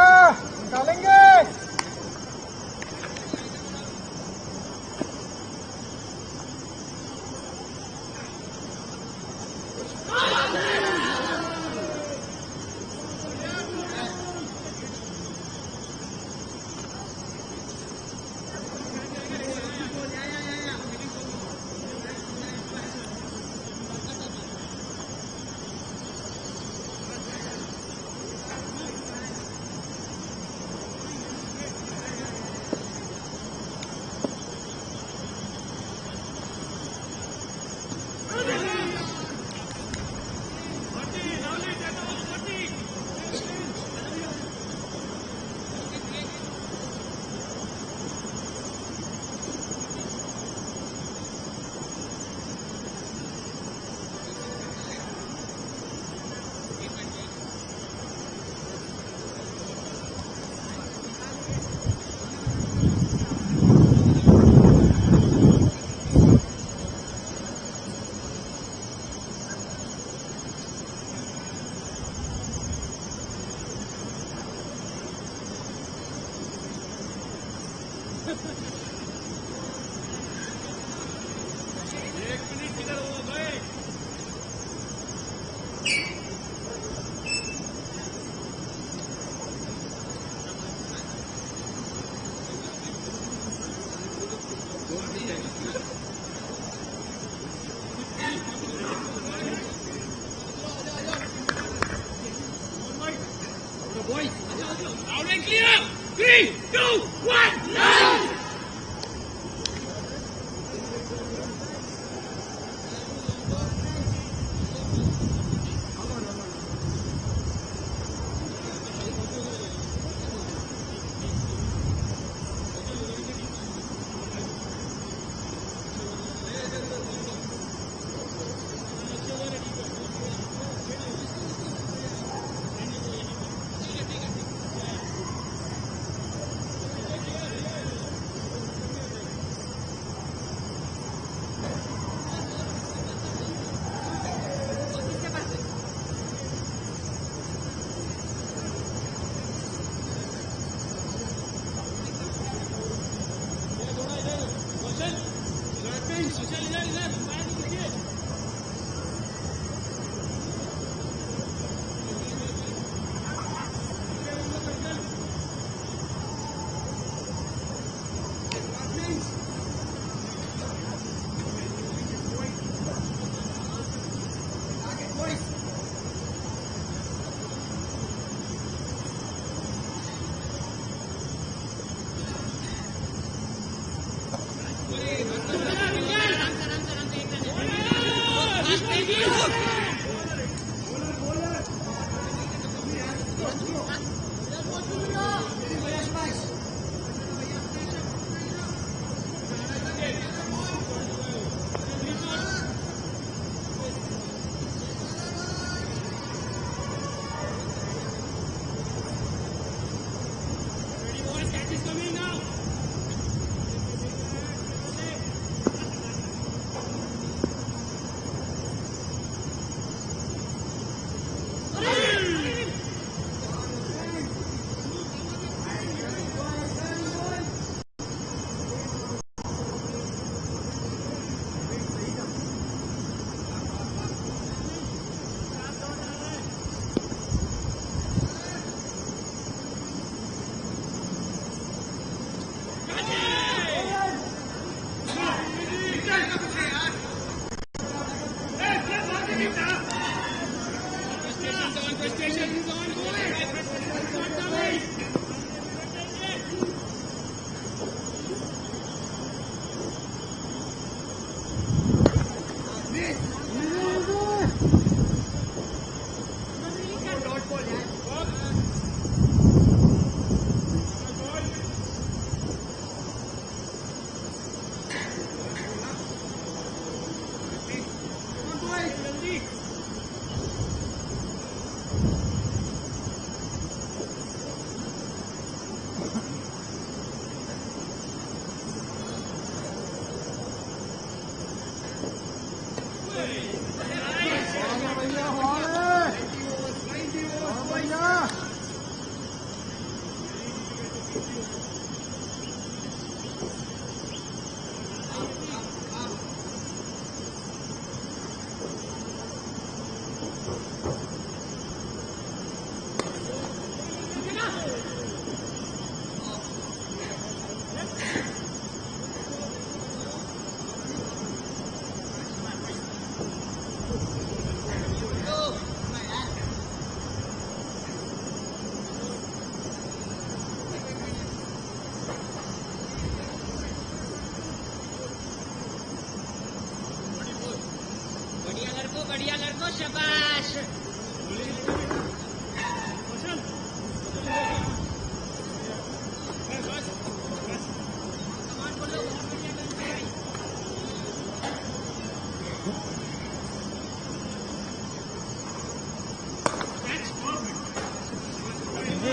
निकालेंगे। Out and clear! 3, 2, 1, now!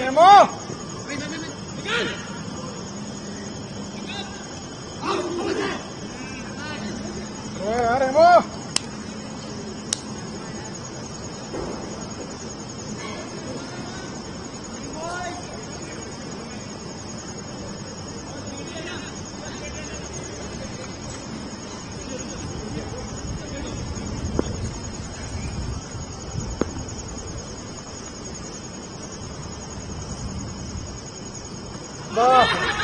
Haemo यार haemo वाह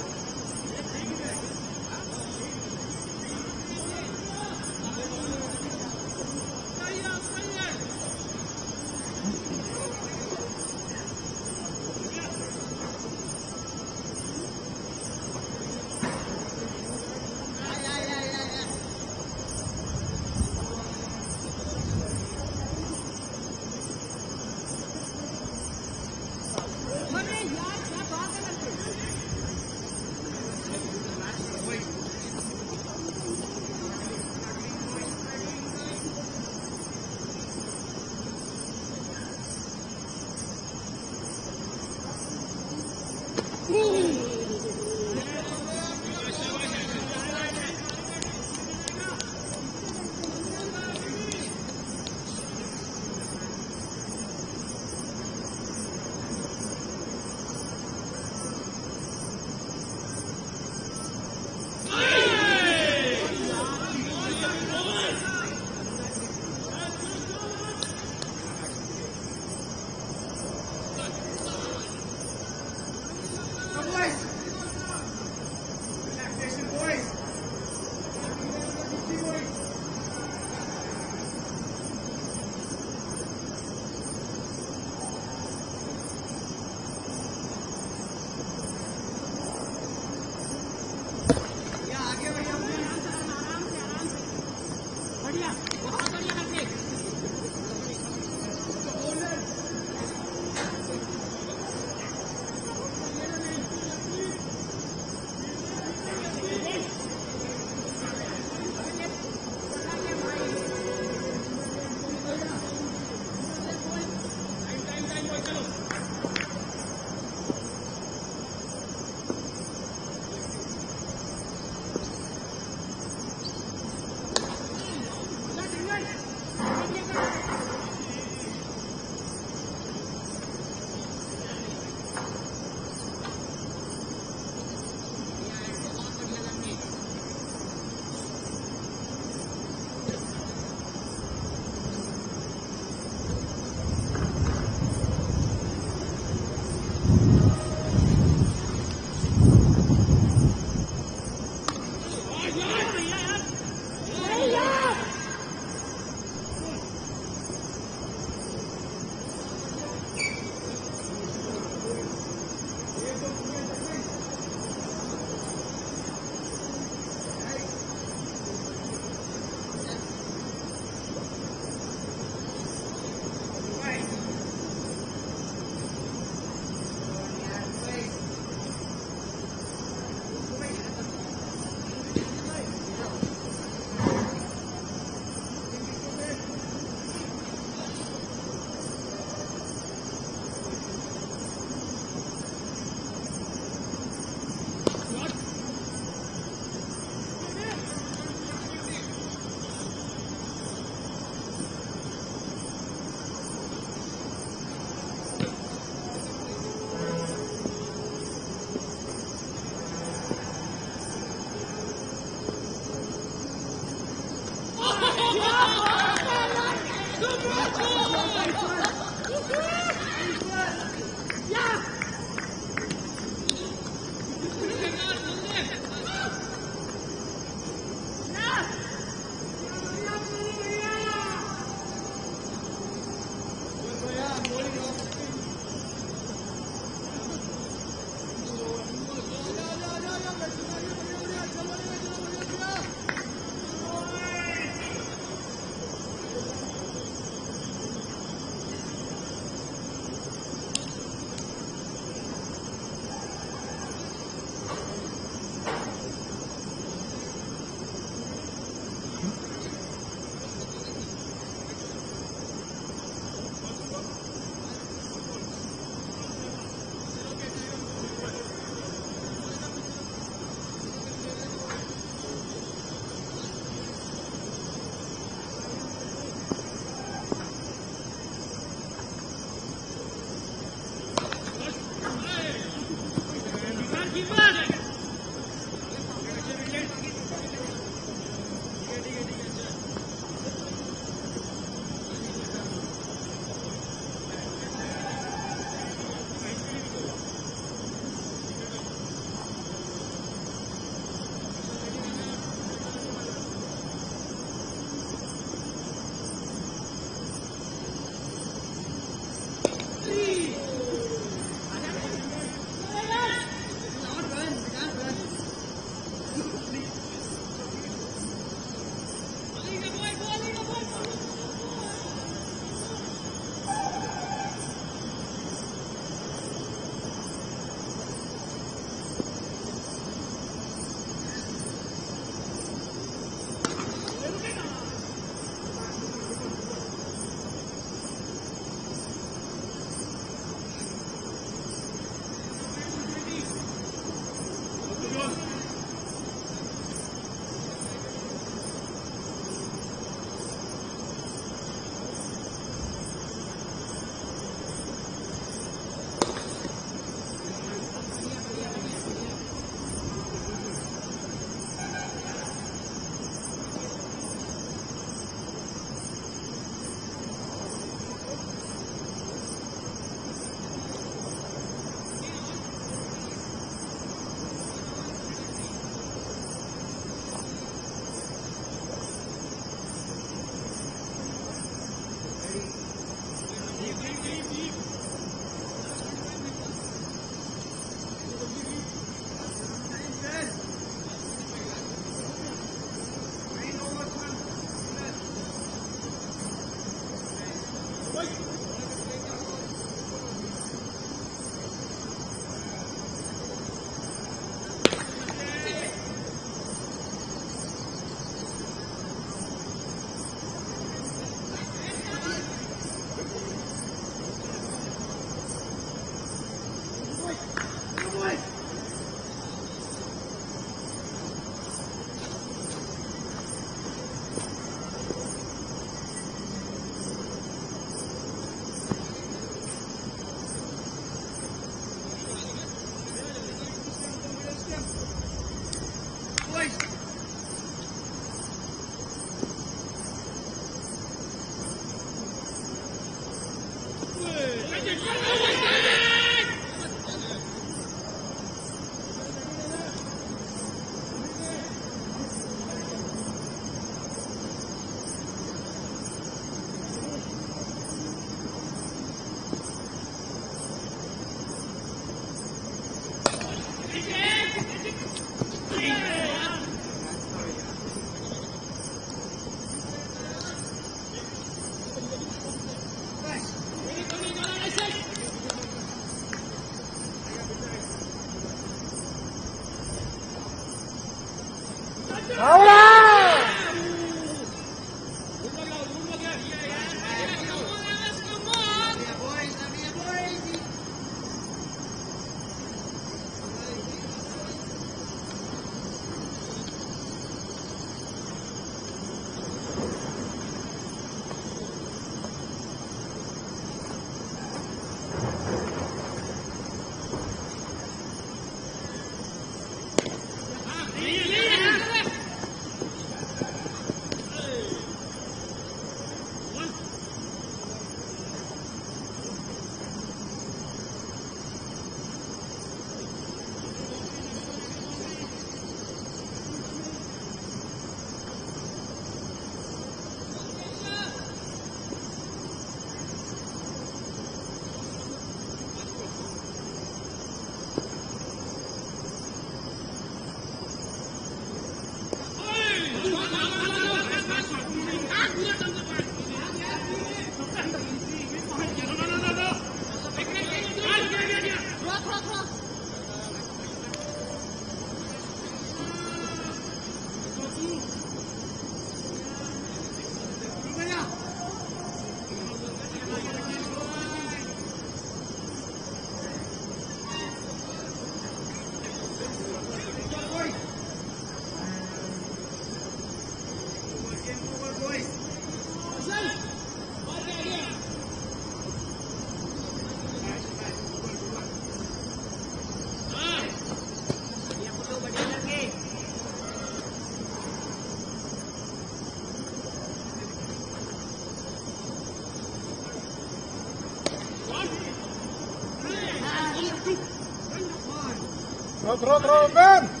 Throw, Ben!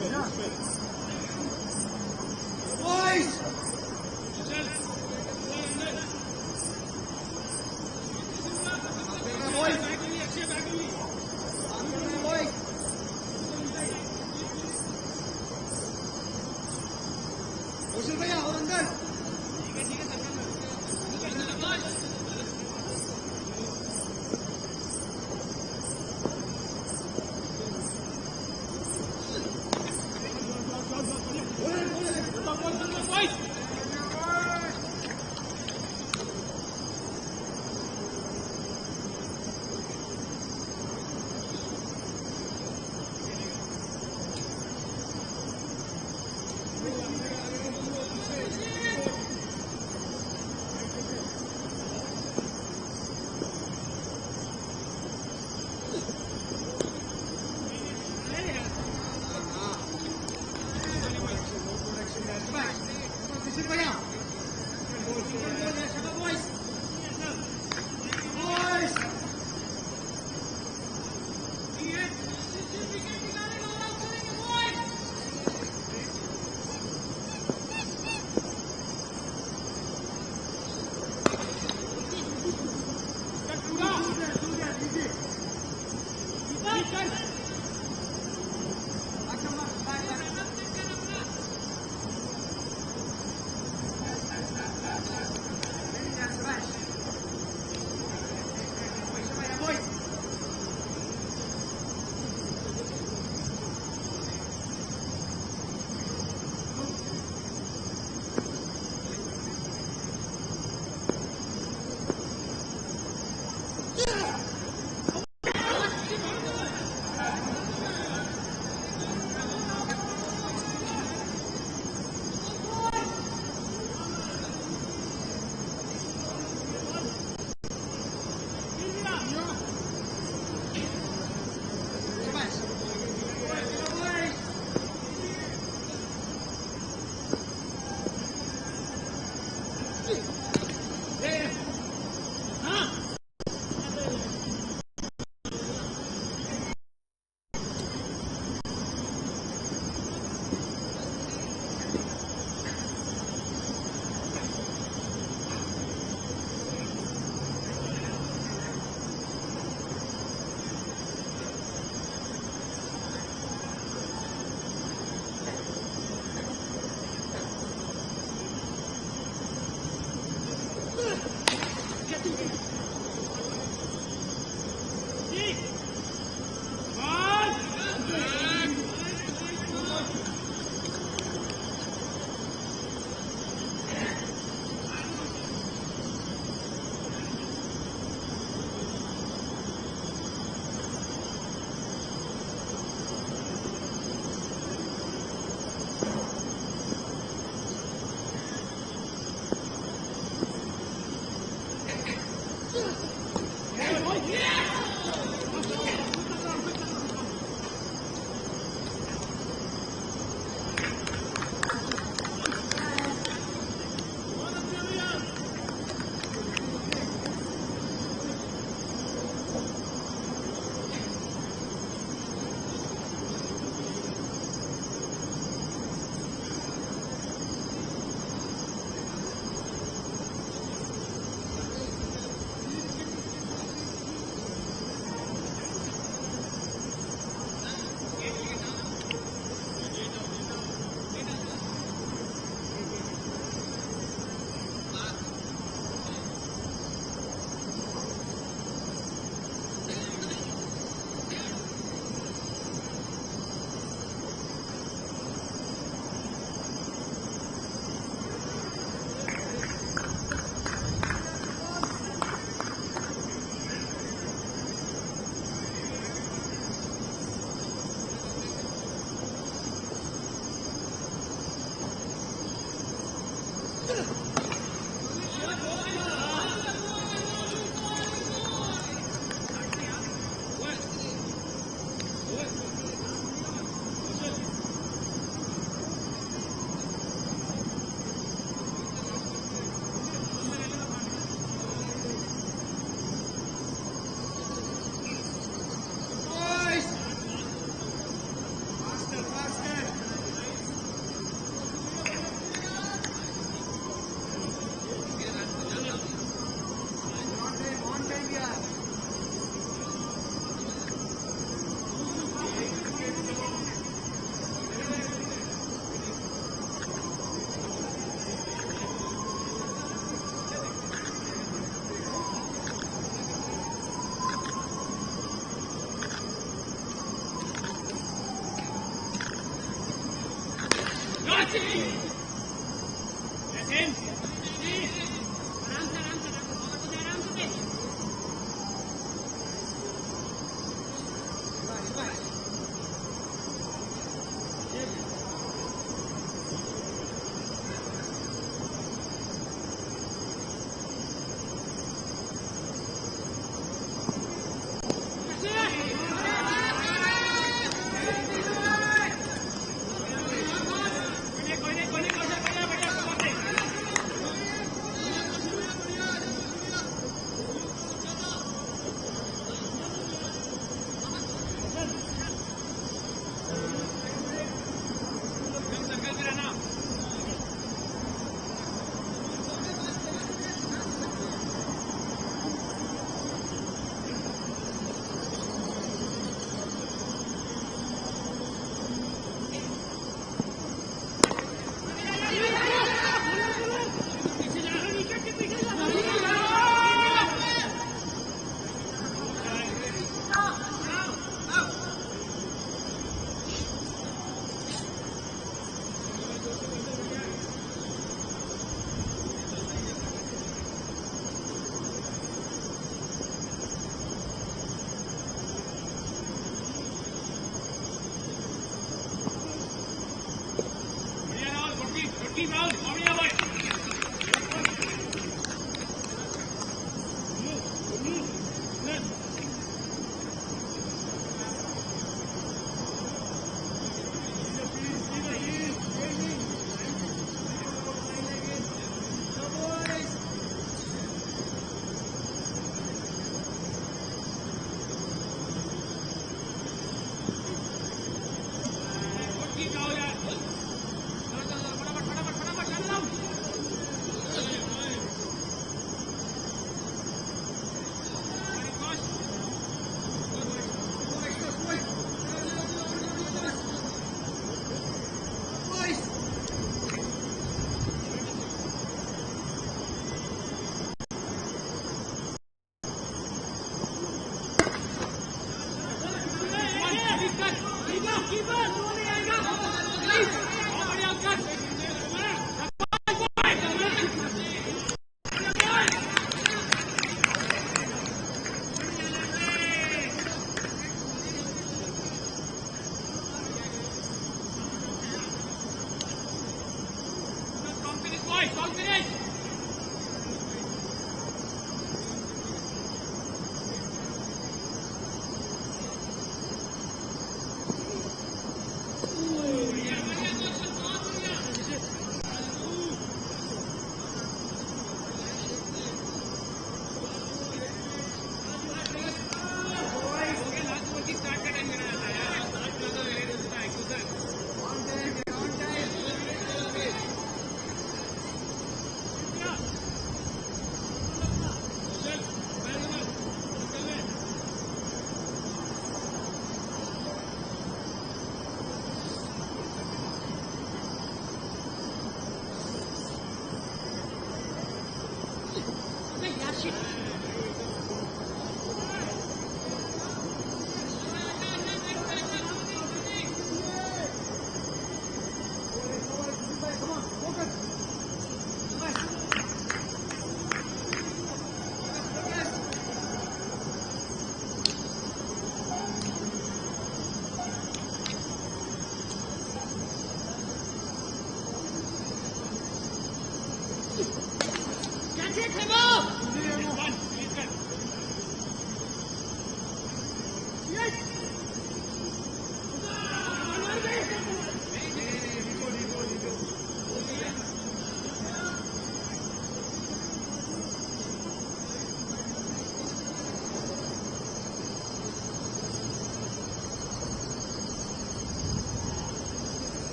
Boys! भैया और अंदर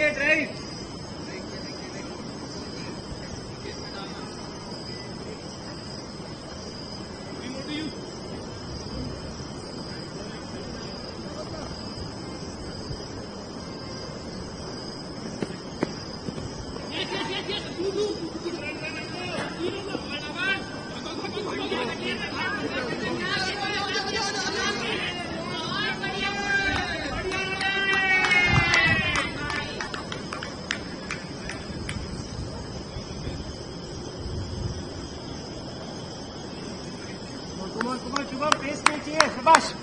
Wicket, right. Come on, Shubham pace नहीं चाहिए शाबाश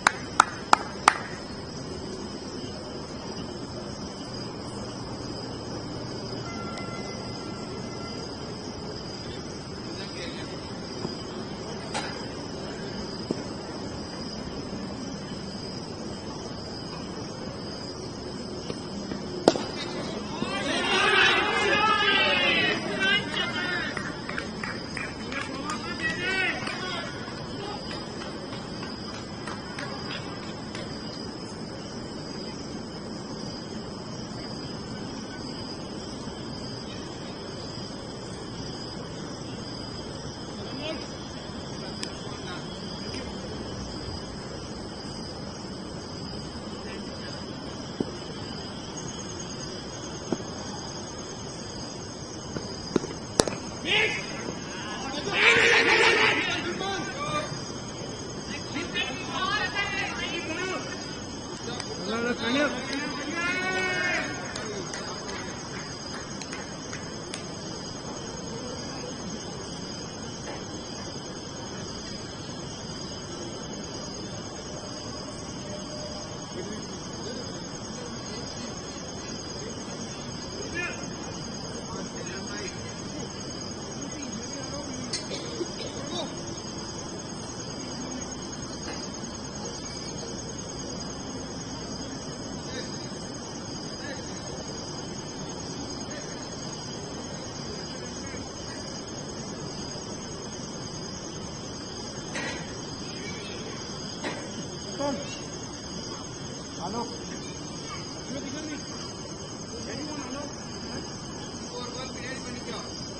हेलो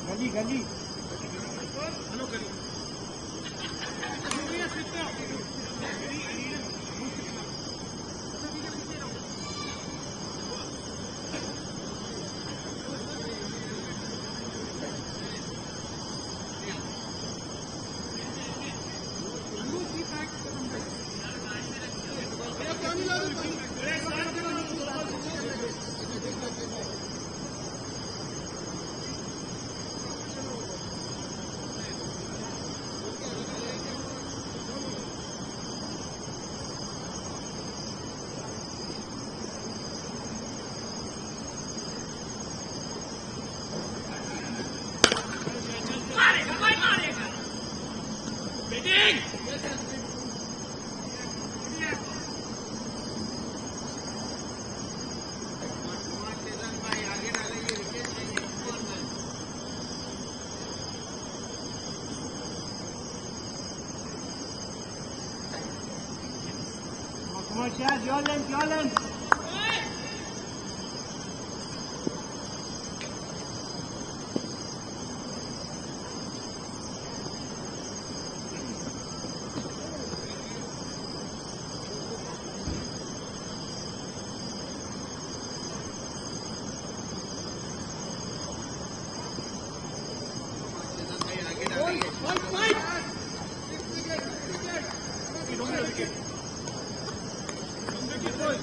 गली गली हेलो गली Come on, Shaz, your length, your length.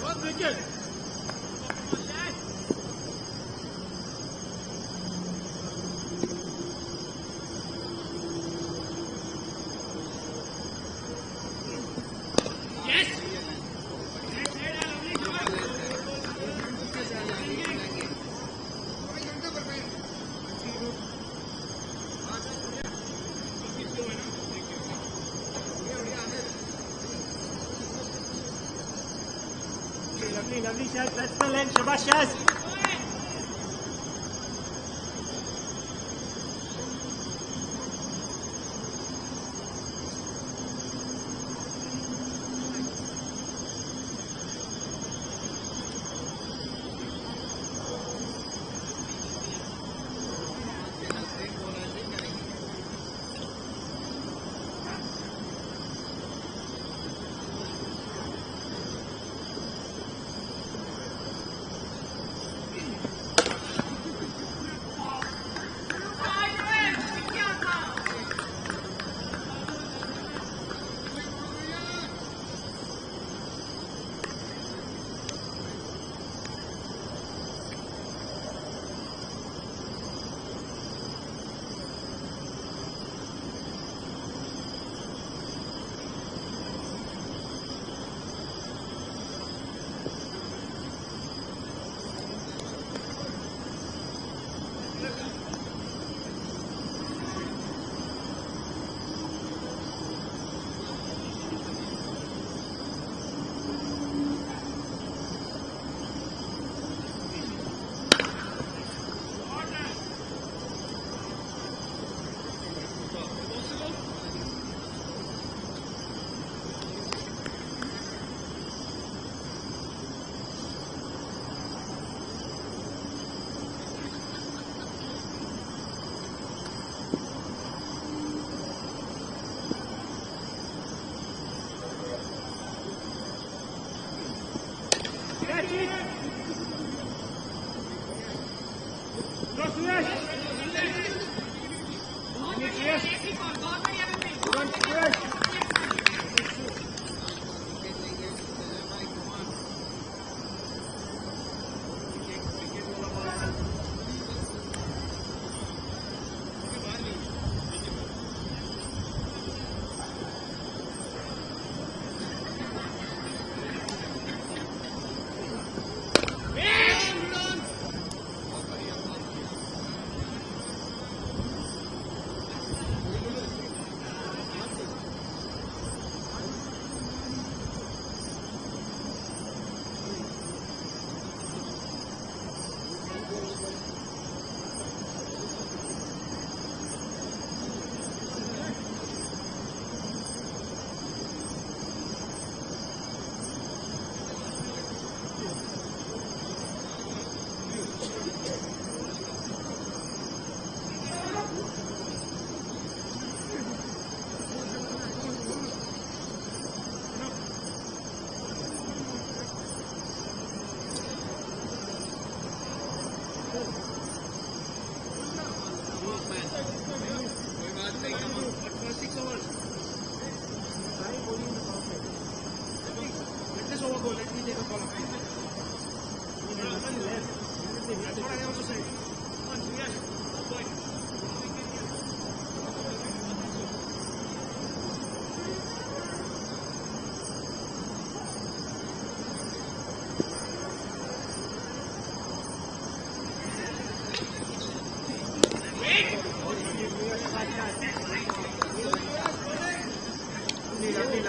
One wicket. Lovely Shaz, that's the length. Shabash Shaz.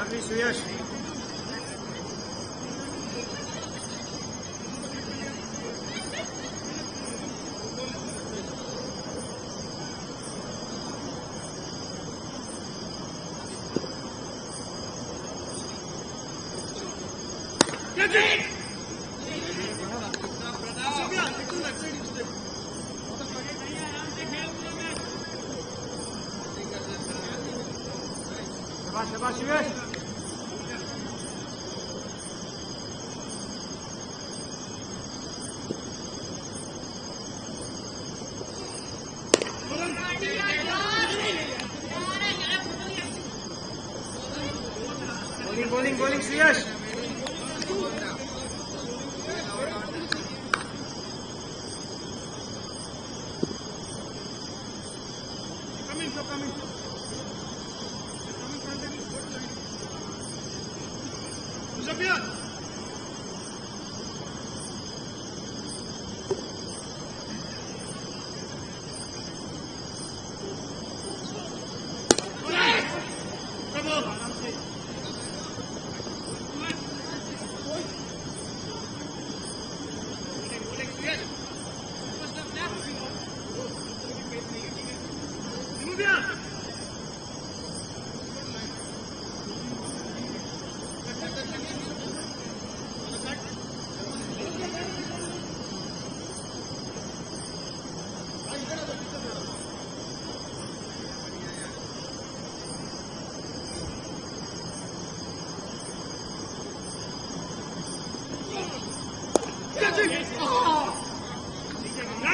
Lovely, Suyash. Get it! शाबाश सुयश bowling Suyash coming Zabia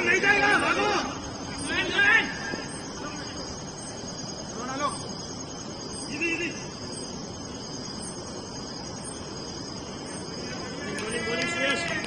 नहीं जाएगा भागो इधर bowling Suyash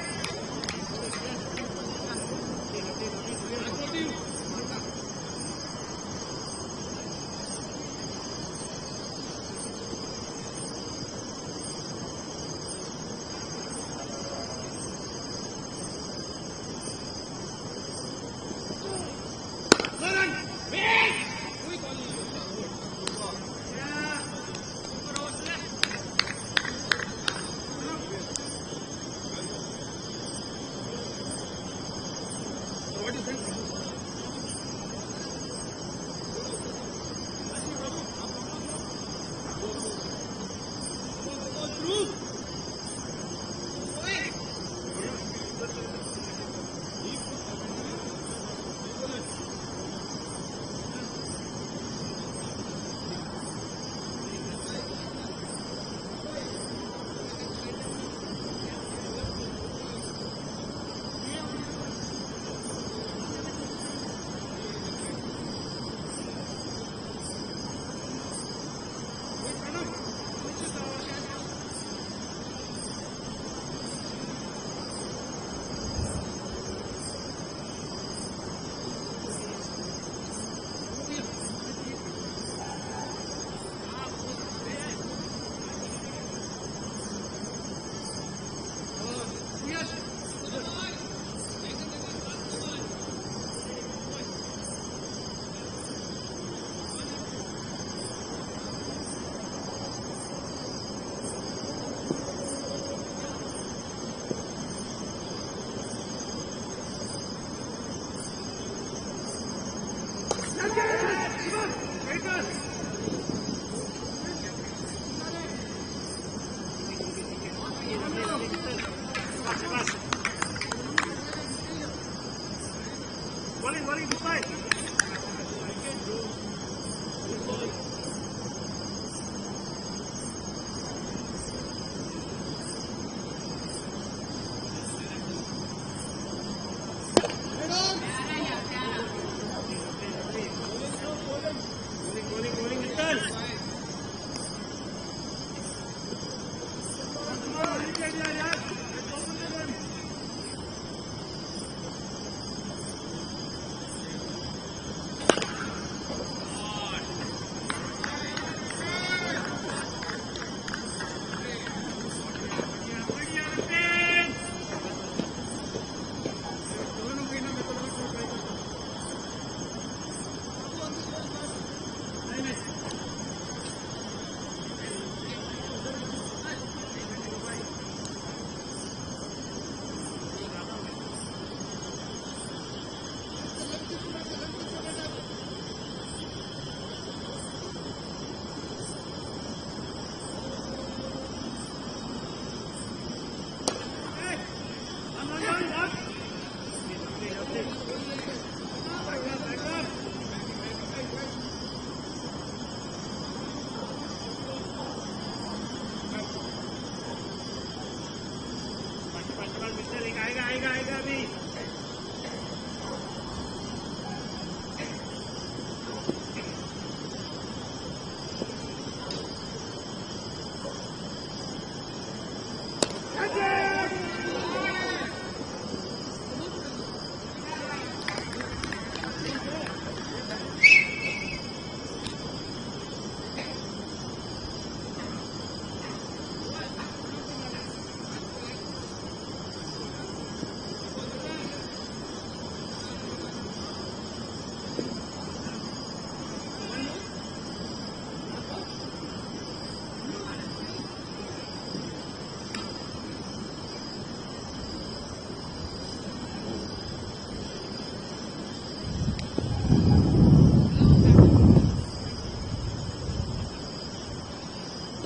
bowling this side bowling Nikhil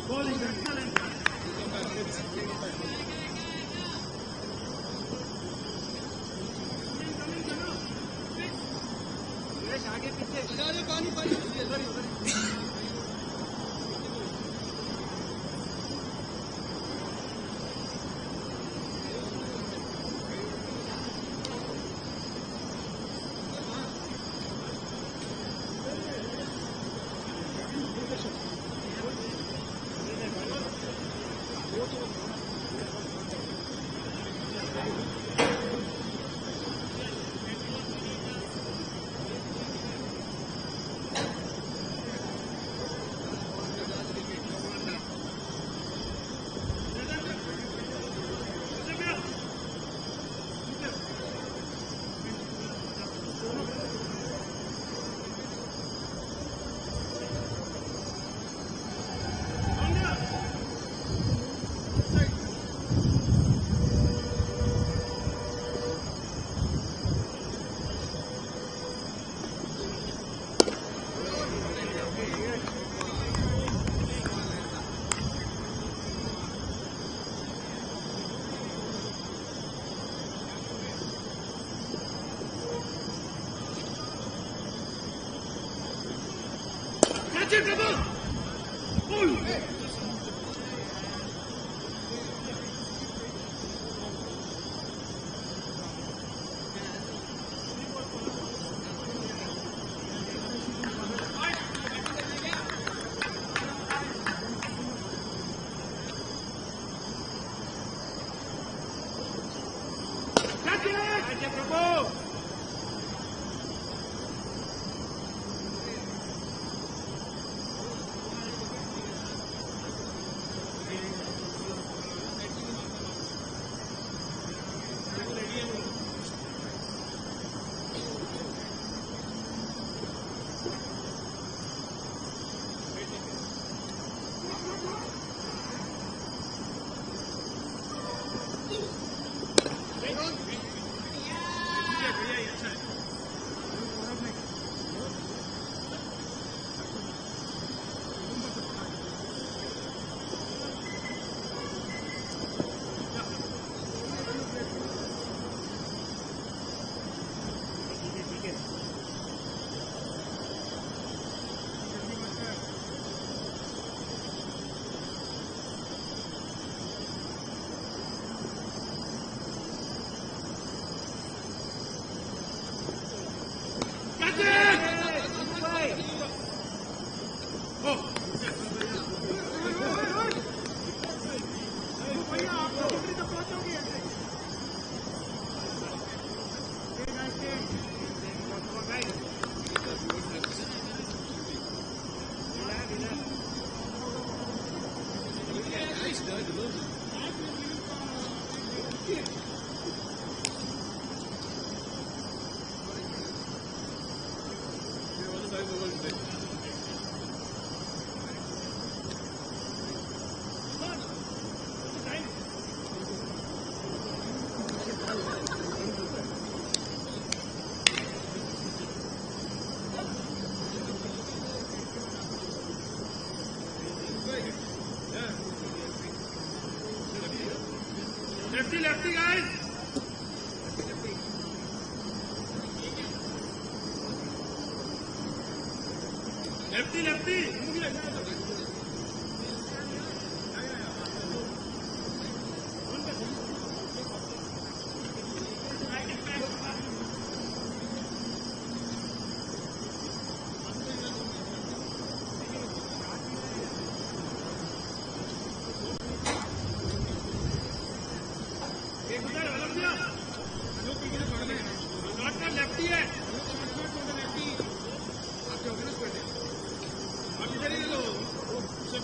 Bowling excellent. आगे पीछे पानी पानी Catch it, come on! Pull! Catch it, Prabhu! Lefty, guys. Lefty. Lefty है आप इधर ही लो सब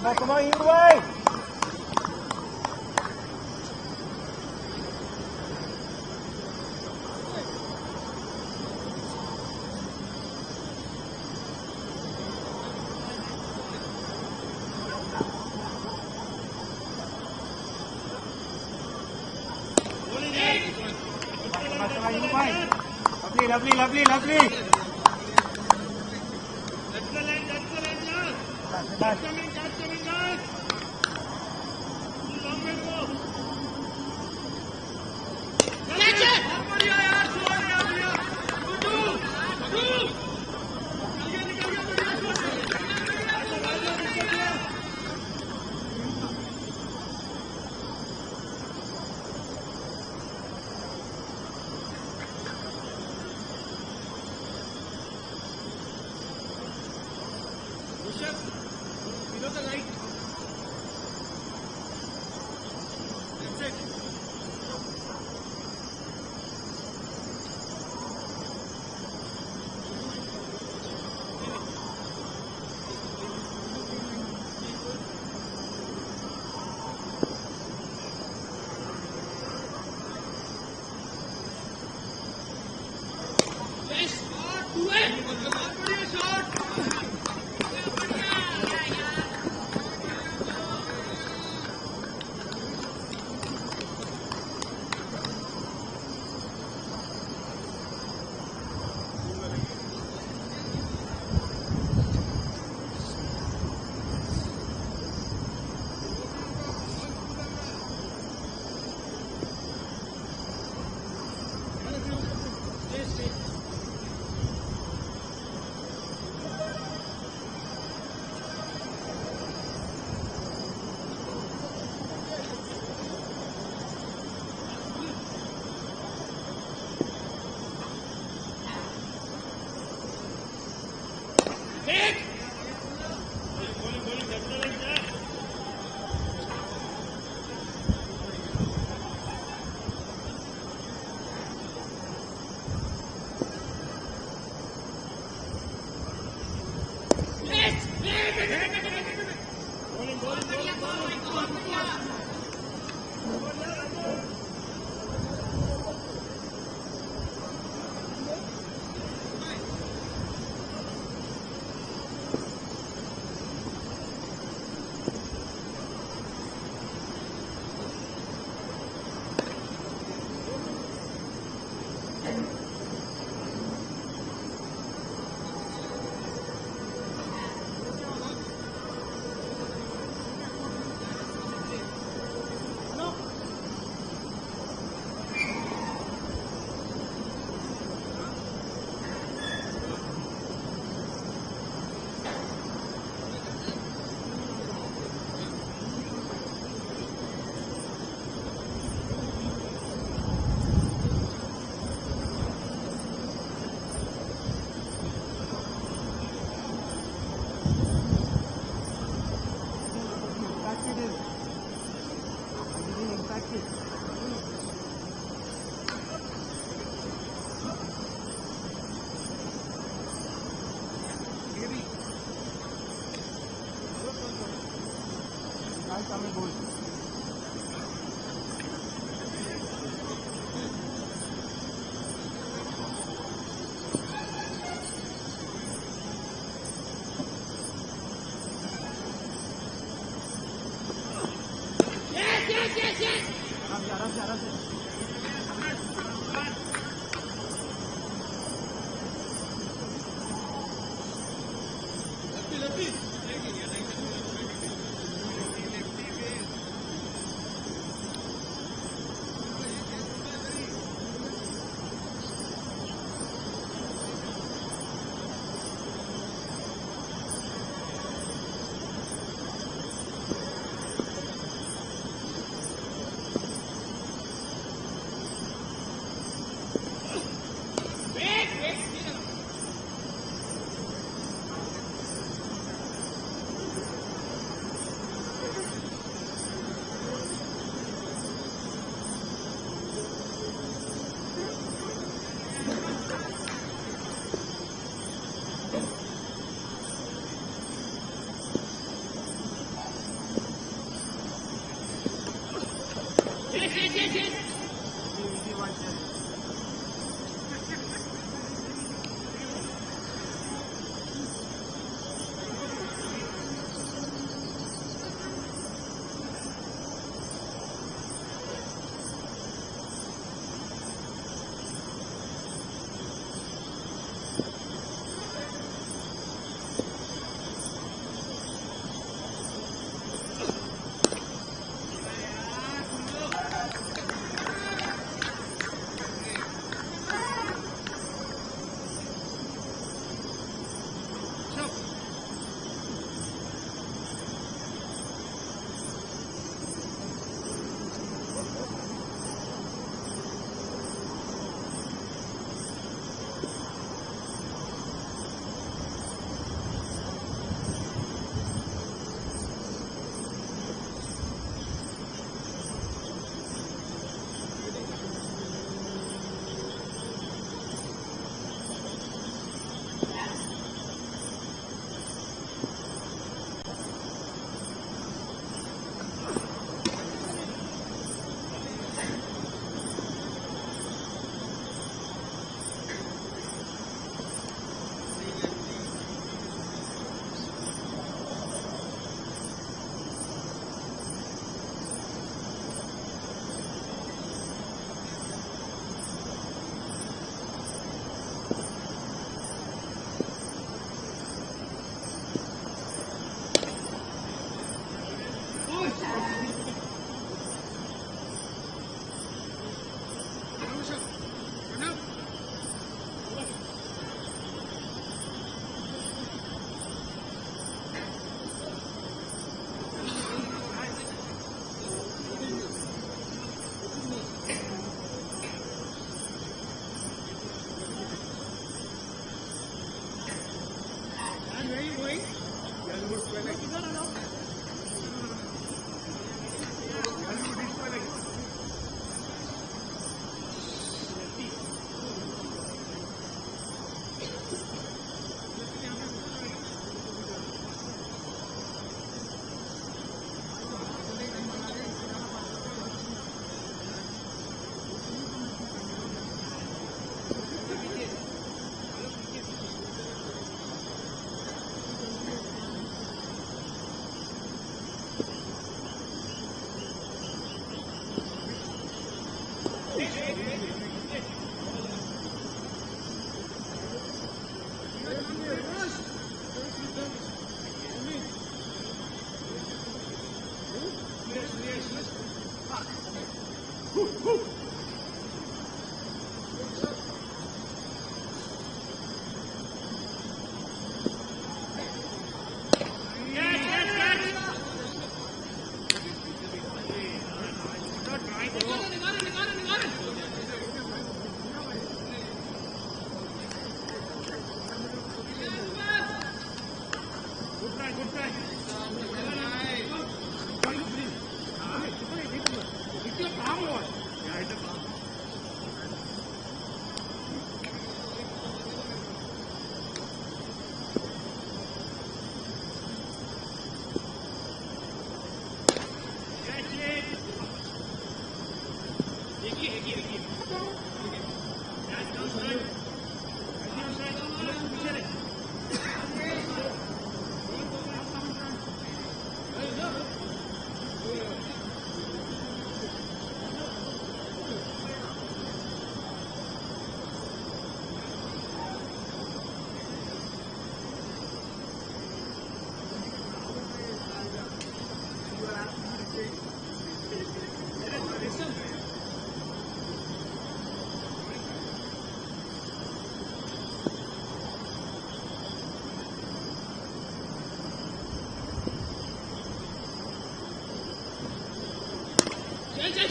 Come on, either way. Lovely. Excellent, yes. Coming, guys. Long way to go. Catch it! बढ़िया यार, छोड़ यार भैया. गुड्डू. निकल गया बढ़िया छोड़. Below the light. That's it. Yes, do it! बढ़िया शॉट. Hit! yes.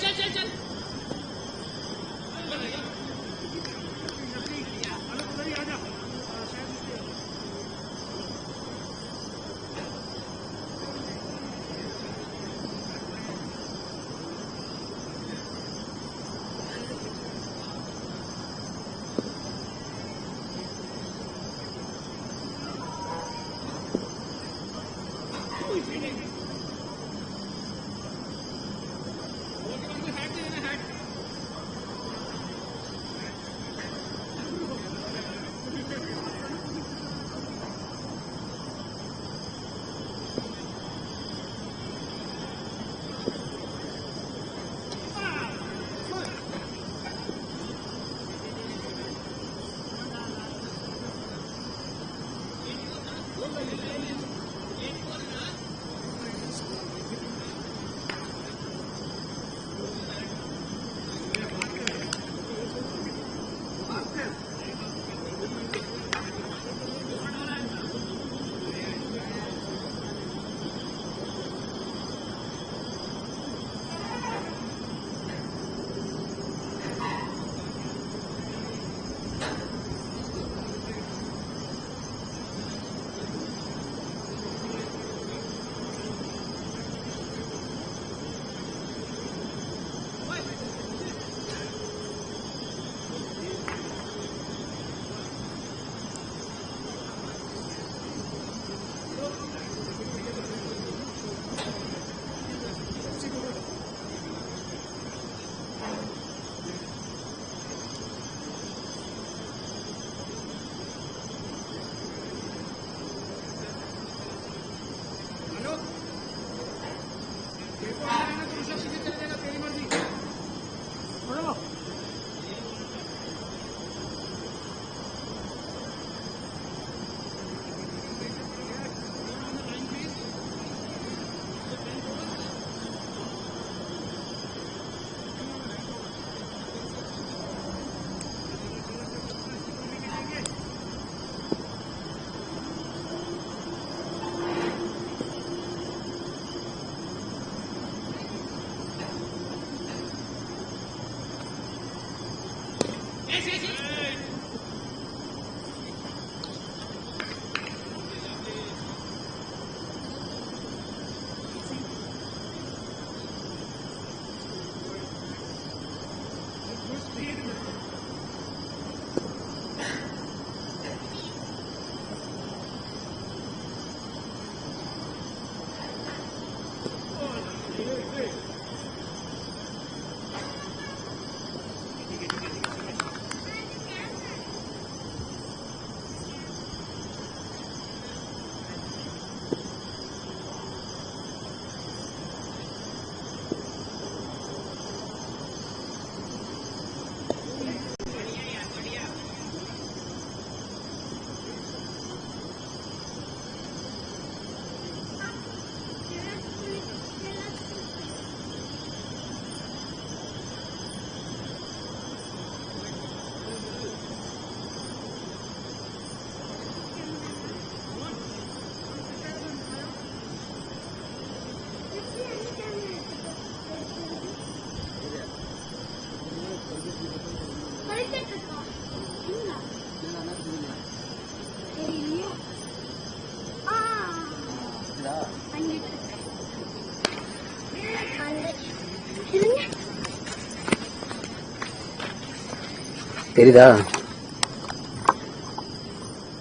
चल चल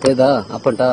தெரியுதா அப்பன்ட்டா